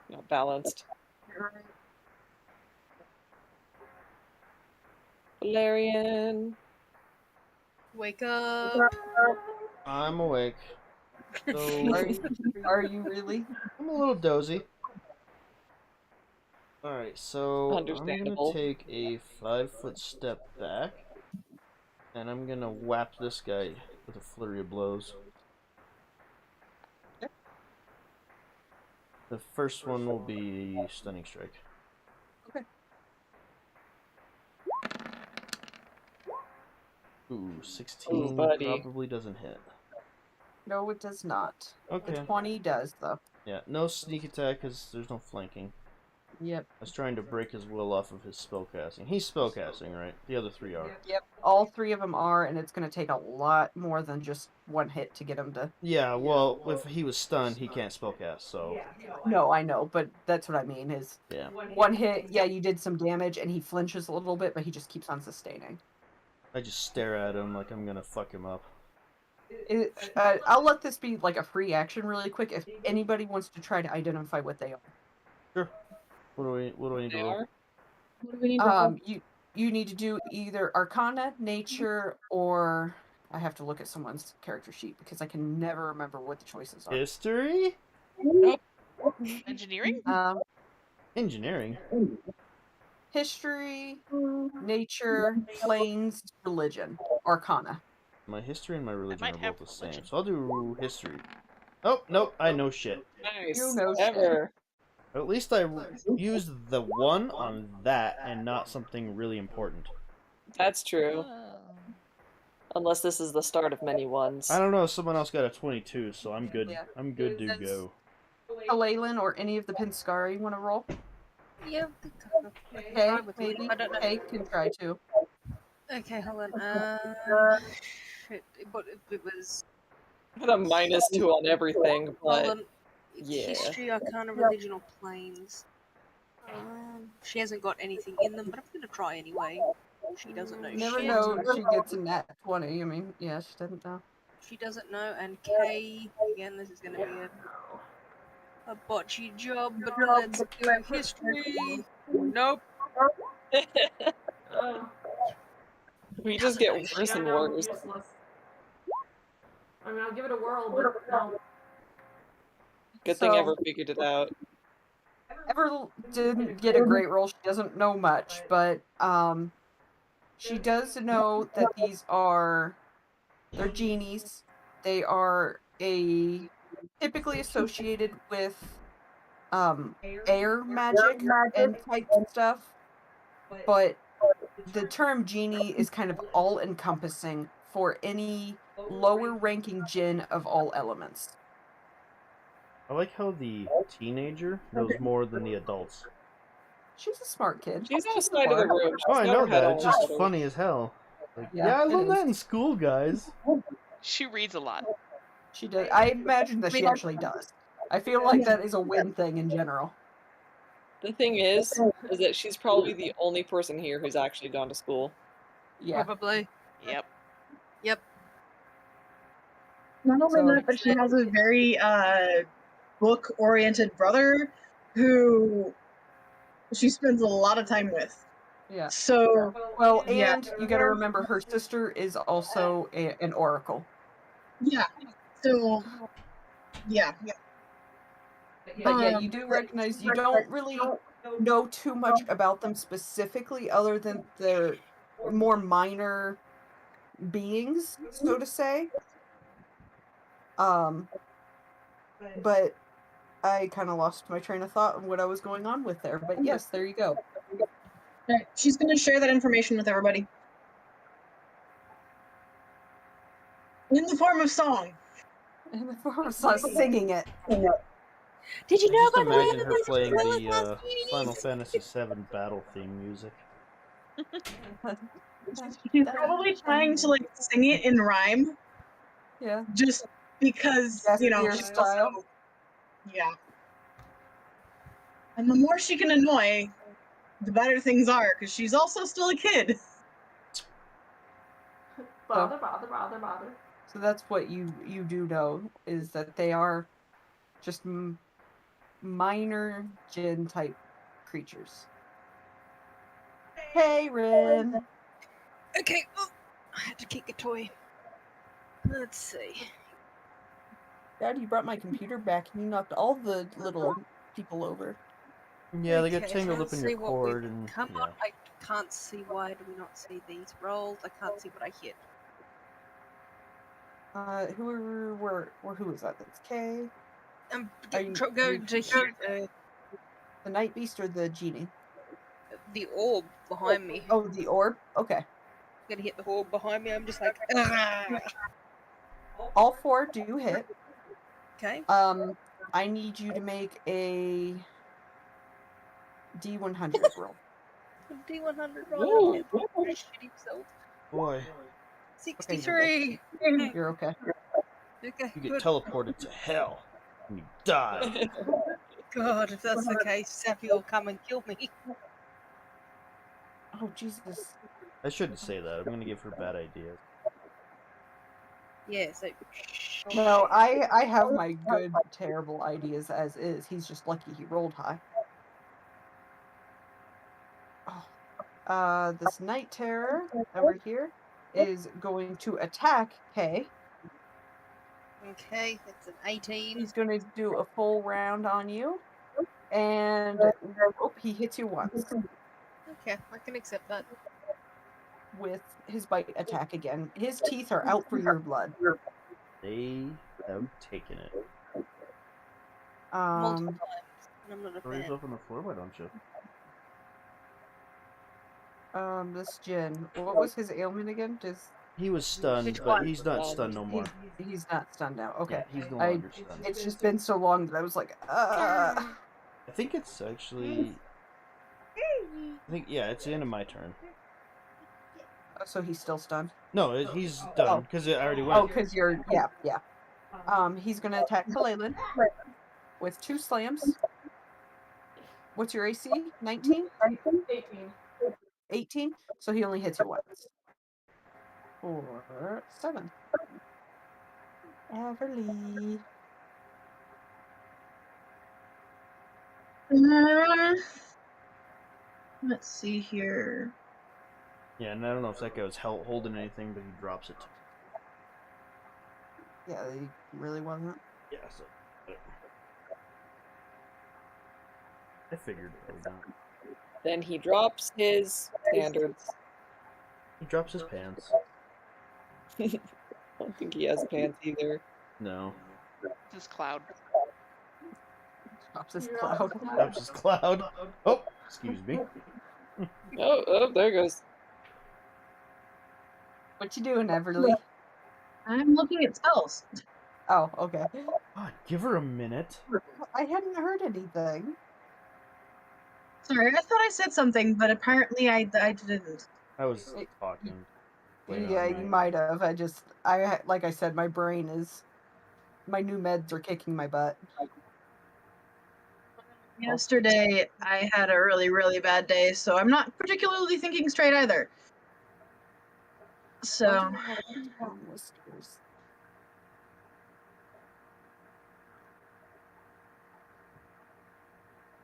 S3: Not balanced. Valerian.
S4: Wake up.
S2: I'm awake. So
S1: Are you really?
S2: I'm a little dozy. Alright, so I'm
S3: Understandable.
S2: gonna take a 5-foot step back, and I'm gonna whap this guy with a flurry of blows. The first one will be Stunning Strike.
S1: Okay.
S2: Ooh, 16
S3: Ooh, buddy.
S2: probably doesn't hit.
S1: No, it does not.
S2: Okay.
S1: The 20 does, though.
S2: Yeah, no sneak attack because there's no flanking.
S1: Yep.
S2: I was trying to break his will off of his spellcasting. He's spellcasting, right? The other 3 are.
S1: Yep. All 3 of them are, and it's going to take a lot more than just one hit to get him to...
S2: Yeah, well, if he was stunned, he can't spellcast, so...
S1: No, I know, but that's what I mean, is...
S2: Yeah.
S1: One hit, yeah, you did some damage, and he flinches a little bit, but he just keeps on sustaining.
S2: I just stare at him like I'm gonna fuck him up.
S1: I'll let this be like a free action really quick if anybody wants to try to identify what they are.
S2: Sure. What do I need to roll?
S5: What do we need to roll?
S1: You need to do either Arcana, Nature, or I have to look at someone's character sheet because I can never remember what the choices are.
S2: History?
S6: Engineering?
S2: Engineering?
S1: History, Nature, Planes, Religion, Arcana.
S2: My history and my religion
S6: might
S2: are
S6: have
S2: both the same,
S6: religion.
S2: so I'll do history. Oh, nope, I know shit.
S3: Nice.
S1: You know
S3: Ever.
S2: At least I used the 1 on that and not something really important.
S3: That's true.
S6: Oh.
S3: Unless this is the start of many ones.
S2: I don't know if someone else got a 22, so I'm good.
S1: Yeah.
S2: I'm good to
S1: That's-
S2: go.
S1: Leyland or any of the Pinskari want to roll?
S4: Yeah, I can
S1: Okay,
S4: try with
S1: maybe.
S4: I don't know.
S1: Okay, can try to.
S4: Okay, hold on. But it was.
S3: Got a -2 on everything,
S4: Hold
S3: but
S4: on.
S3: yeah.
S4: History, Arcana, Religion, or Planes. She hasn't got anything in them, but I'm gonna try anyway. She doesn't know
S1: Never
S4: shit.
S1: know if she gets a nat 20. I mean, yeah, she doesn't know.
S4: She doesn't know, and Kay, again, this is gonna be a botchy job, but let's go history. Nope.
S7: Oh,
S3: We just get worse
S7: yeah,
S3: and
S7: no,
S3: worse.
S7: useless. I mean, I'll give it a whirl, but no.
S3: Good thing I
S1: So-
S3: ever figured it out.
S1: Ever didn't get a great roll. She doesn't know much, but she does know that they're genies. They are typically associated with air magic and type stuff, but the term genie is kind of all encompassing for any lower ranking djinn of all elements.
S2: I like how the teenager knows more than the adults.
S1: She's a smart kid.
S3: She's outside of the
S1: smart.
S3: room.
S2: Oh,
S3: She's
S2: I
S3: got
S2: know
S3: her head
S2: that.
S3: on
S2: It's
S3: her
S2: just
S3: shoulders.
S2: funny as hell. Like,
S1: Yeah,
S2: yeah, I
S1: it
S2: learned that
S1: is.
S2: in school, guys.
S6: She reads a lot.
S1: She does. I imagine that she actually does. I feel like that is a win thing in general.
S3: The thing is that she's probably the only person here who's actually gone to school.
S1: Yeah.
S4: Probably.
S6: Yep.
S4: Yep.
S5: Not only
S1: So-
S5: that, but she has a very book-oriented brother who she spends a lot of time with.
S1: Yeah.
S5: So
S1: Well,
S5: Yeah.
S1: and you got to remember her sister is also an oracle.
S5: yeah, so yeah,
S1: But yeah, you do recognize you don't really know too much about them specifically, other than they're more minor beings, so to say. But I kind of lost my train of thought on what I was going on with there. But yes, there you go.
S5: Alright, she's going to share that information with everybody in the form of song.
S1: And the form of singing it.
S4: Did you
S2: I
S4: know
S2: just
S4: about the
S2: imagine her
S4: Wondershare
S2: playing
S4: Filmora9
S2: the Final Fantasy VII battle theme music.
S5: She's probably trying to like sing it in rhyme
S1: Yeah.
S5: just because,
S1: Yes,
S5: you know,
S1: your
S5: she's
S1: style.
S5: also yeah. And the more she can annoy, the better things are, because she's also still a kid.
S7: Bother.
S1: So that's what you do know, is that they are just minor djinn type creatures. Hey, Rin.
S4: Okay. Oh, I had to kick a toy. Let's see.
S1: Dad, you brought my computer back and you knocked all the little people over.
S2: Yeah, they get
S4: Okay,
S2: tangled
S4: let's
S2: up in
S4: see
S2: your
S4: what we've
S2: cord and
S4: come
S2: yeah.
S4: on. I can't see. Why do we not see these rolls? I can't see what I hit.
S1: Who is that? That's Kay.
S4: I'm
S1: Are you-
S4: going to hit
S1: The Night Beast or the Genie?
S4: the orb behind me.
S1: Oh, the orb? Okay.
S4: Gonna hit the orb behind me. I'm just like, "Ugh."
S1: All 4 do hit.
S4: Okay.
S1: I need you to make a D100 roll.
S4: D100 roll.
S3: Ooh.
S4: Shit himself.
S2: Boy,
S4: 63.
S1: You're okay.
S4: Okay,
S2: you get
S4: good.
S2: teleported to hell and you die.
S4: God, if that's the case, Sappy will come and kill me.
S1: Oh, Jesus.
S2: I shouldn't say that. I'm gonna give her bad ideas.
S4: Yeah, so.
S1: No, I have my good, terrible ideas as is. He's just lucky he rolled high. Oh. This Night Terror over here is going to attack Kay.
S4: Okay, that's an 18.
S1: He's going to do a full round on you. And he hits you once
S4: Okay, I can accept that.
S1: with his bite attack again. His teeth are out for your blood.
S2: They have taken it.
S4: Multiple times. And I'm not a
S2: Throw
S4: fan.
S2: yourself on the floor, why don't you?
S1: This Jin. What was his ailment again? Just
S2: He was stunned,
S4: Which
S2: but
S4: one?
S2: he's not stunned no more.
S1: he's not stunned now. Okay.
S2: Yeah, he's no
S1: I
S2: longer stunned.
S1: it's just been so long that I was like,
S2: I think it's actually... yeah, it's the end of my turn.
S1: so he's still stunned.
S2: No, he's done, because it already went.
S1: Oh, because you're yeah. He's gonna attack Kalalin with 2 slams. What's your AC? 19?
S7: 18.
S1: 18? So he only hits you once. 4, 7. Everly.
S5: Let's see here.
S2: Yeah, and I don't know if that guy was holding anything, but he drops it.
S1: Yeah, he really wasn't.
S2: Yeah, so... I figured it was not.
S3: Then he drops his standards.
S2: He drops his pants.
S3: I don't think he has pants either.
S2: No.
S6: This cloud.
S1: Drops his
S7: You're
S1: cloud.
S7: outside.
S2: Drops his cloud. Oh, excuse me.
S3: Oh, there goes.
S1: What you doing, Everly?
S5: I'm looking at spells.
S1: Oh, okay.
S2: God, give her a minute.
S1: I hadn't heard anything.
S5: Sorry, I thought I said something, but apparently I didn't.
S2: I was talking. Blame it
S1: Yeah,
S2: on
S1: you
S2: me.
S1: might have. Like I said, my brain is. My new meds are kicking my butt.
S5: Yesterday, I had a really, really bad day, so I'm not particularly thinking straight either. So,
S1: Why do you have tongue whiskers?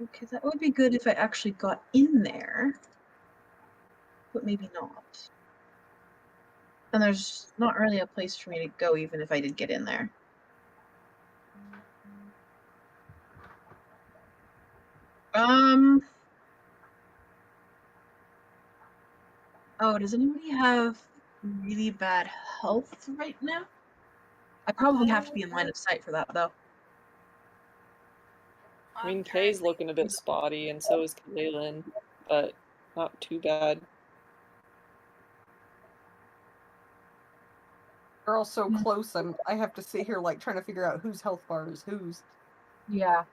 S5: okay, that would be good if I actually got in there, but maybe not. And there's not really a place for me to go, even if I did get in there. Oh, does anybody have really bad health right now? I probably have to be in line of sight for that, though.
S3: I mean, Kay's looking a bit spotty, and so is Kalalin, but not too bad.
S1: They're all so close. I have to sit here like trying to figure out whose health bar is whose.
S5: Yeah.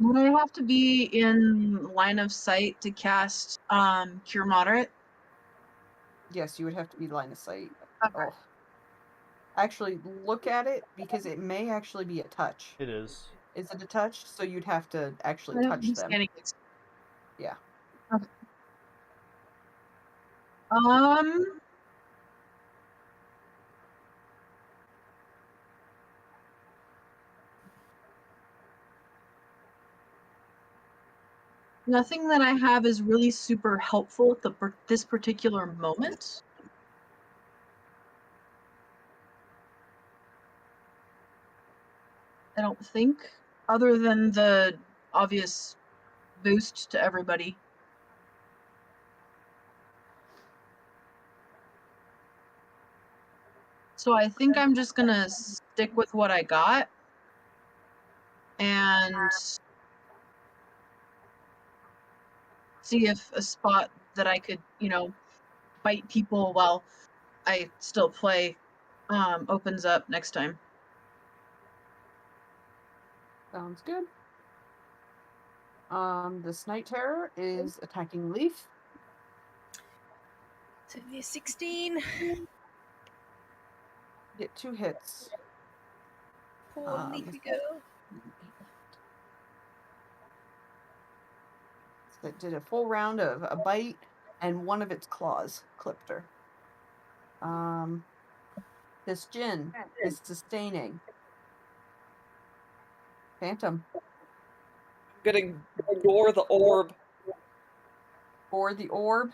S5: Would I have to be in line of sight to cast Cure Moderate?
S1: Yes, you would have to be line of sight.
S5: Okay.
S1: Oh. Actually, look at it because it may actually be a touch.
S2: It is.
S1: Is it a touch? So you'd have to actually
S5: I don't
S1: touch
S5: be
S1: them.
S5: standing next.
S1: Yeah.
S5: Okay. Nothing that I have is really super helpful at this particular moment. I don't think, other than the obvious boost to everybody. So I think I'm just gonna stick with what I got and see if a spot that I could, bite people while I still play opens up next time.
S1: Sounds good. This Night Terror is attacking Leaf.
S4: So the 16.
S1: Get 2 hits.
S4: Poor Leafy girl.
S1: So it did a full round of a bite, and one of its claws clipped her. This Jin is sustaining. Phantom.
S3: I'm gonna gore the orb.
S1: For the orb,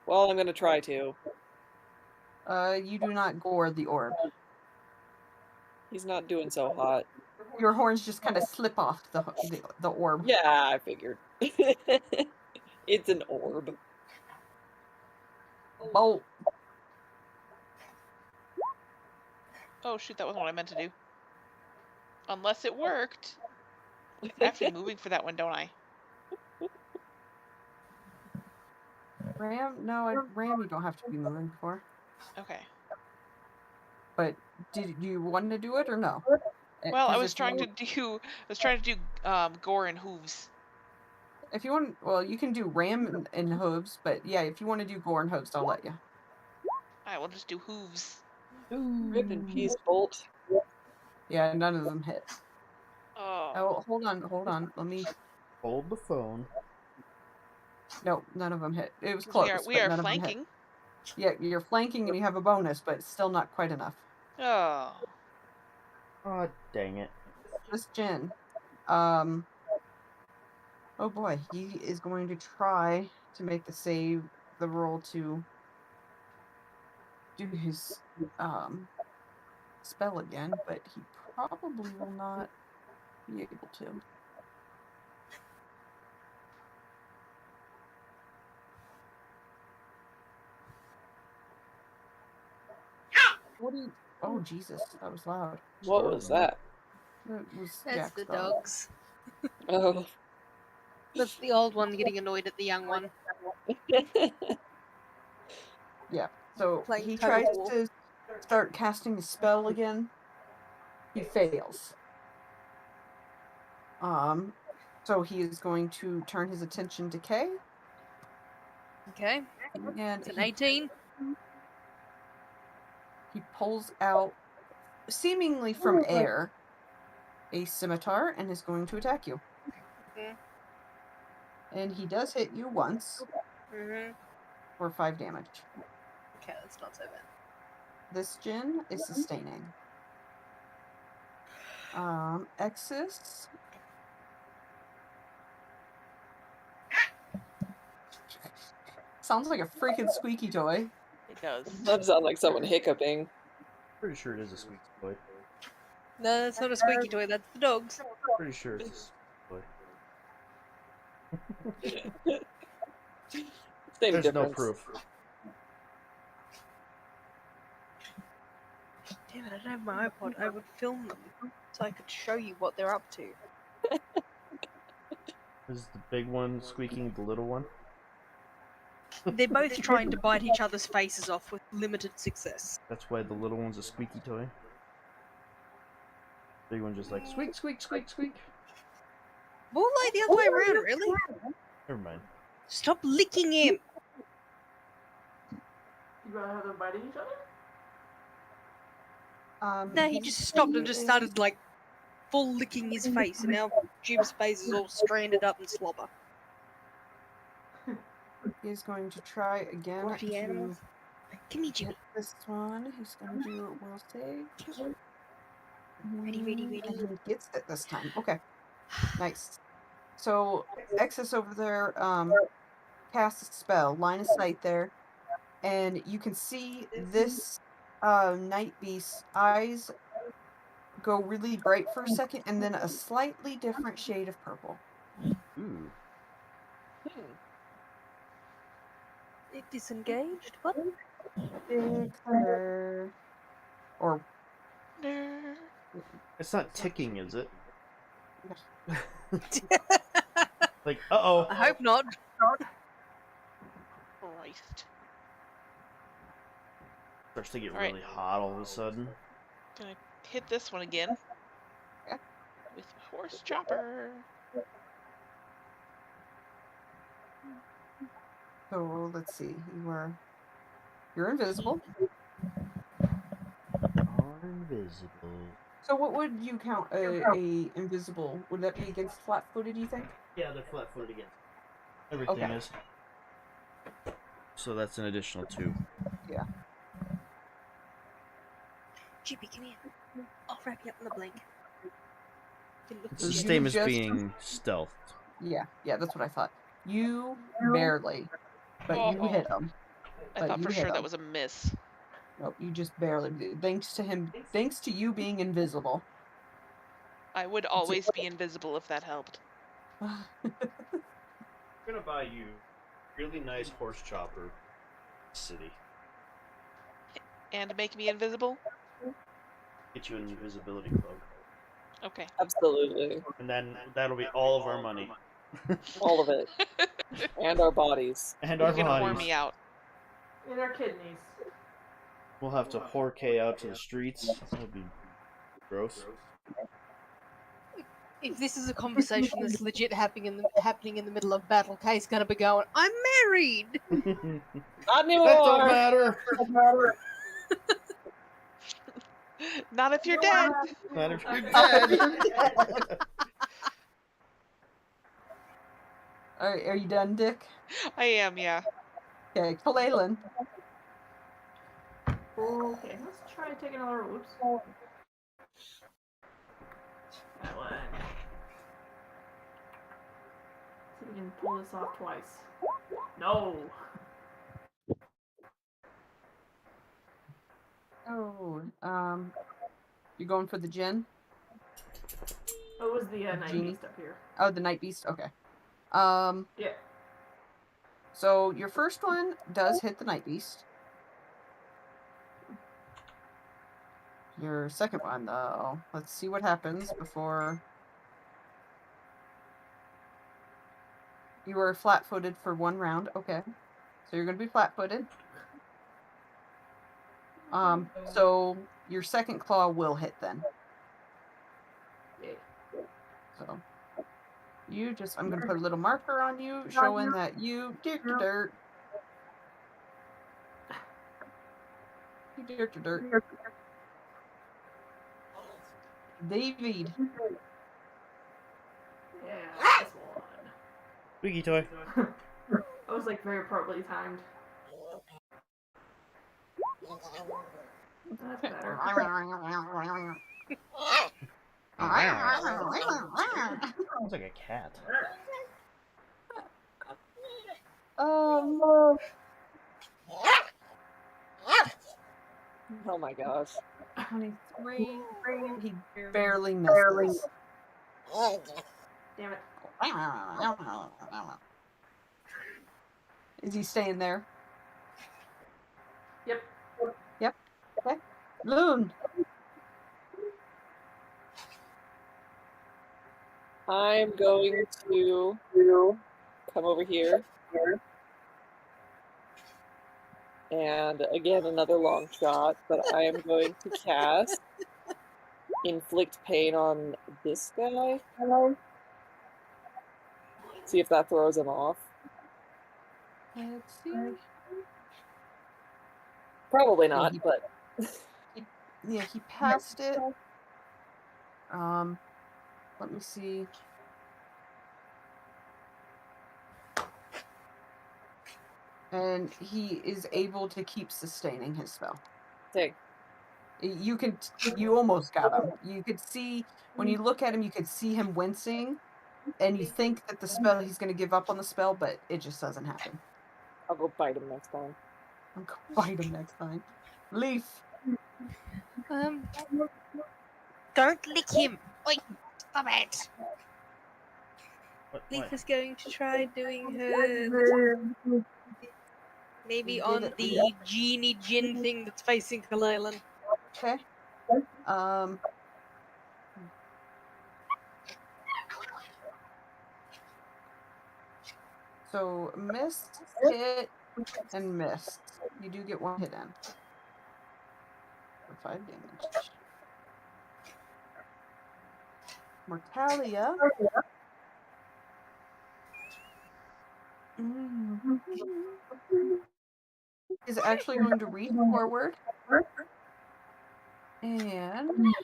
S3: Well, I'm gonna try to.
S1: you do not gore the orb.
S3: He's not doing so hot.
S1: Your horns just kind of slip off the orb.
S3: Yeah, I figured. It's an orb.
S1: Bolt.
S6: Oh shoot, that wasn't what I meant to do. Unless it worked. I have to be moving for that one, don't I?
S1: Ram? No, Ram you don't have to be moving for.
S6: Okay.
S1: But did you want to do it or no?
S6: Well, I
S1: 'Cause
S6: was
S1: if you
S6: trying to do gore and hooves.
S1: if you want, well, you can do Ram and hooves, but yeah, if you want to do gore and hooves, I'll let you.
S6: I will just do hooves.
S3: Rip in peace, Bolt.
S1: Yeah, none of them hit.
S6: Oh.
S1: Oh, hold on. Let me.
S2: Hold the phone.
S1: No, none of them hit. It was
S6: 'Cause
S1: close,
S6: we
S1: but
S6: are
S1: none of them hit.
S6: flanking.
S1: Yeah, you're flanking and you have a bonus, but it's still not quite enough.
S6: Oh.
S2: Oh, dang it.
S1: This Jin, oh boy, he is going to try to make the roll to do his spell again, but he probably will not be able to. What do you? Oh Jesus, that was loud.
S3: What was that?
S1: It was
S4: That's
S1: Jack's
S4: the
S1: dog.
S4: dogs.
S3: Oh.
S4: That's the old one getting annoyed at the young one.
S1: Yeah. So
S4: Playing
S1: he
S4: tug
S1: tries
S4: of war.
S1: to start casting a spell again. He fails. So he is going to turn his attention to Kay,
S4: Okay,
S1: and
S4: it's an 18.
S1: he pulls out, seemingly from air, a scimitar and is going to attack you.
S4: Mhm.
S1: And he does hit you once
S4: Mhm.
S1: for 5 damage.
S4: Okay, that's not so bad.
S1: This Jin is sustaining. Exis. Sounds like a freaking squeaky toy.
S6: It does.
S3: That sounds like someone hiccuping.
S2: Pretty sure it is a squeaky toy.
S4: No, that's not a squeaky toy. That's the dogs.
S2: Pretty sure it's a squeaky toy.
S3: Same
S2: There's
S3: difference.
S2: no proof.
S4: Damn it! I don't have my iPod. I would film them so I could show you what they're up to.
S2: Is the big one squeaking the little one?
S4: They're both trying to bite each other's faces off with limited success.
S2: That's why the little one's a squeaky toy. Big one just like squeak, squeak, squeak, squeak.
S4: More like the other way around, really.
S2: Never mind.
S4: Stop licking him.
S7: You rather have them biting each other?
S4: No, he just stopped and just started like full licking his face, and now Jim's face is all stranded up in slobber.
S1: He is going to try again
S4: Rotty
S1: to
S4: animals. Give me
S1: hit
S4: Jimmy.
S1: this one. He's going to do a will save.
S4: Ready, ready, ready.
S1: And he gets it this time. Okay. Nice. So, Exis over there casts a spell, line of sight there, and you can see this night beast's eyes go really bright for a second, and then a slightly different shade of purple.
S2: Ooh.
S4: It disengaged? What?
S1: Clever. Or
S6: Nerd.
S2: It's not ticking, is it? Like, uh-oh.
S4: I hope not.
S6: Christ.
S2: Starts to get
S6: Alright.
S2: really hot all of a sudden.
S6: Gonna hit this one again.
S1: Yeah.
S6: With horse chopper.
S1: so let's see. You're invisible.
S2: Are invisible.
S1: So what would you count a invisible? Would that be against flat-footed, you think?
S2: Yeah, they're flat-footed again. Everything
S1: Okay.
S2: is. So that's an additional 2.
S1: Yeah.
S4: Chippy, come here. I'll wrap you up in the blanket.
S2: It's the
S1: You
S2: same as
S1: just-
S2: being stealthed.
S1: Yeah, that's what I thought. You barely, but you
S6: Oh.
S1: hit him.
S6: I
S1: But
S6: thought
S1: you
S6: for
S1: hit
S6: sure that
S1: him.
S6: was a miss.
S1: Nope, you just barely. Thanks to you being invisible.
S6: I would always be invisible if that helped.
S2: I'm gonna buy you a really nice horse chopper. City.
S6: And make me invisible?
S2: Get you an invisibility cloak.
S6: Okay.
S3: Absolutely.
S2: And then that'll be all of our money.
S3: All of it. And our bodies.
S2: And
S6: You're
S2: our
S6: gonna whore
S2: bodies.
S6: me out.
S7: In our kidneys.
S2: We'll have to whore Kay out to the streets. That would be gross.
S4: If this is a conversation that's legit happening in the middle of battle, Kay's gonna be going, "I'm married."
S3: Not anymore.
S2: That don't matter.
S6: Not if you're dead.
S2: Not if you're dead.
S1: Alright, are you done, Dick?
S6: I am, yeah.
S1: Okay, Kalalin.
S7: Okay, let's try to take another. Whoops. That one. See if we can pull this off twice. No.
S1: Oh, you going for the gin?
S7: Oh, it was the night
S1: Genie.
S7: beast up here.
S1: Oh, the night beast. Okay.
S7: Yeah.
S1: So your first one does hit the night beast. Your second one, though, let's see what happens before. You were flat-footed for 1 round. Okay, so you're gonna be flat-footed. So your second claw will hit then.
S7: Yeah.
S1: So you just, I'm gonna put a little marker on you showing that you dirt. You dirt. David.
S7: Yeah, that's one.
S2: Squeaky toy.
S7: I was like very appropriately timed. That's better.
S2: Sounds like a cat.
S3: Oh my gosh.
S1: 23. He barely misses.
S7: Damn it.
S1: Is he staying there?
S7: Yep.
S1: Yep. Okay. Loon.
S3: I'm going to come over here. And again, another long shot, but I am going to cast Inflict Pain on this guy. See if that throws him off.
S1: Let's see.
S3: Probably not, but
S1: Yeah, he passed it. Let me see. And he is able to keep sustaining his spell.
S3: dang.
S1: You almost got him. You could see, when you look at him, you could see him wincing, and you think that he's going to give up on the spell, but it just doesn't happen.
S3: I'll go bite him next time.
S1: I'm going to bite him next time. Leaf.
S4: Don't lick him. Oi, stop it.
S2: What?
S4: Leaf is going to try doing her maybe
S1: You
S4: on
S1: did it.
S4: the genie gin thing that's facing Kalalin.
S1: Okay. So missed, hit, and missed. You do get 1 hit in. For 5 damage. Mortalia. Is actually going to reach forward. And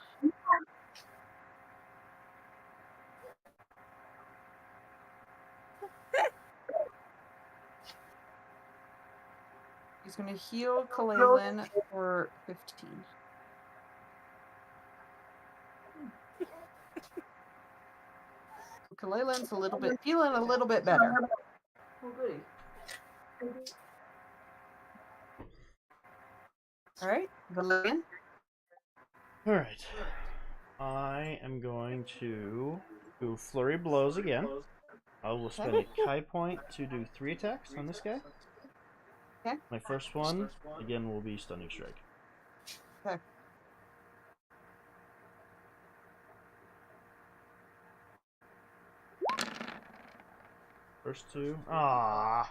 S1: he's going to heal Kalalin for 15. Kalalin's feeling a little bit better.
S7: Oh, goody.
S1: All right, Valerian.
S2: All right. I am going to do Flurry Blows again. I will spend a Kai point to do 3 attacks on this guy.
S1: Okay.
S2: My first one, again, will be Stunning Strike.
S1: Okay.
S2: First two. Ah.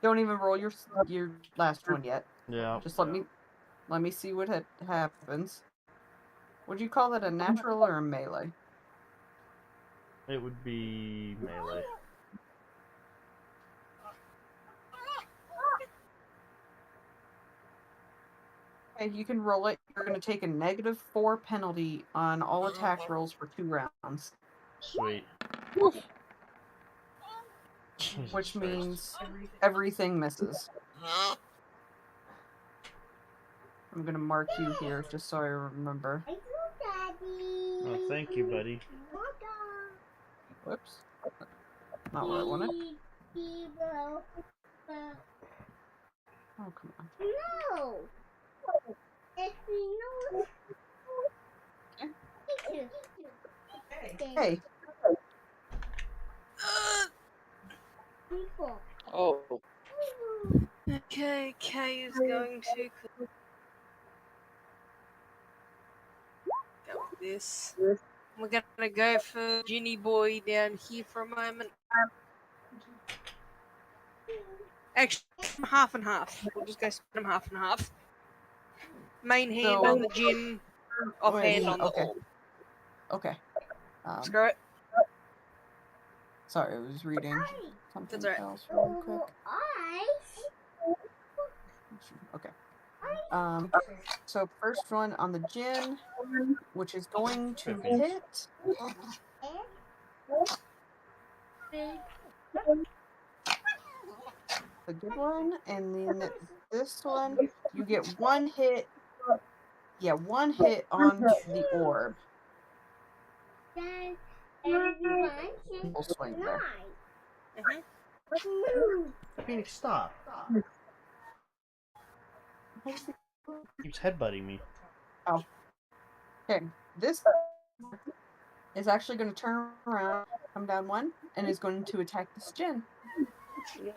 S1: Don't even roll your last one yet.
S2: Yeah.
S1: Just let me see what happens. Would you call that a natural or a melee?
S2: It would be melee.
S1: Okay, you can roll it. You're going to take a -4 penalty on all attack rolls for 2 rounds.
S2: Sweet.
S1: Which
S2: Jesus
S1: means everything misses. I'm going to mark you here just so I remember.
S2: Oh, thank you, buddy.
S1: Whoops. Not what I wanted. Oh, come on. Hey.
S3: Oh.
S4: Okay, Kay is going to go with this. We're gonna go for Ginny Boy down here for a moment. Actually, half and half. We'll just go split them half and half. Main hand on the Jin, offhand on the orb.
S1: Okay.
S4: Screw it.
S1: Sorry, I was reading something
S4: That's
S1: else really quick. Okay. So first one on the Jin, which is going to hit. The good one, and then this one, you get 1 hit. Yeah, 1 hit on the orb. Full swing there.
S2: Phoenix, stop. Keeps headbutting me.
S1: Oh. Okay. This is actually going to turn around, come down 1, and is going to attack this Jin.
S3: Yeah.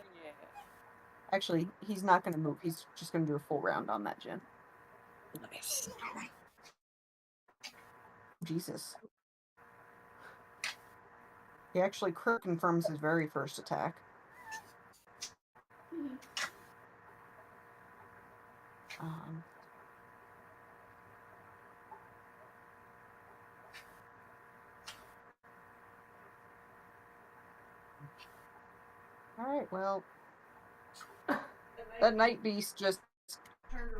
S1: Actually, he's not going to move. He's just going to do a full round on that Jin.
S3: Nice.
S1: Jesus. He actually crit confirms his very first attack. Alright, well, that night beast just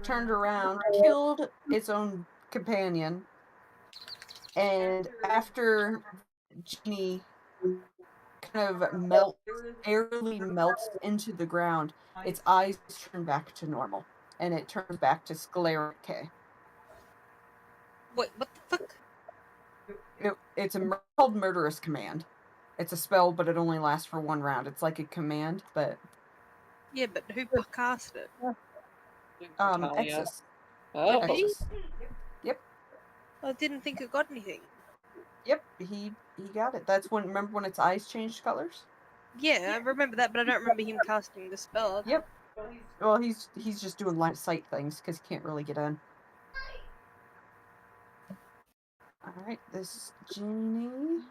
S1: turned around, killed its own companion, and after Genie kind of airily melts into the ground, its eyes turn back to normal, and it turns back to scleral K.
S4: Wait, what the fuck?
S1: It's called Murderous Command. It's a spell, but it only lasts for 1 round. It's like a command, but...
S4: Yeah, but who cast it?
S3: Natalia.
S1: Exus.
S3: Oh.
S1: Exus. Yep.
S4: I didn't think it got anything.
S1: Yep, he got it. That's when, remember when its eyes changed colors?
S4: Yeah, I remember that, but I don't remember him casting the spell.
S1: Yep. Well, he's just doing line of sight things because he can't really get in. Alright, this genie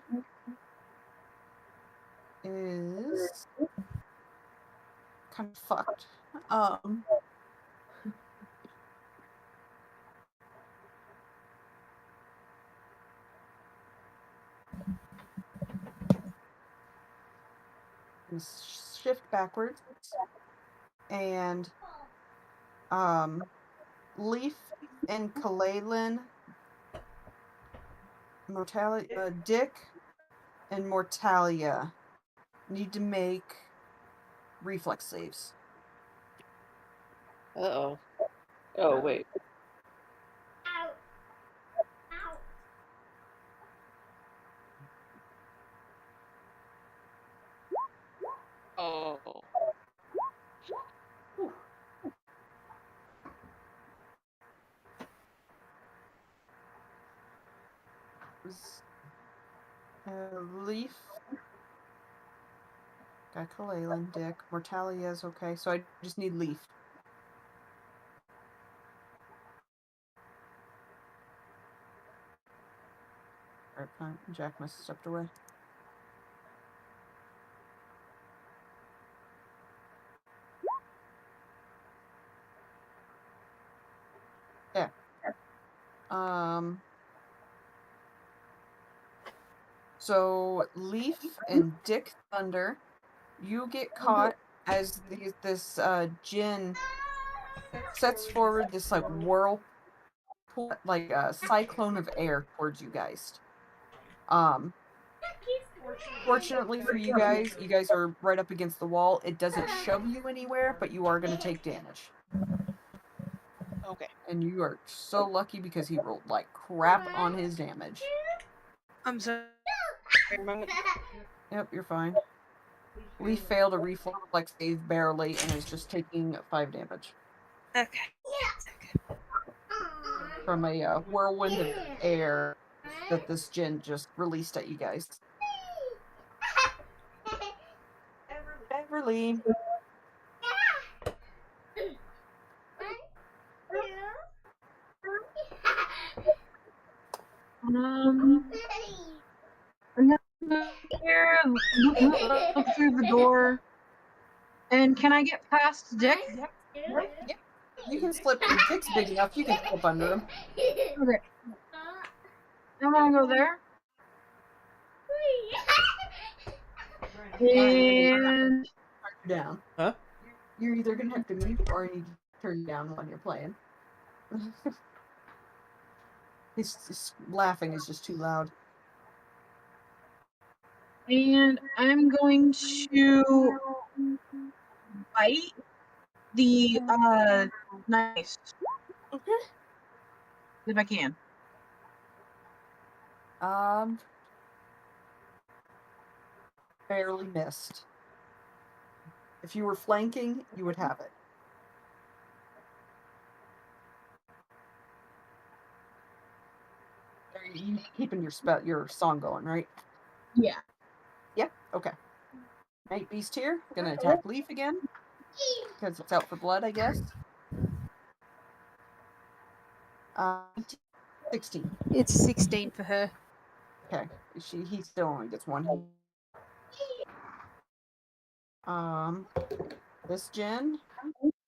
S1: is kind of fucked. Shift backwards, and Leaf and Kalalin, Dick and Mortalia need to make reflex saves.
S3: Uh-oh. Oh, wait. Oh.
S1: Leaf got Kalalin, Dick, Mortalia's okay, so I just need Leaf. Alright, fine. Jack must have stepped away. So Leaf and Dick Thunder, you get caught as this Jinn sets forward this like whirlpool, like a cyclone of air towards you guys. Fortunately for you guys are right up against the wall. It doesn't shove you anywhere, but you are going to take damage.
S6: Okay.
S1: And you are so lucky because he rolled like crap on his damage.
S4: I'm sorry.
S1: Yep, you're fine. Leaf failed a reflex save barely and is just taking 5 damage.
S4: Okay.
S1: From a whirlwind of air that this Jinn just released at you guys. Beverly.
S5: I'm gonna here, look through the door. And can I get past Dick?
S1: Yeah, you can slip. Dick's big enough. You can slip under him.
S5: Okay. I'm gonna go there. And
S1: Turn you down.
S2: Huh?
S1: You're either gonna have to mute or you need to turn you down when you're playing. his laughing is just too loud.
S5: and I'm going to bite the knife
S1: Okay.
S5: if I can.
S1: Barely missed. If you were flanking, you would have it. Are you keeping your song going, right?
S5: Yeah.
S1: Yep. Okay. Night Beast here. Gonna attack Leaf again. Because it's out for blood, I guess. 16.
S4: It's 16 for her.
S1: Okay. He still only gets 1. This Jinn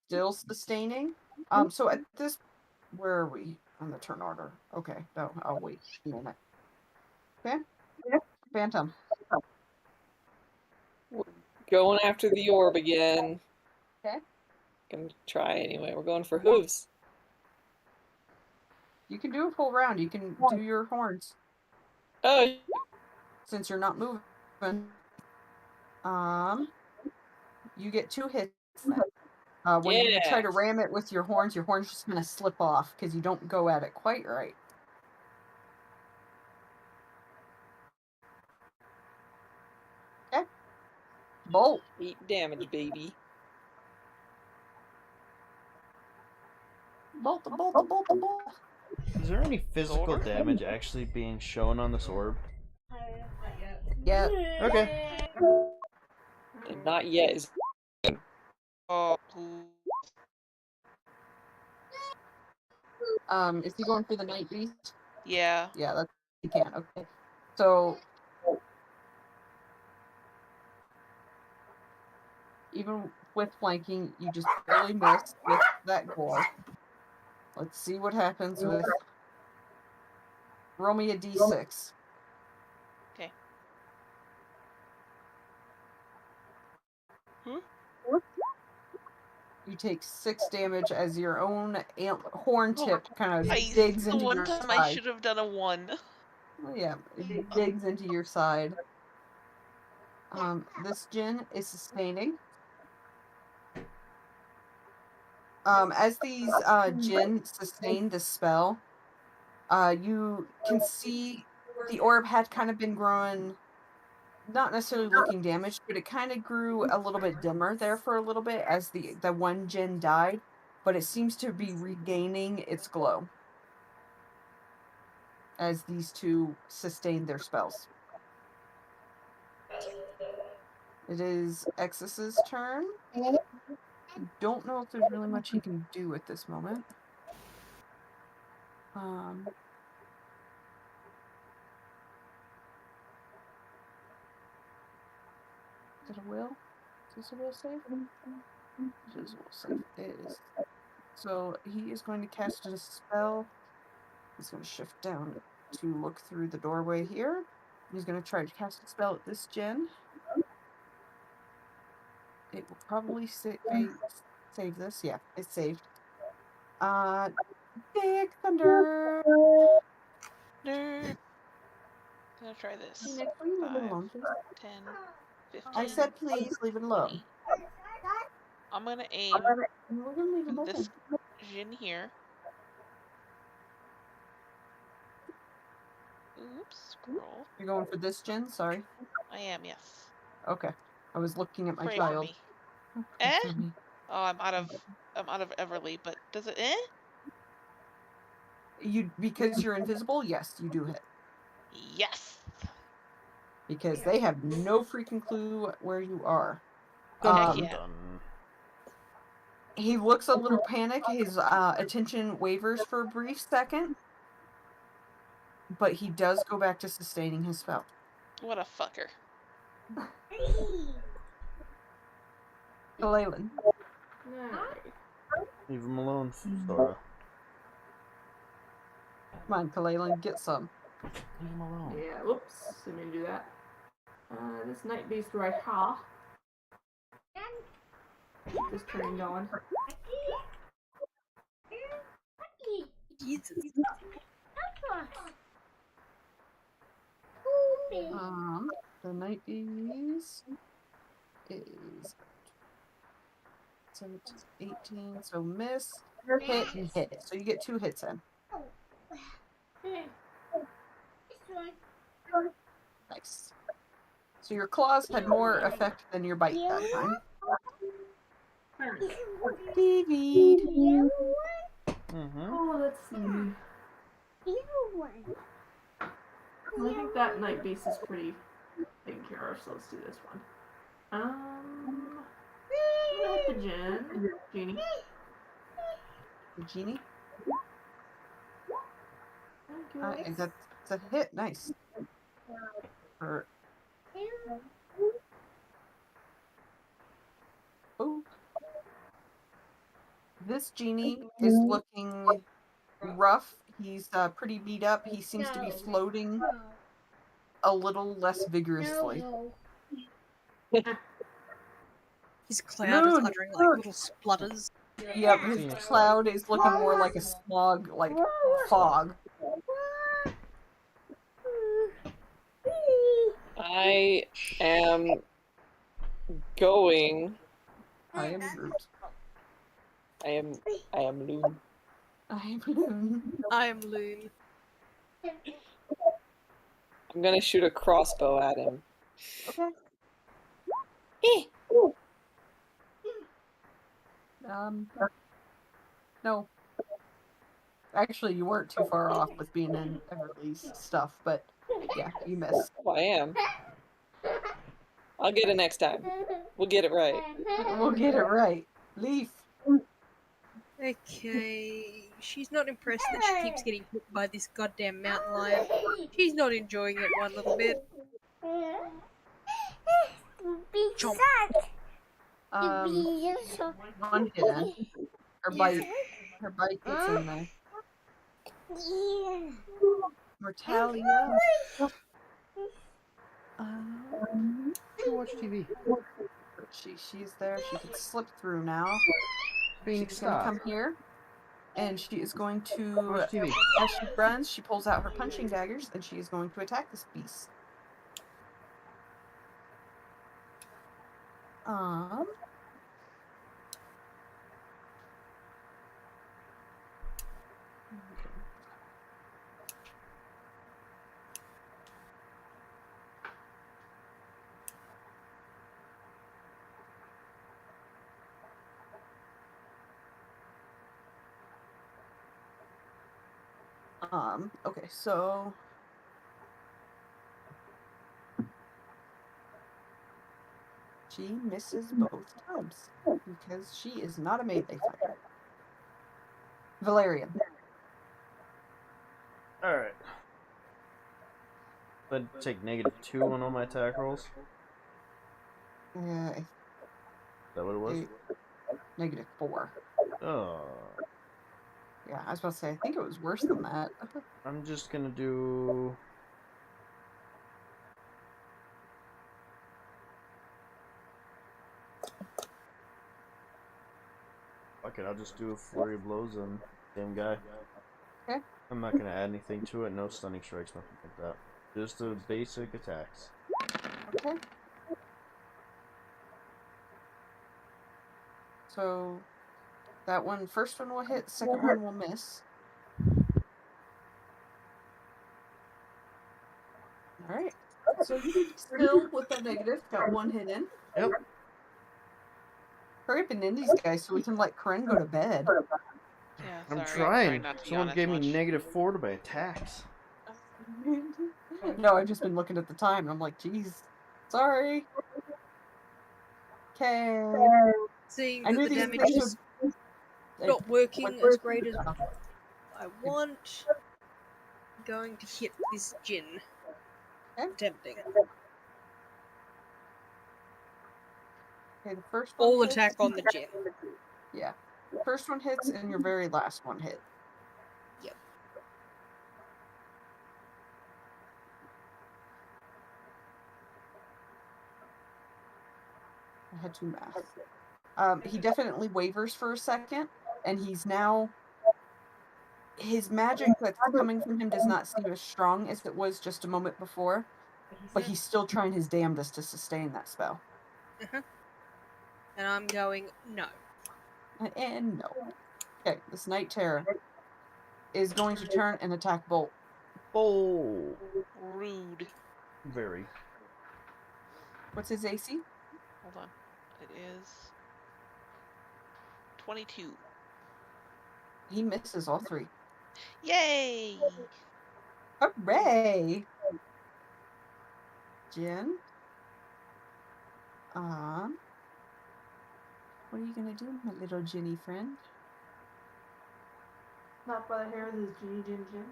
S1: still sustaining. So at this, where are we on the turn order? Okay. No, I'll wait a minute. Okay. Phantom.
S3: Going after the orb again.
S1: Okay.
S3: Gonna try anyway. We're going for hooves.
S1: You can do a full round. You can do your horns.
S3: Oh,
S1: Since you're not moving. You get 2 hits then. When you try to ram it with your horns just gonna slip off because you don't go at it quite right. Okay. Bolt.
S3: 8 damage, baby.
S1: Bolt.
S2: Is there any physical
S6: Sword?
S2: damage actually being shown on this orb?
S1: Yeah.
S2: Okay.
S3: And not yet is
S6: Oh, please.
S1: Is he going for the Night Beast?
S6: Yeah.
S1: Yeah, that's you can. Okay. So even with flanking, you just barely missed with that gore. Let's see what happens with roll me a d6.
S6: Okay.
S1: You take 6 damage as your own horn tip kind of
S6: I,
S1: digs
S6: the
S1: into
S6: one
S1: your
S6: time
S1: side.
S6: I should have done a 1.
S1: Oh, yeah, it digs into your side. This Jinn is sustaining. As these Jinn sustain the spell, you can see the orb had kind of been growing, not necessarily looking damaged, but it kind of grew a little bit dimmer there for a little bit as the one Jinn died, but it seems to be regaining its glow as these 2 sustain their spells. It is Exus's turn. Don't know if there's really much he can do at this moment. Is it a will? Is this a will save? It is a will save. It is. So he is going to cast a spell He's going to shift down to look through the doorway here. He's going to try to cast a spell at this gen. It will probably save this. Yeah, it's saved. Big Thunder.
S6: Nerd. Gonna try this.
S1: Nick, will you leave it
S6: 5,
S1: alone, please?
S6: 10, 15.
S1: I said please leave it alone.
S6: 20. I'm gonna aim
S1: We're going to leave it open.
S6: this Jin here. Oops, scroll.
S1: You're going for this gen? Sorry.
S6: I am, yes.
S1: Okay. I was looking at my
S6: Pray for
S1: child.
S6: me.
S1: Pray
S6: Eh?
S1: for me.
S6: Oh, I'm out of Everly, but does it
S1: Because you're invisible, yes, you do hit.
S6: Yes.
S1: Because they have no freaking clue where you are.
S6: Heck yeah.
S2: Dun.
S1: He looks a little panicked. His attention wavers for a brief second. But he does go back to sustaining his spell.
S6: What a fucker.
S1: Kalaylan.
S7: Alright.
S2: Leave him alone, Sora.
S1: Come on, Kalaylan, get some.
S2: Leave him alone.
S7: Yeah, whoops. Didn't mean to do that. This night beast right here. Keep this train going.
S4: Jesus.
S1: The night beast is 17, 18, so miss, hit, and hit. So you get 2 hits in. Nice. So your claws had more effect than your bite that time. David.
S7: Oh, let's see. I think that night beast is pretty taken care of, so let's do this one. I'm gonna hit the genie.
S1: The genie.
S7: Thank you.
S1: That's a hit. Nice. Oh. This genie is looking rough. He's pretty beat up. He seems to be floating a little less vigorously.
S4: His cloud is uttering like little splutters.
S1: Yep, his cloud is looking more like a smog, like fog.
S3: I am going.
S1: I am Groot.
S3: I am Loon.
S1: I am Loon.
S4: I am Loon.
S3: I'm gonna shoot a crossbow at him.
S1: Okay. No. Actually, you weren't too far off with being in Everly's stuff, but yeah, you missed.
S3: Oh, I am. I'll get it next time. We'll get it right.
S1: We'll get it right. Leaf.
S4: Okay, she's not impressed that she keeps getting hit by this goddamn mountain lion. She's not enjoying it one little bit. Chomp.
S1: One hit in. Her bite gets in there. Mortalia.
S2: Watch TV.
S1: She's there. She can slip through now.
S2: Phoenix,
S1: She's gonna
S2: stop.
S1: come here, and she is going to.
S2: Watch TV.
S1: As she runs, she pulls out her punching daggers, and she is going to attack this beast. Okay, so she misses both times because she is not a melee fighter. Valerian.
S2: Alright. I'd take -2 on all my attack rolls. Is that what it was?
S1: -4.
S2: Oh.
S1: Yeah, I was about to say, I think it was worse than that.
S2: I'm just gonna do. Fuck it, I'll just do a flurry of blows on same guy.
S1: Okay.
S2: I'm not gonna add anything to it. No stunning strikes, nothing like that. Just the basic attacks.
S1: Okay. So that one, first one will hit, second one will miss. Alright. So you still, with that negative, got one hit in.
S2: Yep.
S1: Hurry up and end these guys so we can let Corinne go to bed.
S6: Yeah,
S2: I'm
S6: sorry.
S2: trying.
S6: Not to
S2: Someone
S6: yawn
S2: gave
S6: as
S2: me
S6: much.
S2: -4 to my attacks.
S1: No, I've just been looking at the time and I'm like, geez, sorry. Okay.
S4: Seeing
S1: I
S4: that
S1: knew
S4: the
S1: these
S4: damage
S1: guys
S4: is
S1: would.
S4: not working as great as I want, I'm going to hit this Jin.
S1: Okay.
S4: Tempting.
S1: Okay, the first one
S4: All
S1: hits.
S4: attack on the Jin.
S1: Yeah. First one hits and your very last one hit.
S4: Yep.
S1: I had to math. He definitely wavers for a second, and he's now. His magic that's coming from him does not seem as strong as it was just a moment before, but he's still trying his damnedest to sustain that spell.
S4: And I'm going, no.
S1: And no. Okay, this Night Terror is going to turn and attack Bolt.
S2: Oh,
S6: Rude.
S2: very.
S1: What's his AC?
S6: Hold on. It is 22.
S1: He misses all three.
S6: Yay!
S1: Hooray! Jen? What are you gonna do, my little Ginny friend?
S7: Not by the hair of this Ginny Jin Jin.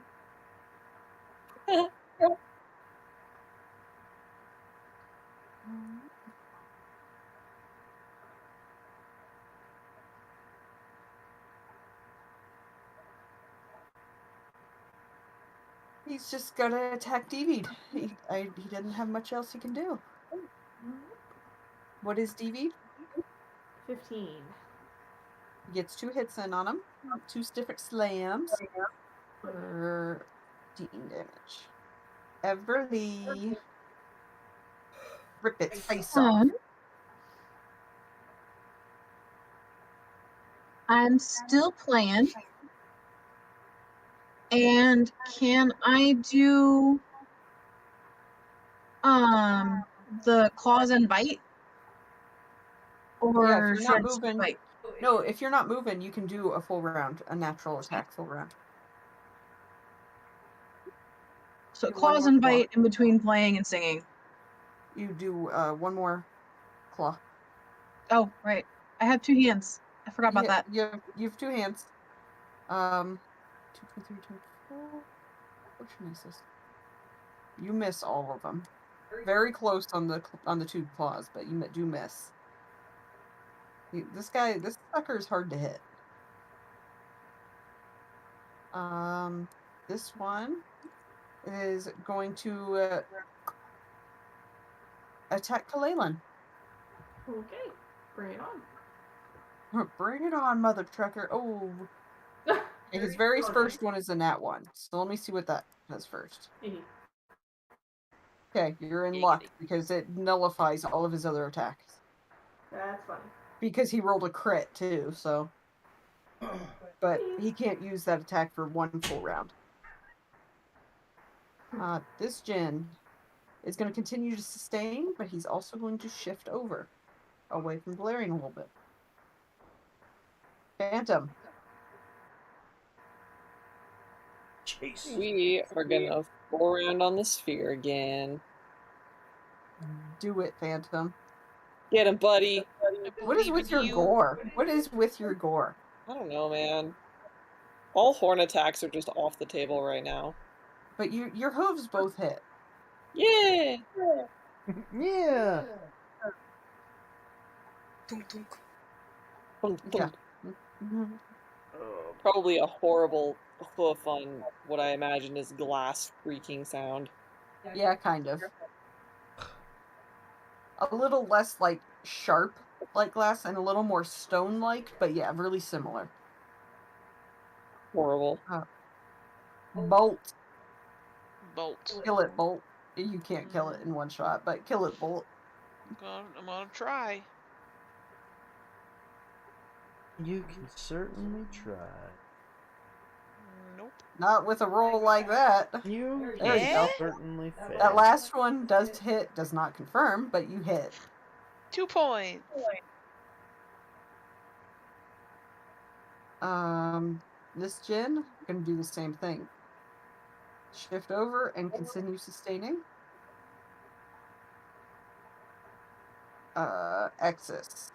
S1: He's just gonna attack Devied. He doesn't have much else he can do. What is Devied?
S7: 15.
S1: He gets 2 hits in on him. 2 stiff slams. For 15 damage. Everly. Rip its face off.
S5: I'm still playing. And can I do the claws and bite? Or
S1: Yeah, if you're
S5: should
S1: not
S5: I just
S1: moving.
S5: bite?
S1: No, if you're not moving, you can do a full round, a natural attack full round.
S5: So
S1: Do one
S5: claws
S1: more
S5: and
S1: claw.
S5: bite in between playing and singing.
S1: You do one more claw.
S5: Oh, right. I have 2 hands. I forgot about that.
S1: You have 2 hands. 2, 3, 4. Which one is this? You miss all of them. Very close on the 2 claws, but you do miss. This sucker is hard to hit. This one is going to attack Kalaylan.
S7: Okay, bring it on.
S1: Bring it on, mother trucker. Oh. His very first one is a nat 1. So let me see what that does first. Okay, you're in luck because it nullifies all of his other attacks.
S7: That's funny.
S1: Because he rolled a crit too, so. But he can't use that attack for 1 full round. This Jin is going to continue to sustain, but he's also going to shift over away from Valerian a little bit. Phantom.
S2: Chase.
S3: We are gonna go around on the sphere again.
S1: Do it, Phantom.
S3: Get him, buddy.
S1: What is with your gore? What is with your gore?
S3: I don't know, man. All horn attacks are just off the table right now.
S1: But your hooves both hit.
S3: Yeah.
S2: Yeah.
S4: Tunk tunk.
S3: Thunk,
S1: Yeah.
S3: thunk.
S2: Oh
S3: Probably a horrible hoof on what I imagine is glass creaking sound.
S1: Yeah, kind of. A little less, like, sharp like glass and a little more stone-like, but yeah, really similar.
S3: Horrible.
S1: Bolt.
S6: Bolt.
S1: Kill it, Bolt. You can't kill it in one shot, but kill it, Bolt.
S6: I'm gonna try.
S2: You can certainly try.
S6: Nope.
S1: Not with a roll like that.
S2: You
S1: There you go.
S2: can certainly fail.
S1: That last one does hit, does not confirm, but you hit.
S6: 2 points.
S1: This Jin, gonna do the same thing. Shift over and continue sustaining. Excess.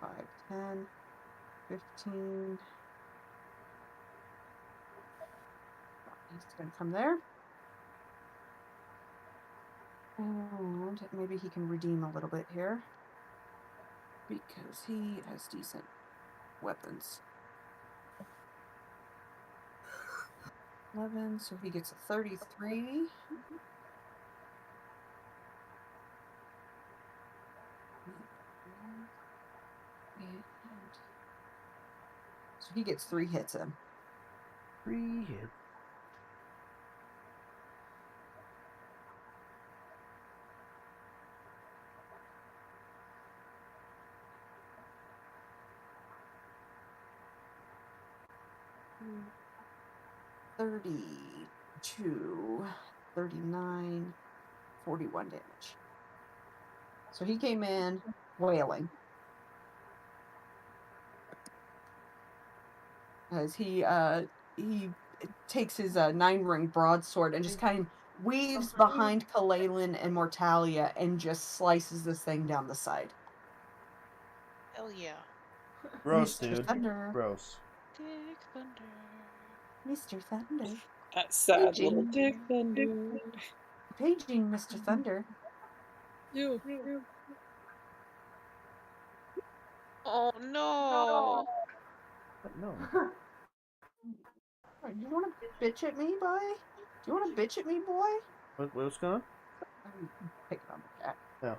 S1: 5, 10, 15. He's gonna come there. And maybe he can redeem a little bit here. Because he has decent weapons. 11, so he gets a 33. So he gets 3 hits in.
S2: 3 hits.
S1: Mm. 32, 39, 41 damage. So he came in wailing. As he takes his 9-ring broadsword and just kind of weaves behind Kalalin and Mortalia and just slices this thing down the side.
S6: Hell yeah.
S2: Gross,
S1: Mr.
S2: dude.
S1: Thunder.
S2: Gross.
S6: Dick Thunder.
S1: Mr. Thunder.
S3: That sad
S1: Paging.
S3: little Dick Thunder.
S1: Paging Mr. Thunder.
S4: You.
S6: Oh no.
S2: No.
S1: You want to bitch at me, boy? Do you want to bitch at me, boy?
S2: What's going on?
S1: I'm picking on the cat.
S2: No.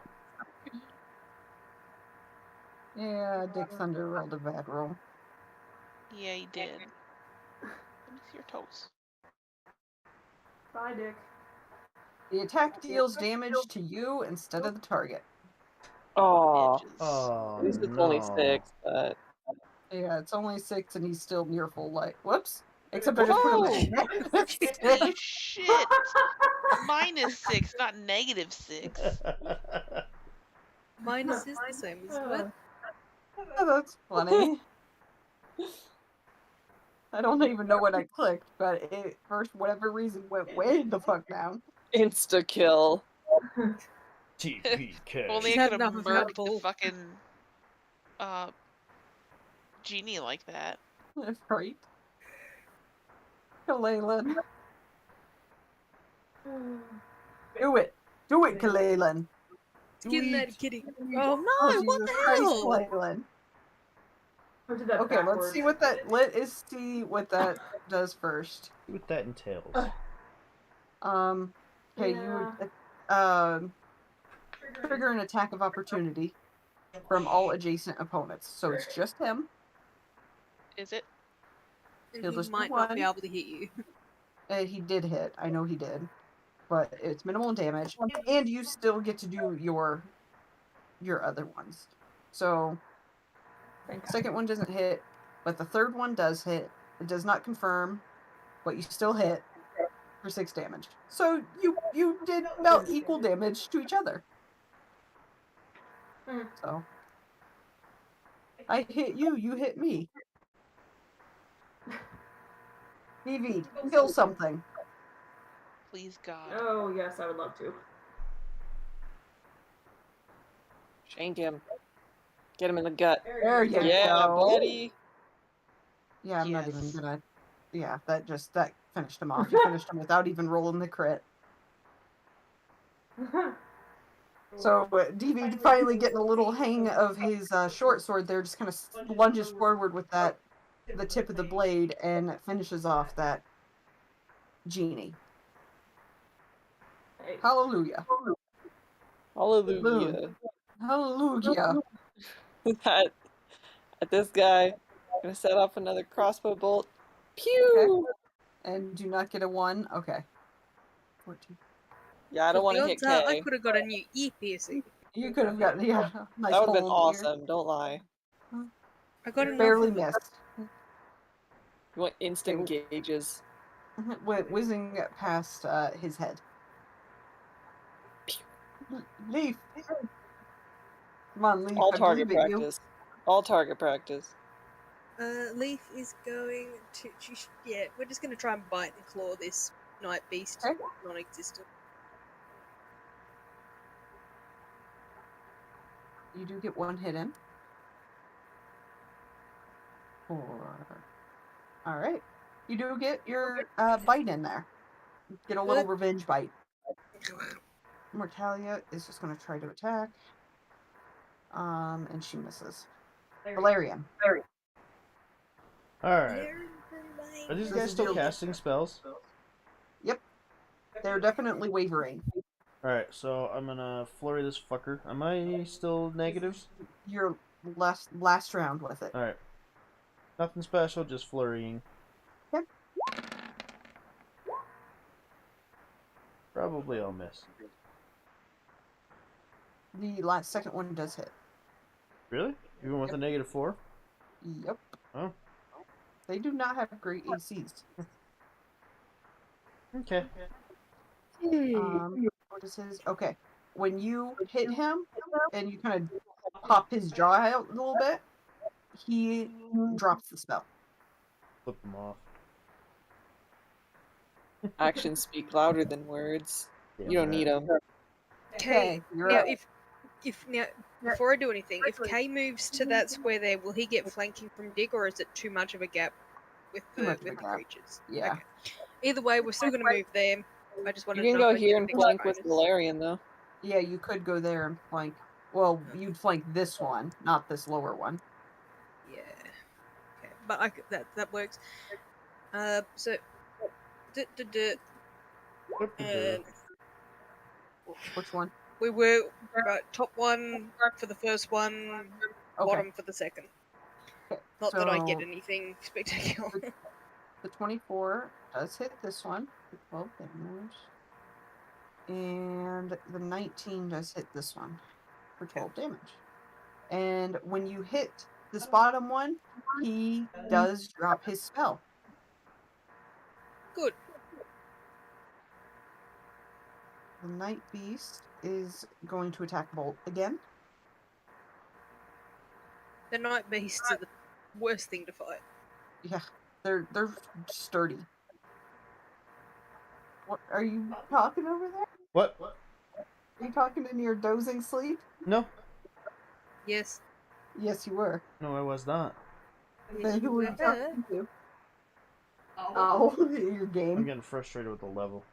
S1: Yeah, Dick Thunder rolled a bad roll.
S6: Yeah, he did. Let me see your toes.
S7: Bye, Dick.
S1: The attack deals damage to you instead of the target.
S3: Aw.
S6: Bitches.
S2: Oh,
S3: At least it's
S2: no.
S3: only 6, but
S1: Yeah, it's only 6 and he's still near full life. Whoops. Except I just put him
S6: Whoa!
S1: at
S6: Holy shit! -6, not -6.
S4: Minus is the same as what?
S1: Oh, that's funny. I don't even know what I clicked, but it, for whatever reason, went way the fuck down.
S3: insta kill.
S2: TPK.
S6: Only
S4: She's
S6: I
S4: had
S6: could have
S4: enough of
S6: murked
S4: Red
S6: the
S4: Bull.
S6: fucking genie like that.
S1: Right? Kalalin. Do it! Do it, Kalalin!
S4: Skin that kitty. Oh
S1: Oh,
S4: no, what
S1: Jesus
S4: the
S1: Christ,
S4: hell?
S1: Kalalin.
S7: I did that
S1: Okay,
S7: backwards.
S1: let's see what that. Let us see what that does first.
S2: See what that entails.
S1: Okay, you trigger an attack of opportunity from all adjacent opponents. So it's just him.
S6: Is it?
S4: And
S1: He'll
S4: he
S1: just do
S4: might not be
S1: one.
S4: able to hit you.
S1: He did hit. I know he did. But it's minimal damage. And you still get to do your other ones. So second one doesn't hit, but the third one does hit. It does not confirm, but you still hit for 6 damage. So you did about equal damage to each other. So I hit you, you hit me. DV, kill something.
S6: Please God.
S7: Oh, yes, I would love to.
S3: Shank him. Get him in the gut.
S1: There you
S3: Yeah,
S1: go.
S3: buddy.
S1: Yeah, I'm not even
S6: Yes.
S1: gonna. Yeah, that finished him off. You finished him without even rolling the crit. So DV finally getting a little hang of his short sword there, just kind of lunges forward with that the tip of the blade and finishes off that genie.
S7: Right.
S1: Hallelujah.
S3: Hallelujah.
S1: Hallelujah.
S3: At this guy. Gonna set off another crossbow bolt. Pew!
S1: Okay. And do not get a 1. Okay. 14.
S3: Yeah, I don't want to hit
S4: I
S3: K.
S4: could have got a new ear piercing.
S1: You could have gotten, yeah, nice
S3: That would have been
S1: hole in the ear.
S3: awesome, don't lie.
S4: I got enough
S1: Barely
S4: of them.
S1: missed.
S3: You want instant gauges.
S1: Went whizzing past his head. Leaf. Come on, Leaf.
S3: All
S1: I
S3: target
S1: believe in you.
S3: practice. All target practice.
S4: Leaf is going to. Yeah, we're just going to try and bite and claw this night beast,
S1: Okay.
S4: non-existent.
S1: You do get 1 hit in. 4. Alright. You do get your bite in there. Get a little
S4: Good.
S1: revenge bite. Mortalia is just going to try to attack. And she misses. Valerian.
S2: Alright. Are these
S1: This
S2: guys
S1: is
S2: still
S1: your-
S2: casting spells?
S1: Yep. They're definitely wavering.
S2: Alright, so I'm gonna flurry this fucker. Am I still negatives?
S1: Your last round with it.
S2: Alright. Nothing special, just flurrying.
S1: Yep.
S2: Probably I'll miss.
S1: The second one does hit.
S2: Really? Even with a -4?
S1: Yep.
S2: Oh.
S1: They do not have great ACs.
S2: Okay.
S1: What is his? Okay. When you hit him and you kind of pop his jaw out a little bit, he drops the spell.
S2: Flip them off.
S3: Actions speak louder than words.
S2: Damn
S3: You don't
S2: right.
S3: need them.
S4: Okay,
S1: you're
S4: now
S1: up.
S4: before I do anything, if Kay moves to that square there, will he get flanking from Dig, or is it too much of a gap with
S1: Too
S4: the
S1: much of a gap.
S4: creatures?
S1: Yeah.
S4: Okay. Either way, we're still going to move there. I just
S3: You
S4: wanted
S3: can
S4: to know
S3: go
S4: if I
S3: here
S4: get
S3: and
S4: an extra
S3: flank with
S4: bonus.
S3: Valerian, though.
S1: Yeah, you could go there and flank. Well, you'd flank this one, not this lower one.
S4: Yeah. Okay, but that works. So.
S1: Which one?
S4: We were top one for the first one,
S1: Okay.
S4: bottom for the second.
S1: Okay.
S4: Not that I get
S1: So,
S4: anything spectacular.
S1: the 24 does hit this one for 12 damage. And the 19 does hit this one for 12 damage. And when you hit this bottom one, he does drop his spell.
S4: Good.
S1: The Night Beast is going to attack Bolt again.
S4: The night beasts are the worst thing to fight.
S1: Yeah, they're sturdy. What are you talking over there?
S2: What?
S1: Are you talking in your dozing sleep?
S2: No.
S4: Yes.
S1: Yes, you were.
S2: No, I was not.
S1: Then who were you talking to? Oh, your
S2: I'm
S1: game.
S2: getting frustrated with the level.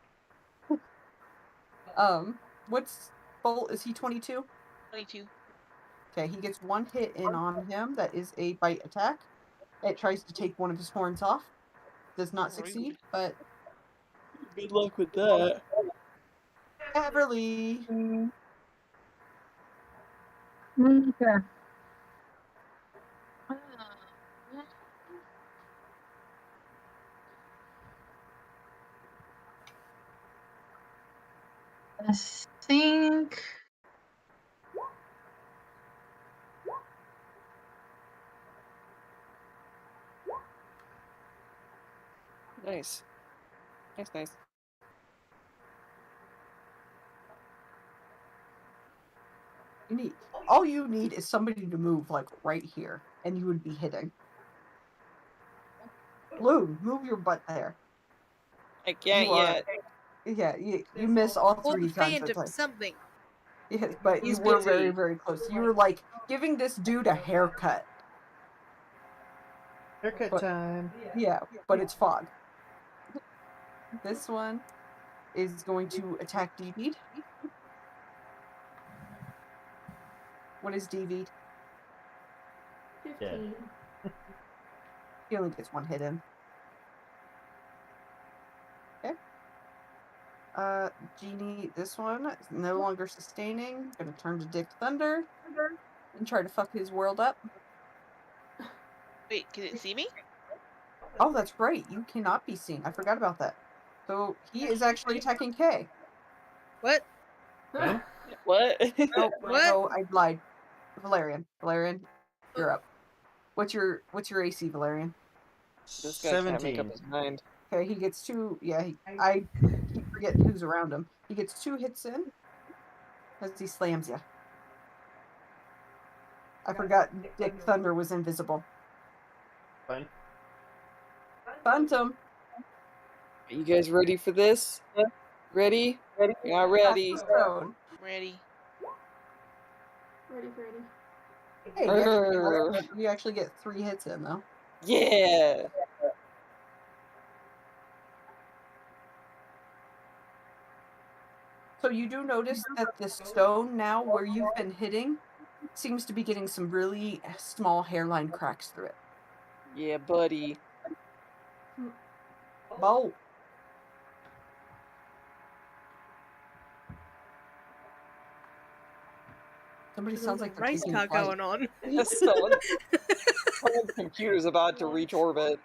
S1: What's Bolt? Is he 22?
S6: 22.
S1: Okay, he gets 1 hit in on him. That is a bite attack. It tries to take one of his horns off. Does not succeed, but
S3: Good luck with that.
S1: Everly.
S5: Okay. I think
S3: Nice. Nice.
S1: All you need is somebody to move like right here, and you would be hitting. Blue, move your butt there.
S3: I can't yet.
S1: Yeah, you miss all
S4: Or
S1: 3
S4: the
S1: times.
S4: phantom, something.
S1: Yes, but
S3: He's
S1: you were
S3: busy.
S1: very, very close. You were like giving this dude a haircut.
S2: Haircut
S1: But-
S2: time.
S1: Yeah, but it's fog. This one is going to attack DV. What is DV?
S7: 15.
S1: He only gets one hit in. Okay. Genie, this one is no longer sustaining. Gonna turn to Dick Thunder and try to fuck his world up.
S6: Wait, can it see me?
S1: Oh, that's right. You cannot be seen. I forgot about that. So he is actually attacking Kay.
S4: What?
S2: Huh?
S3: What?
S1: No,
S4: What?
S1: no, I lied. Valerian, you're up. What's your AC, Valerian?
S3: This guy can't make up
S2: 17.
S3: his mind.
S1: Okay, he gets 2. Yeah, I keep forgetting who's around him. He gets 2 hits in as he slams you. I forgot Dick Thunder was invisible.
S2: Fine.
S1: Phantom.
S3: Are you guys ready for this? Ready? Yeah, ready.
S1: Stone.
S6: Ready.
S7: Ready.
S1: Hey, you actually get 3 hits in though.
S3: Yeah.
S1: So you do notice that the stone now, where you've been hitting, seems to be getting some really small hairline cracks through it.
S3: Yeah, buddy.
S1: Bolt. Somebody
S4: There's a
S1: sounds
S4: little
S1: like they're
S4: race
S1: taking
S4: car
S1: flight.
S4: going on.
S3: Someone's computer's about to reach orbit.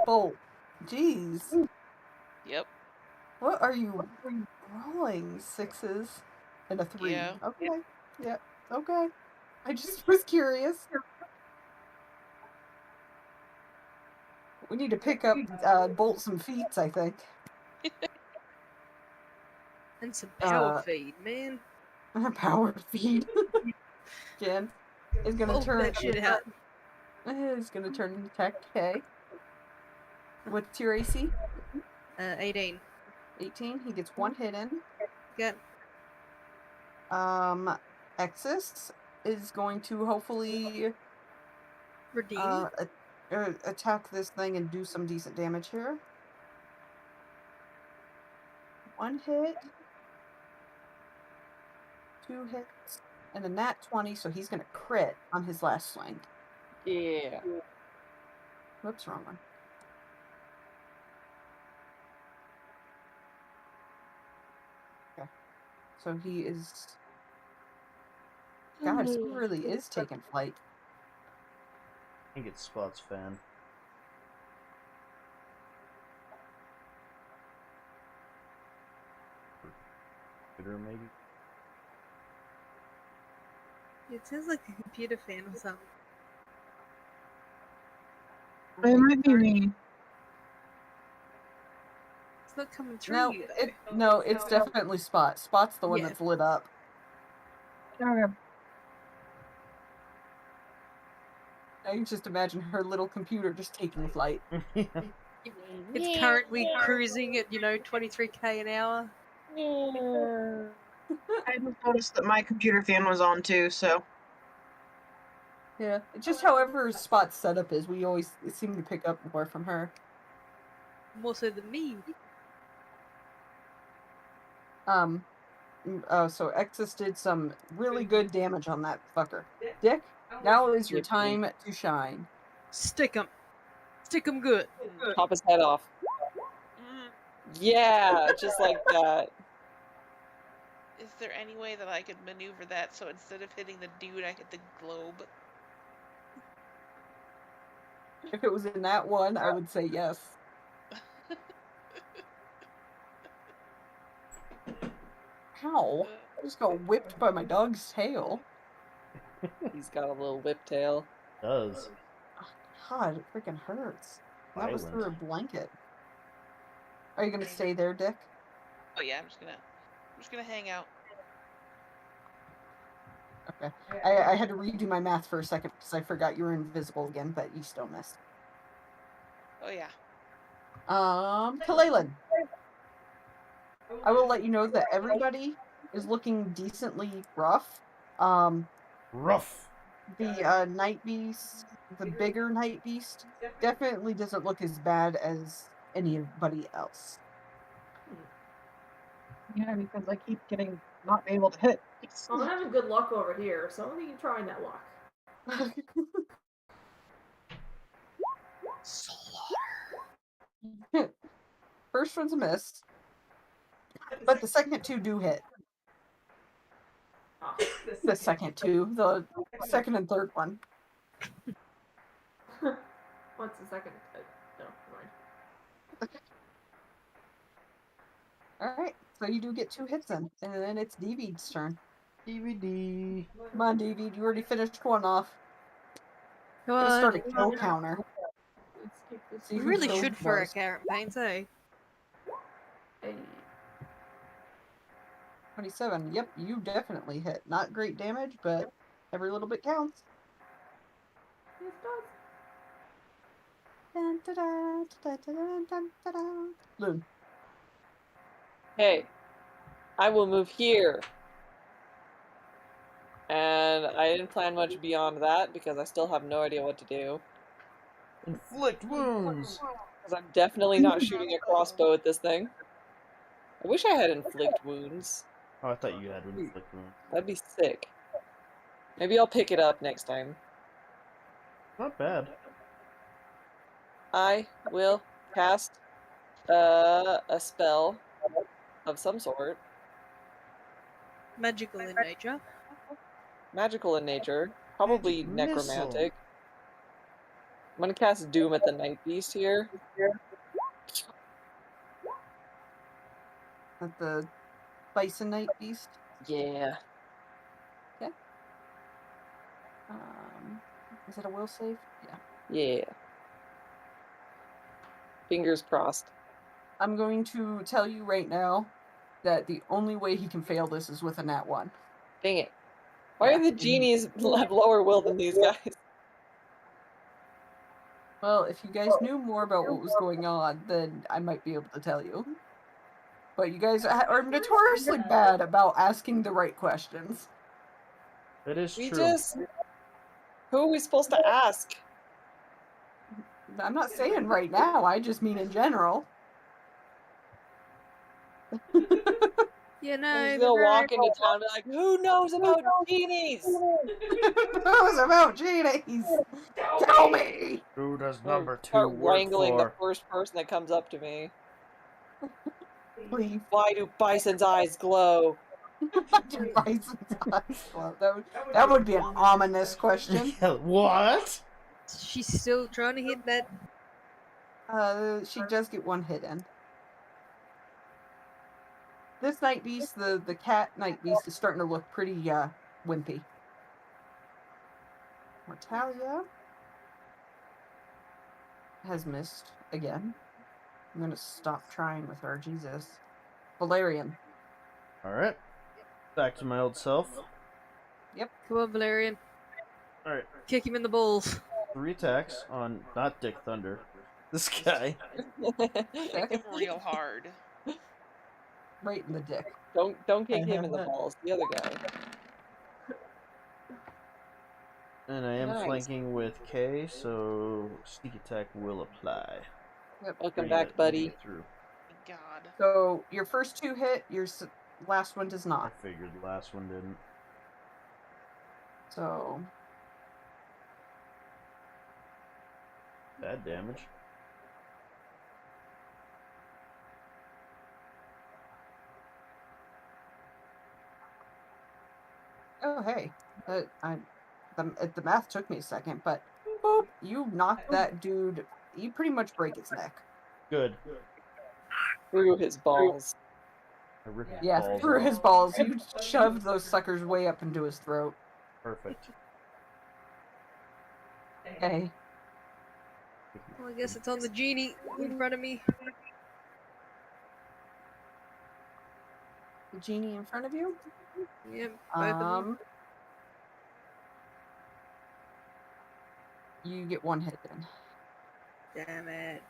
S1: Bolt. Jeez.
S6: Yep.
S1: What are you rolling? 6s and a 3.
S6: Yeah.
S1: Okay. Yeah. Okay. I just was curious. We need to pick up Bolt some feats, I think.
S4: And some power feed, man.
S1: Power feed. Jen is gonna
S4: Bulk
S1: turn
S4: that shit out.
S1: Is gonna turn and attack K. What's your AC?
S4: 18.
S1: 18. He gets 1 hit in.
S4: Got
S1: Exis is going to hopefully
S4: redeem.
S1: attack this thing and do some decent damage here. 1 hit. 2 hits. And a nat 20, so he's gonna crit on his last swing.
S3: Yeah.
S1: Whoops, wrong one. Okay. So he is... God, he really is taking flight.
S2: I think it's Spot's fan. Computer, maybe?
S4: It sounds like a computer fan or something.
S5: It might be me.
S4: It's not coming through you, though.
S1: No, it's definitely Spot. Spot's the one
S4: Yeah.
S1: that's lit up.
S5: Okay.
S1: I can just imagine her little computer just taking flight.
S4: It's currently cruising at, 23k an hour.
S5: I just noticed that my computer fan was on too, so.
S1: Yeah, just however Spot's setup is, we always seem to pick up more from her.
S4: More so than me.
S1: So Exis did some really good damage on that fucker. Dick, now is your time to shine.
S4: Stick 'em. Stick 'em good.
S3: Chop his head off. Yeah, just like that.
S6: Is there any way that I could maneuver that so instead of hitting the dude, I hit the globe?
S1: If it was in that one, I would say yes. Ow. I just got whipped by my dog's tail.
S3: He's got a little whip tail.
S2: Does.
S1: God, it freaking hurts. That was
S2: Violent.
S1: through a blanket. Are you gonna stay there, Dick?
S6: Oh yeah, I'm just gonna hang out.
S1: Okay. I had to redo my math for a second because I forgot you were invisible again, but you still missed.
S6: Oh yeah.
S1: Kalaylan. I will let you know that everybody is looking decently rough.
S2: Rough.
S1: The Night Beast, the bigger Night Beast, definitely doesn't look as bad as anybody else.
S5: Yeah, because I keep getting not able to hit.
S7: I'm having good luck over here, so I'm gonna try that luck.
S1: First one's a miss, but the second two do hit.
S7: Oh,
S1: The second two, the second and third one.
S7: What's the second? No, mind.
S1: Alright, so you do get 2 hits in, and then it's David's turn.
S2: DVD.
S1: Come on, David, you already finished one off.
S4: Come
S1: Gonna
S4: on.
S1: start a kill counter.
S7: Let's keep this.
S1: So
S4: You
S1: can
S4: really
S1: kill
S4: should for a
S1: boys.
S4: carrot paint, eh?
S7: Hey.
S1: 27. Yep, you definitely hit. Not great damage, but every little bit counts.
S7: Yes, it does.
S1: Dun, da, da, da, da, da, da, da. Loon.
S3: Hey, I will move here. And I didn't plan much beyond that because I still have no idea what to do.
S2: Inflict wounds.
S3: Because I'm definitely not shooting a crossbow at this thing. I wish I had inflict wounds.
S2: Oh, I thought you had inflict wounds.
S3: That'd be sick. Maybe I'll pick it up next time.
S2: Not bad.
S3: I will cast a spell of some sort.
S4: Magical in nature.
S3: Magical in nature. Probably
S2: Magic missile.
S3: necromantic. I'm gonna cast Doom at the Night Beast here.
S1: At the Bison Night Beast.
S3: Yeah.
S1: Is it a will save? Yeah.
S3: Yeah. Fingers crossed.
S1: I'm going to tell you right now that the only way he can fail this is with a nat 1.
S3: Dang it. Why
S1: Yeah.
S3: are the genies have lower will than these guys?
S1: Well, if you guys knew more about what was going on, then I might be able to tell you. But you guys are notoriously bad about asking the right questions.
S2: That is
S3: We
S2: true.
S3: just... Who are we supposed to ask?
S1: I'm not saying right now, I just mean in general.
S4: You
S3: I'm
S4: know,
S3: just gonna walk into town and be like, who knows about genies?
S1: Who's about genies? Tell me!
S2: Who does
S3: I'm gonna
S2: number 2
S3: start
S2: work
S3: wrangling the
S2: for?
S3: first person that comes up to me.
S1: Please.
S3: Why do Bison's eyes glow?
S1: Bison's eyes glow. That would be an ominous question.
S2: What?
S4: she's still trying to hit that.
S1: She does get 1 hit in. This Night Beast, the cat Night Beast, is starting to look pretty, wimpy. Mortalia has missed again. I'm gonna stop trying with her, Jesus. Valerian.
S2: Alright. Back to my old self.
S4: Come on, Valerian.
S2: Alright.
S4: Kick him in the balls.
S2: 3 attacks on not Dick Thunder. This guy.
S6: Kick him real hard.
S1: Right in the dick.
S3: Don't kick him in the balls. The other guy.
S2: And I am
S3: Nice.
S2: flanking with K, so sneak attack will apply.
S1: Yep.
S3: Welcome
S2: Three
S3: back,
S2: that
S3: buddy.
S2: get through.
S6: God.
S1: So, your first 2 hit, your last one does
S2: I
S1: not.
S2: figured the last one didn't.
S1: So,
S2: Bad damage.
S1: oh hey. The math took me a second, but boop, you knocked that dude. You pretty much break his neck.
S2: Good.
S3: Through his balls.
S2: I ripped his
S1: Yeah,
S2: balls
S1: through
S2: off.
S1: his balls. You shoved those suckers way up into his throat.
S2: Perfect.
S1: Okay.
S4: Well, I guess it's on the genie in front of me.
S1: The genie in front of you?
S4: Yep, both of them.
S1: You get 1 hit then.
S4: Damn it.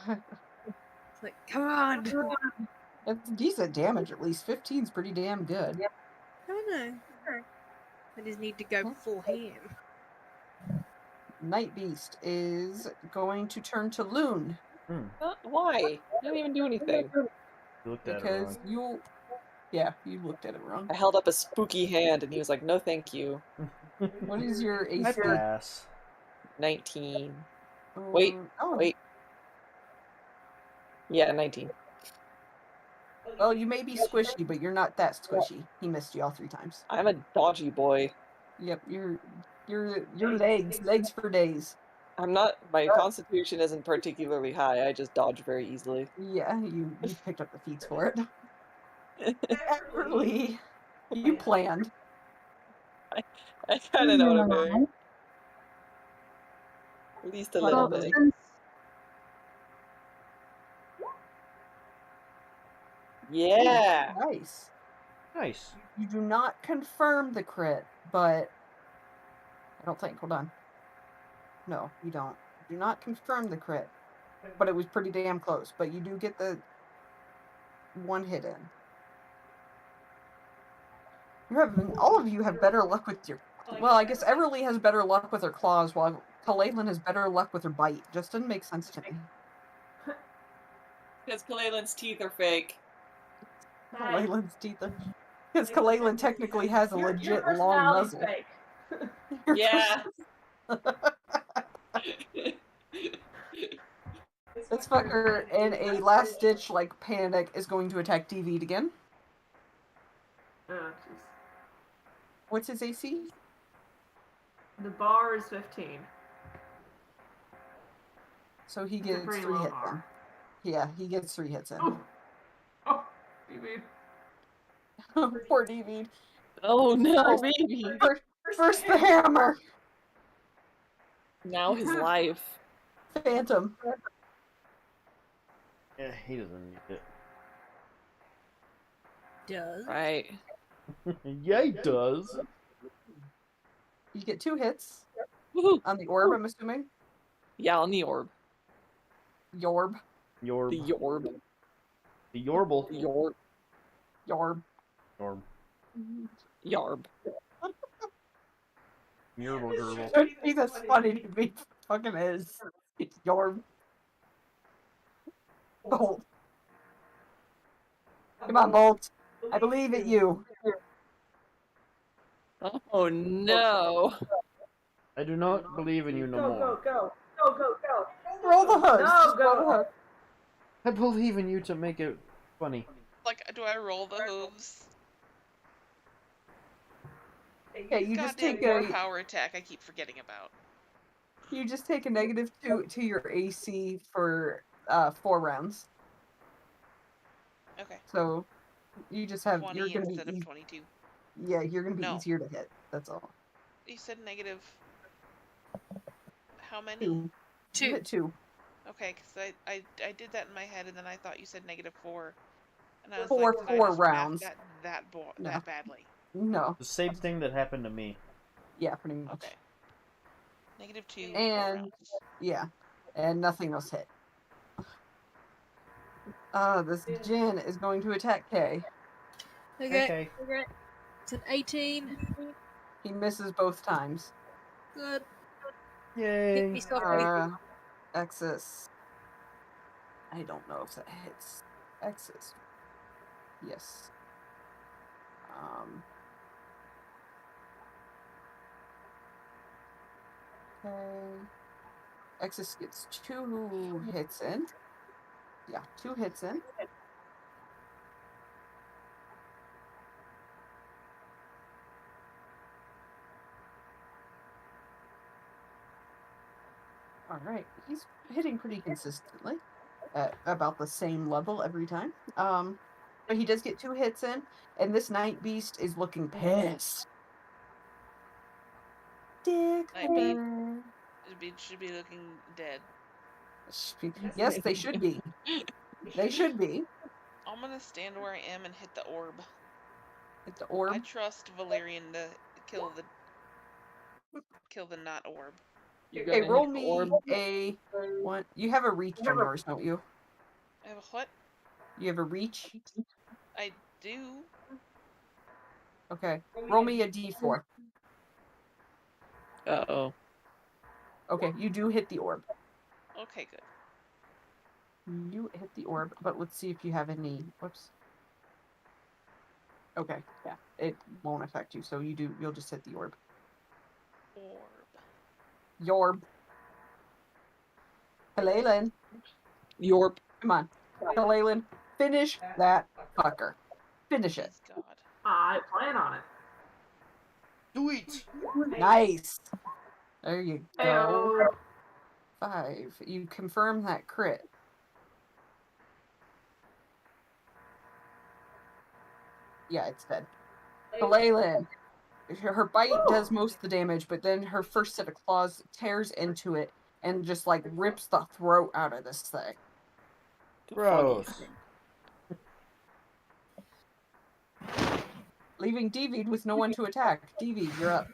S4: It's like, come on!
S1: It's decent damage at least. 15's pretty damn good.
S4: I don't know. I just need to go full ham.
S1: Night Beast is going to turn to Loon
S3: Why? I didn't even do anything.
S2: You looked at it
S1: because
S2: wrong.
S1: Yeah, you looked at it wrong.
S3: I held up a spooky hand and he was like, no thank you.
S1: What is your
S2: I
S1: AC?
S2: pass.
S3: 19. Wait,
S1: oh,
S3: wait. Yeah, 19.
S1: well, you may be squishy, but you're not that squishy. He missed you all 3 times.
S3: I'm a dodgy boy.
S1: Yep, your legs for days.
S3: I'm not, my constitution isn't particularly high. I just dodge very easily.
S1: Yeah, you picked up the feats for it. Everly, you planned.
S3: I kind of know what I'm doing. At least a little bit. Yeah.
S1: Nice.
S2: Nice.
S1: You do not confirm the crit, but I don't think. Hold on. No, you don't. You do not confirm the crit, but it was pretty damn close. But you do get the 1 hit in. All of you have better luck with your. Well, I guess Everly has better luck with her claws, while Kalaylan has better luck with her bite. Just doesn't make sense to me.
S3: Because Kalaylan's teeth are fake.
S1: Kalaylan's teeth are. Because Kalaylan technically has a legit long muzzle.
S7: Fake.
S3: Yeah.
S1: This fucker, in a last-ditch panic, is going to attack David again.
S7: Oh, jeez.
S1: What's his AC?
S7: The bar is 15.
S1: So he
S7: It's a
S1: gets
S7: pretty
S1: 3
S7: low
S1: hits
S7: bar.
S1: in. Yeah, he gets 3 hits in.
S7: Oh, baby.
S1: Poor David.
S3: Oh no, baby.
S1: First the hammer.
S3: Now his life.
S1: Phantom.
S2: Yeah, he doesn't need it.
S4: Does.
S3: Right.
S2: Yeah, he does.
S1: You get 2 hits.
S3: Woohoo.
S1: On the orb, I'm assuming?
S3: Yeah, on the orb.
S1: Yorb.
S2: Yorb.
S3: The orb.
S2: The Yorble.
S3: Yorb.
S1: Yorb.
S2: Yorb.
S3: Yarb.
S2: Yorble gerbil.
S1: Don't think that's funny to me. Fucking is. It's Yorb. Bolt. Come on, Bolt. I believe in you.
S3: Oh no.
S2: I do not believe in you no more.
S7: Go.
S1: Roll the hooves.
S7: No,
S1: Just roll the
S7: go.
S1: hook.
S2: I believe in you to make it funny.
S6: Like, do I roll the hooves?
S1: Yeah, you just
S6: Goddamn
S1: take
S6: more
S1: a
S6: power attack I keep forgetting about.
S1: -2 to your AC for 4 rounds.
S6: Okay.
S1: So you just have
S6: 20
S1: you're gonna
S6: instead
S1: be
S6: of 22.
S1: yeah, you're gonna be
S6: No.
S1: easier to hit. That's all.
S6: You said negative. How many?
S1: 2. You hit 2.
S6: Okay, because I did that in my head, and then I thought you said -4, and I was
S1: For
S6: like, did I
S1: 4
S6: just
S1: rounds.
S6: math
S1: No.
S6: that badly?
S1: No.
S2: The same thing that happened to me.
S1: Yeah, pretty much.
S6: Okay. -2. 4
S1: And
S6: rounds.
S1: yeah, and nothing else hit. This Jin is going to attack Kay.
S4: Okay. It's an 18.
S1: He misses both times.
S4: Good. Hit
S2: Yay.
S4: me softly.
S1: Exis. I don't know if that hits. Exis. Yes. Okay. Exis gets 2 hits in. Yeah, 2 hits in. All right, he's hitting pretty consistently at about the same level every time. But he does get 2 hits in, and this night beast is looking pissed. Dick.
S6: Night should be looking dead.
S1: Yes, they should be. They should be.
S6: I'm gonna stand where I am and hit the orb.
S1: Hit the orb.
S6: I trust Valerian to kill the not orb.
S1: Okay, roll me a one. You have a reach on yours, don't you?
S6: I have a what?
S1: You have a reach.
S6: I do.
S1: Okay, roll me a d4.
S3: Uh-oh.
S1: Okay, you do hit the orb.
S6: Okay, good.
S1: You hit the orb, but let's see if you have any. Whoops. Okay, yeah. It won't affect you, so you'll just hit the orb. Yorb. Kalalin.
S3: Yorp.
S1: Come on. Kalalin, finish that fucker. Finish it.
S6: Please, God.
S7: I plan on it.
S2: Sweet.
S1: Nice. There you go.
S7: Ayo.
S1: 5. You confirm that crit. Yeah, it's dead. Kalalin. Her bite does most of the damage, but then her first set of claws tears into it and just like rips the throat out of this thing.
S2: Gross.
S1: Leaving Devied with no one to attack. Devied, you're up.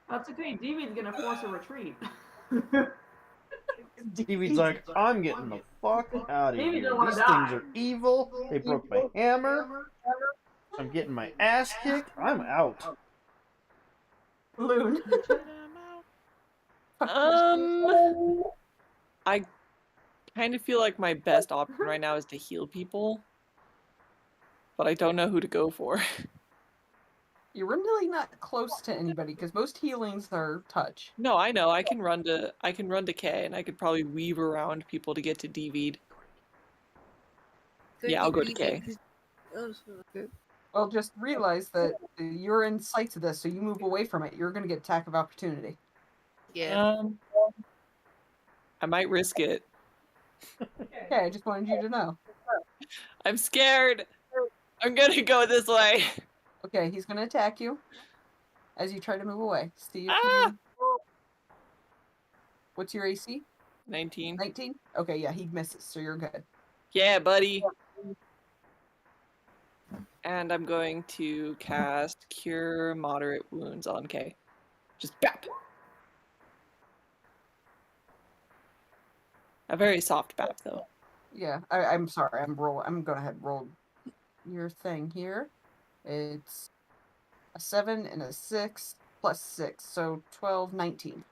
S7: That's okay. Devian's gonna force a retreat.
S2: Stevie's like, I'm getting the fuck out of
S7: Stevie
S2: here.
S7: don't wanna
S2: These
S7: die.
S2: things are evil. They broke my hammer. I'm getting my ass kicked. I'm out.
S1: Loon.
S3: I kind of feel like my best option right now is to heal people, but I don't know who to go for.
S1: You're really not close to anybody because most healings are touch.
S3: No, I know. I can run to K, and I could probably weave around people to get to DV'd. Yeah, I'll go to K.
S1: Well, just realize that you're in sight of this, so you move away from it. You're going to get attack of opportunity.
S4: Yeah.
S3: I might risk it.
S1: Okay, I just wanted you to know.
S3: I'm scared. I'm gonna go this way.
S1: Okay, he's going to attack you as you try to move away. See if
S3: Ah!
S1: you... What's your AC?
S3: 19.
S1: 19? Okay, yeah, he misses, so you're good.
S3: Yeah, buddy. And I'm going to cast Cure Moderate Wounds on K. Just bap. A very soft bap, though.
S1: Yeah, I'm sorry. I'm going to ahead and roll your thing here. It's a 7 and a 6 plus 6, so 12, 19.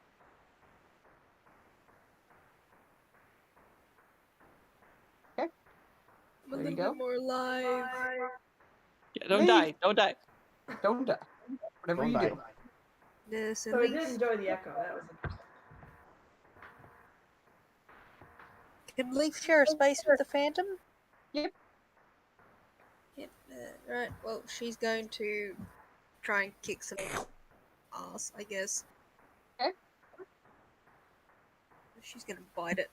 S1: Okay.
S4: I'm a
S1: There you
S4: little
S1: go.
S4: bit more alive.
S3: Yeah, don't
S1: Leave.
S3: die. Don't die.
S1: Don't die. Whatever
S2: Don't
S1: you
S2: die.
S1: do.
S4: This
S7: So I did enjoy the echo. That was interesting.
S4: Can Leaf share a space with the Phantom?
S1: Yep.
S4: Yep. Right. Well, she's going to try and kick some ass, I guess.
S1: Okay.
S4: She's gonna bite it.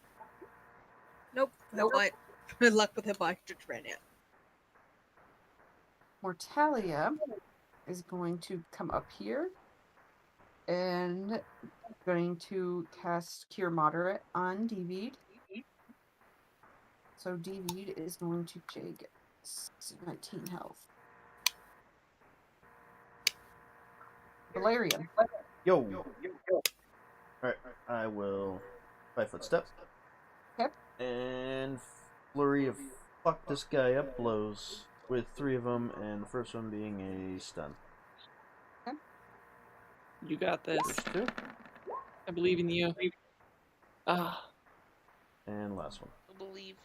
S4: Nope. Her
S1: Nope.
S4: bite. Good luck with her bite. Just ran out.
S1: Mortalia is going to come up here and going to cast Cure Moderate on Devied. So Devied is going to take 19 health. Valerian.
S2: Yo. Alright, I will 5-foot step.
S1: Okay.
S2: And flurry of fuck this guy up blows with 3 of them, and the first one being a stun.
S3: You got this.
S2: First 2.
S3: I believe in you. Ah.
S2: And last one.
S6: I believe.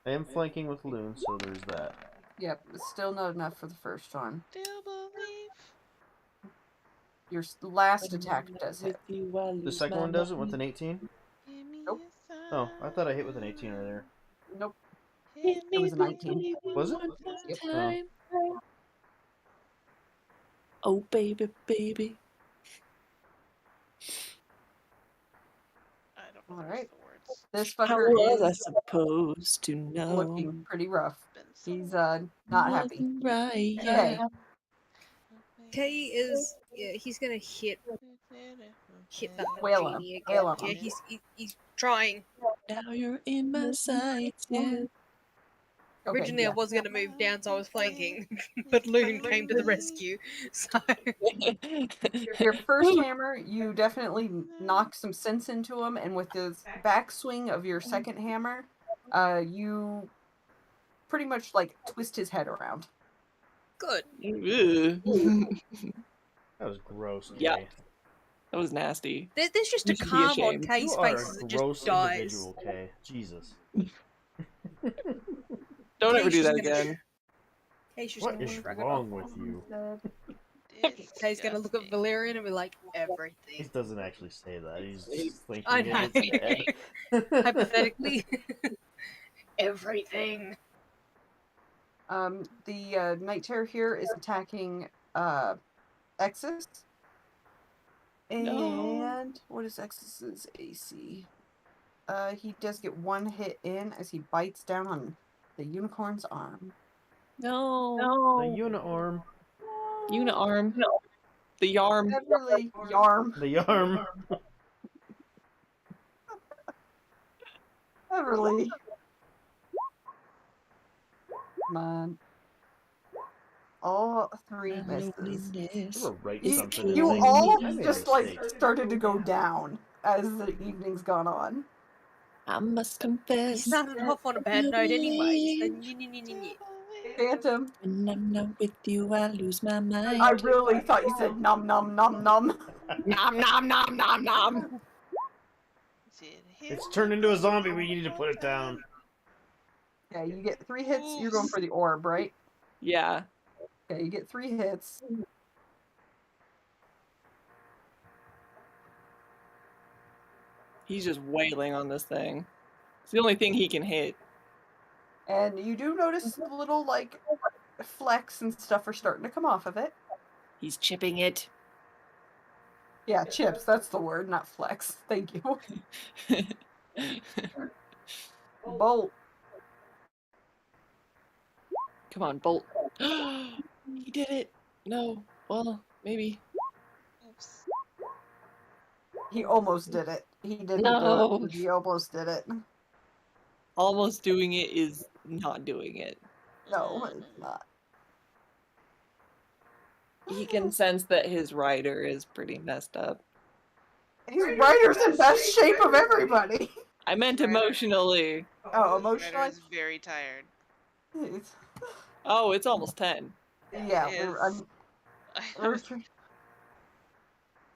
S2: I am flanking with Loon, so there's that.
S1: Yep, it's still not enough for the first one.
S6: Still believe.
S1: Your last attack does hit.
S2: The second one doesn't with an 18?
S6: Give me
S1: Nope.
S6: a
S2: Oh, I thought I hit with an 18 earlier.
S1: Nope.
S6: sign.
S1: It was a 19.
S2: Was it?
S1: Yep.
S2: Oh.
S3: Oh, baby, baby.
S6: I don't know
S1: All
S6: the
S1: right.
S6: words.
S1: This
S3: How
S1: fucker
S3: was I
S1: is
S3: supposed to know?
S1: looking pretty rough.
S6: Been so
S1: He's not happy.
S3: Wasn't right,
S1: Okay.
S3: yeah.
S4: K is he's gonna hit that
S1: Wail on
S4: genie
S1: him.
S4: again.
S1: Wail on
S4: Yeah,
S1: him.
S4: he's trying.
S3: Now you're in my sights, yeah.
S1: Okay,
S4: Originally, I
S1: yeah.
S4: was gonna move down, so I was flanking, but Loon came to the rescue. So
S1: Your first hammer, you definitely knock some sense into him, and with the backswing of your second hammer, you pretty much like twist his head around.
S4: good.
S3: Ew.
S2: That was gross, Kay.
S3: Yeah. That was nasty.
S4: There's just
S3: You
S4: a
S3: should be
S4: calm on
S3: ashamed.
S4: K's
S2: You are
S4: face as
S2: a
S4: it
S2: gross
S4: just dies.
S2: individual, Kay. Jesus.
S3: Don't ever do
S4: She's
S3: that
S4: gonna-
S3: again.
S4: Kay's just
S2: What
S4: gonna
S2: is
S4: shrug it off.
S2: wrong with you?
S4: Kay's gonna look at Valerian and be like,
S2: He
S4: everything.
S2: doesn't actually say that. He's just thinking
S4: I
S2: in
S4: know.
S2: his head.
S4: Hypothetically. Everything.
S1: The Night Terror here is attacking Exus. And what is Exus's AC? He does get one hit in as he bites down on the unicorn's arm.
S3: No.
S2: The uniarm.
S3: Uniarm. No. The yarm.
S1: Beverly, yarm.
S2: The yarm.
S1: Beverly. Come on. All three misses.
S2: You were right
S1: You,
S2: something and
S1: you
S2: saying,
S1: all
S2: I made a
S1: just like
S2: mistake.
S1: started to go down as the evening's gone on.
S3: I must
S4: He
S3: confess.
S4: started off on a bad note anyway.
S1: Phantom,
S3: When I'm not with you, I lose my mind.
S1: I really thought you said nom nom nom nom.
S3: Nom nom nom nom nom.
S2: It's turned into a zombie. We need to put it down.
S1: Yeah, you get 3 hits. You're going for the orb, right?
S3: Yeah.
S1: Okay, you get 3 hits.
S3: He's just wailing on this thing. It's the only thing he can hit.
S1: And you do notice the little, like, flecks and stuff are starting to come off of it.
S3: He's chipping it.
S1: Yeah, chips, that's the word, not flex. Thank you. Bolt.
S3: Come on, Bolt. He did it. No. Well, maybe.
S6: Oops.
S1: He almost did it. He didn't do
S3: No.
S1: it, but he almost did it.
S3: Almost doing it is not doing it.
S1: No, it's not.
S3: He can sense that his rider is pretty messed up.
S1: His rider's in best shape of everybody.
S3: I meant emotionally.
S1: Oh,
S6: Ryder
S1: emotionally?
S6: is very tired.
S3: Oh, it's almost 10.
S1: Yeah,
S6: It is.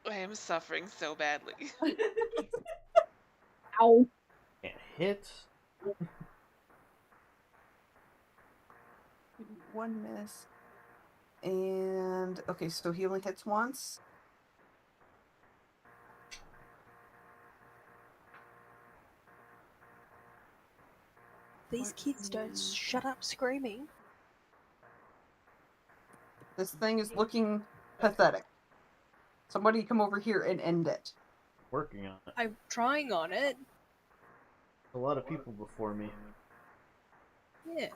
S6: I am suffering so badly.
S5: Ow.
S2: Can't hit.
S1: One miss. And okay, so he only hits once.
S4: These kids don't shut up screaming.
S1: This thing is looking pathetic. Somebody come over here and end it.
S2: Working on it.
S4: I'm trying on it.
S2: A lot of people before me.
S4: Yeah.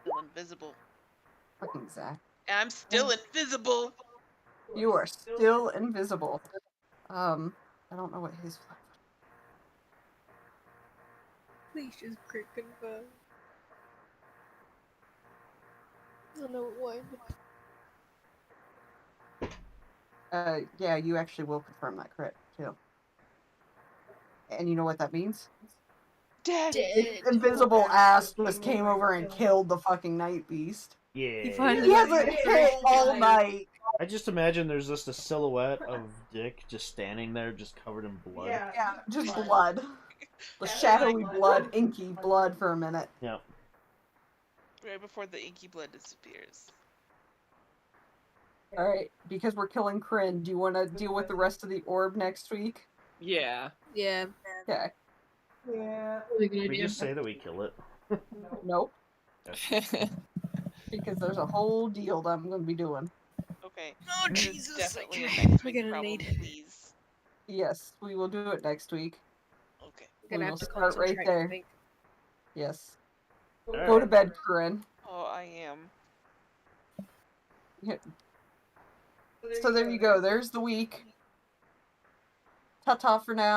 S6: Still invisible.
S1: Fucking Zach.
S6: I'm still invisible.
S1: You are still invisible. I don't know what his flag.
S4: Please just quick confirm. I don't know why.
S1: Yeah, you actually will confirm that crit too. And you know what that means?
S6: Dead.
S1: Invisible ass just came over and killed the fucking night beast.
S2: Yeah.
S4: He finally
S1: He
S4: got
S1: hasn't
S4: hit
S1: hit all
S4: guys.
S1: night.
S2: I just imagine there's just a silhouette of Dick just standing there, just covered in blood.
S1: Yeah, just blood. The shadowy blood, inky blood for a minute.
S2: Yep.
S6: Right before the inky blood disappears.
S1: Alright, because we're killing Kryn, do you want to deal with the rest of the orb next week?
S3: Yeah.
S4: Yeah.
S1: Okay.
S5: Yeah. Really good
S2: We
S5: idea.
S2: just say that we kill it.
S1: Nope. Because there's a whole deal that I'm going to be doing.
S6: Okay.
S4: Oh
S6: This is
S4: Jesus!
S6: definitely
S4: Okay.
S6: a next
S4: We're
S6: week
S4: gonna
S6: problem,
S4: need.
S6: please.
S1: Yes, we will do it next week.
S6: Okay.
S4: We're gonna
S1: We
S4: have
S1: will
S4: to
S1: start right
S4: concentrate.
S1: there.
S4: I think.
S1: Yes.
S2: All
S1: Go
S2: right.
S1: to bed, Corinne.
S6: Oh, I am.
S1: So there you go. There's the week. Ta-ta for now.